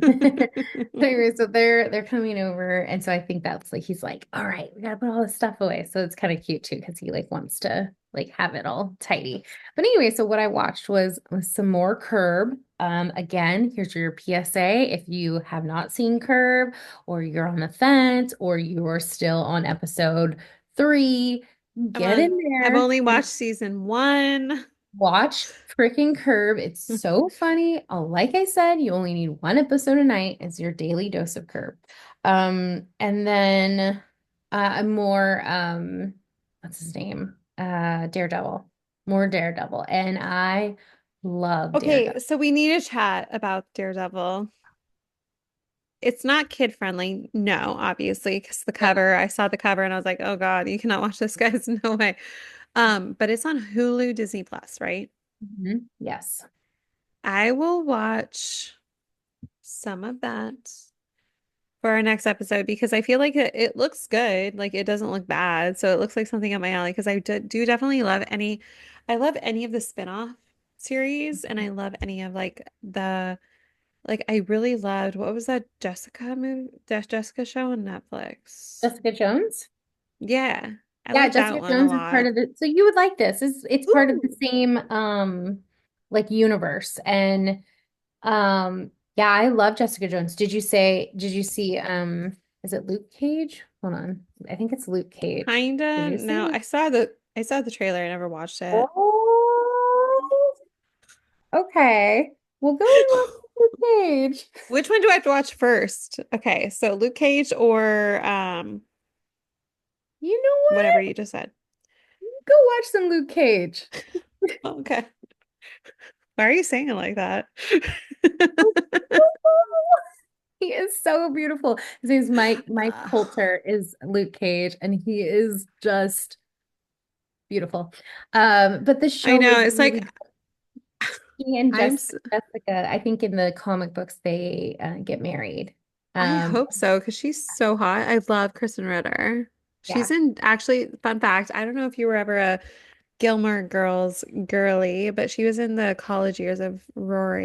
Speaker 2: anyway, so they're coming over, and so I think that's like he's like, all right, we gotta put all this stuff away. So it's kind of cute too because he like wants to like have it all tidy. But anyway, so what I watched was some more Curb. Again, here's your PSA. If you have not seen Curb, or you're on the fence, or you're still on episode 3, get in
Speaker 1: I've
Speaker 2: there
Speaker 1: only
Speaker 2: and
Speaker 1: watched season one.
Speaker 2: watch freaking Curb. It's so funny. Like I said, you only need one episode a night as your daily dose of Curb. And then more what's his name? Daredevil. More Daredevil. And I love
Speaker 1: Okay,
Speaker 2: Daredevil.
Speaker 1: so we need to chat about Daredevil. It's not kid friendly, no, obviously, because the cover, I saw the cover and I was like, oh God, you cannot watch this, guys. No way. But it's on Hulu Disney Plus, right?
Speaker 2: Yes.
Speaker 1: I will watch some of that for our next episode because I feel like it looks good. Like it doesn't look bad. So it looks like something up my alley because do definitely I love any of the spin-off series and I love any of like like I really loved, what was that Jessica movie, Jessica show on Netflix?
Speaker 2: Jessica Jones.
Speaker 1: Yeah, I
Speaker 2: Yeah,
Speaker 1: like that
Speaker 2: Jessica
Speaker 1: one a
Speaker 2: Jones is part
Speaker 1: lot.
Speaker 2: of the so you would like this. It's part of the
Speaker 1: Ooh.
Speaker 2: same like universe. And Yeah, I love Jessica Jones. Did you see, is it Luke Cage? Hold on. I think it's Luke Cage. Did
Speaker 1: Kinda.
Speaker 2: you see
Speaker 1: No,
Speaker 2: it?
Speaker 1: I saw the trailer. I never watched it.
Speaker 2: Oh, okay. We'll go and watch Luke Cage.
Speaker 1: Which one do I have to watch first? Okay, so Luke Cage or
Speaker 2: You know
Speaker 1: whatever
Speaker 2: what?
Speaker 1: you just said.
Speaker 2: Go watch some Luke Cage.
Speaker 1: Okay. Why are you saying it like that?
Speaker 2: He is so beautiful. His name's Mike Coulter is Luke Cage, and he is just beautiful. But the
Speaker 1: I
Speaker 2: show
Speaker 1: know.
Speaker 2: is
Speaker 1: It's like
Speaker 2: really he and
Speaker 1: I'm s-
Speaker 2: Jessica, I think in the comic books they get married.
Speaker 1: I
Speaker 2: Um,
Speaker 1: hope so because she's so hot. I love Kristen Ritter. She's
Speaker 2: yeah.
Speaker 1: in actually, fun fact, I don't know if you were ever a Gilmore Girls girly, but she was in the college years of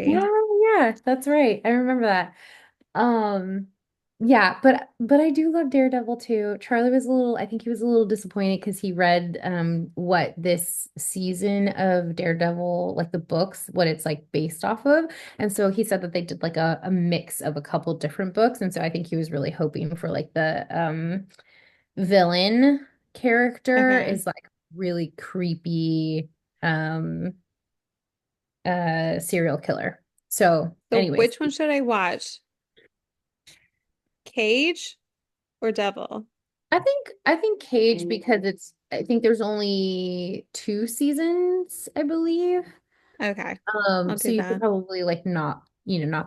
Speaker 2: Yeah,
Speaker 1: Rory.
Speaker 2: yeah, that's right. I remember that. Um, yeah, but I do love Daredevil too. Charlie was a little, I think he was a little disappointed because he read what this season of Daredevil, like the books, what it's like based off of. And so he said that they did like a mix of a couple different books. And so I think he was really hoping for like the villain character
Speaker 1: Okay.
Speaker 2: is like really creepy um serial killer. So
Speaker 1: So
Speaker 2: anyways,
Speaker 1: which one should I watch? Cage or Devil?
Speaker 2: I think Cage because it's I think there's only two seasons, I believe.
Speaker 1: Okay. I'll
Speaker 2: So
Speaker 1: do
Speaker 2: you could
Speaker 1: that.
Speaker 2: probably like knock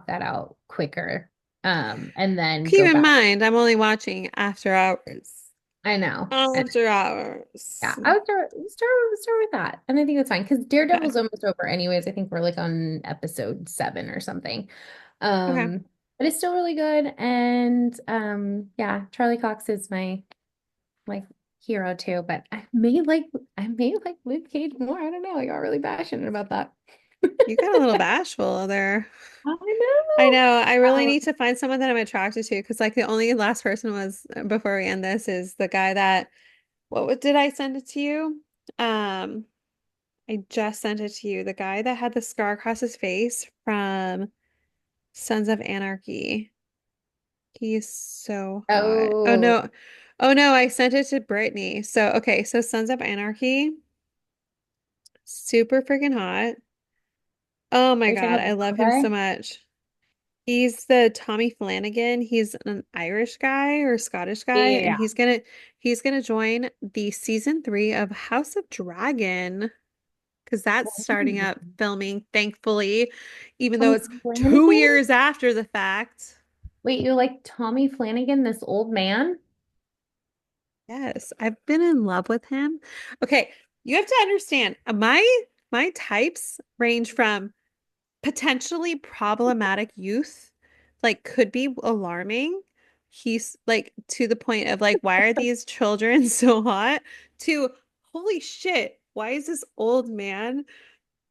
Speaker 2: that out quicker. And then
Speaker 1: Keep
Speaker 2: go
Speaker 1: in
Speaker 2: back.
Speaker 1: mind, I'm only watching after hours.
Speaker 2: I know. And
Speaker 1: After hours.
Speaker 2: yeah, I would start with that. And I think that's fine because
Speaker 1: Okay.
Speaker 2: Daredevil's almost over anyways. I think we're like on episode 7 or something.
Speaker 1: Okay.
Speaker 2: But it's still really good. And yeah, Charlie Cox is my hero too, but I may like Luke Cage more. I don't know. I got really passionate about that.
Speaker 1: You got a little bashful there.
Speaker 2: I
Speaker 1: I
Speaker 2: know.
Speaker 1: know. I really need to find someone that I'm attracted to because, like, the only last person was before we end this is the guy that, did I send it to you? Um, I just sent it to you. The guy that had the scar across his face from Sons of Anarchy. He's so hot. Oh
Speaker 2: Oh,
Speaker 1: no. Oh no, I sent it to Brittany. So, okay, so Sons of Anarchy, super freaking hot. Oh my
Speaker 2: are you talking
Speaker 1: God,
Speaker 2: about
Speaker 1: I
Speaker 2: the
Speaker 1: love
Speaker 2: blonde
Speaker 1: him so
Speaker 2: guy?
Speaker 1: much. He's the Tommy Flanagan. He's an Irish guy or Scottish guy, and
Speaker 2: Yeah.
Speaker 1: he's gonna join the season 3 of House of Dragon because that's starting
Speaker 2: Ooh.
Speaker 1: up filming, thankfully, even though
Speaker 2: Tommy
Speaker 1: it's 2
Speaker 2: Flanagan?
Speaker 1: years after the fact.
Speaker 2: Wait, you like Tommy Flanagan, this old man?
Speaker 1: Yes, I've been in love with him. Okay, you have to understand, my types range from potentially problematic youth, like could be alarming. He's like to the point of like, why are these children so hot? To holy shit, why is this old man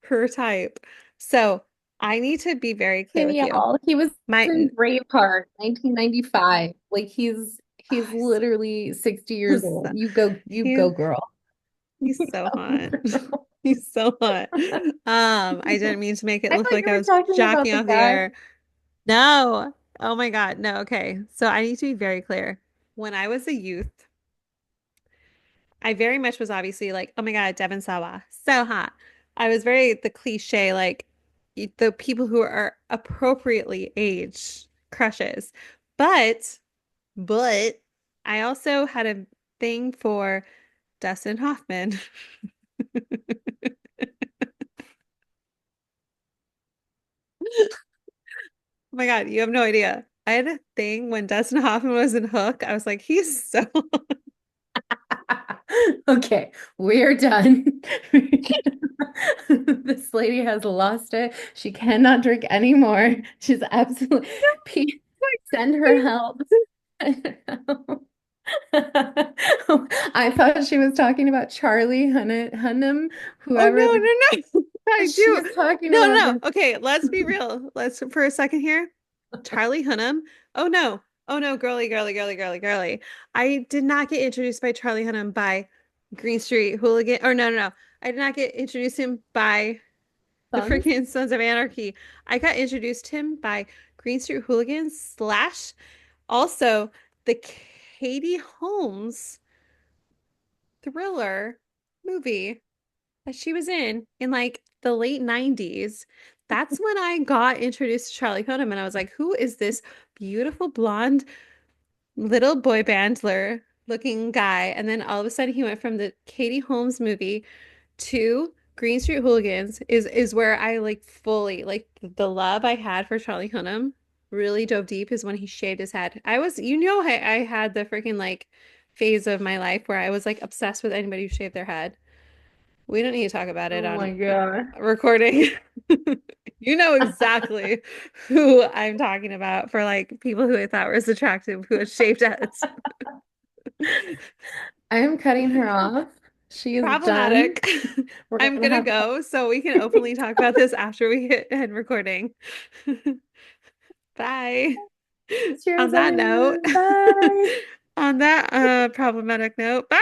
Speaker 1: her type? So I need to be very clear with you.
Speaker 2: Danielle, he was
Speaker 1: My
Speaker 2: in Braveheart, 1995. Like he's literally 60 years
Speaker 1: he's,
Speaker 2: old. You
Speaker 1: he's
Speaker 2: go, girl.
Speaker 1: he's so
Speaker 2: You
Speaker 1: hot.
Speaker 2: go, girl.
Speaker 1: He's so hot. I didn't mean to make it
Speaker 2: I
Speaker 1: look
Speaker 2: thought
Speaker 1: like
Speaker 2: you
Speaker 1: I
Speaker 2: were
Speaker 1: was
Speaker 2: talking about
Speaker 1: jacking
Speaker 2: the
Speaker 1: off the
Speaker 2: guy.
Speaker 1: air. No. Oh my God. No. Okay. So I need to be very clear. When I was a youth, I very much was obviously like, oh my God, Devin Sawa, so hot. I was very the cliche, like the people who are appropriately aged crushes. But, but I also had a thing for Dustin Hoffman. Oh my God, you have no idea. I had a thing when Dustin Hoffman was in Hook. I was like, he's so
Speaker 2: Okay, we're done. This lady has lost it. She cannot drink anymore. She's absolutely send her help. I thought she was talking about Charlie Hunnam,
Speaker 1: Oh
Speaker 2: whoever
Speaker 1: no,
Speaker 2: the
Speaker 1: no, no. I do.
Speaker 2: she's talking
Speaker 1: No,
Speaker 2: about
Speaker 1: no.
Speaker 2: this.
Speaker 1: Okay, let's be real. Let's for a second here. Charlie Hunnam. Oh no. Oh no, girly, girly, girly, girly, girly. I did not get introduced by Charlie Hunnam by Green Street Hooligan. Or no, no, no. I did not get introduced him by the
Speaker 2: Sons?
Speaker 1: freaking Sons of Anarchy. I got introduced him by Green Street Hooligans slash also the Katie Holmes thriller movie that she was in like the late 90s. That's when I got introduced to Charlie Hunnam and I was like, who is this beautiful blonde little boy bandler looking guy? And then all of a sudden he went from the Katie Holmes movie to Green Street Hooligans is where I like fully like the love I had for Charlie Hunnam really dove deep is when he shaved his head. I was, I had the freaking like phase of my life where I was like obsessed with anybody who shaved their head. We don't need to talk about it
Speaker 2: Oh
Speaker 1: on
Speaker 2: my God.
Speaker 1: recording. You know exactly who I'm talking about for like people who I thought was attractive who had shaved heads.
Speaker 2: I am cutting her off. She is done.
Speaker 1: Problematic.
Speaker 2: We're
Speaker 1: I'm
Speaker 2: gonna
Speaker 1: gonna
Speaker 2: have
Speaker 1: go so we can openly talk about this after we hit end recording. Bye.
Speaker 2: cheers,
Speaker 1: On that note,
Speaker 2: everyone. Bye.
Speaker 1: on that problematic note, bye.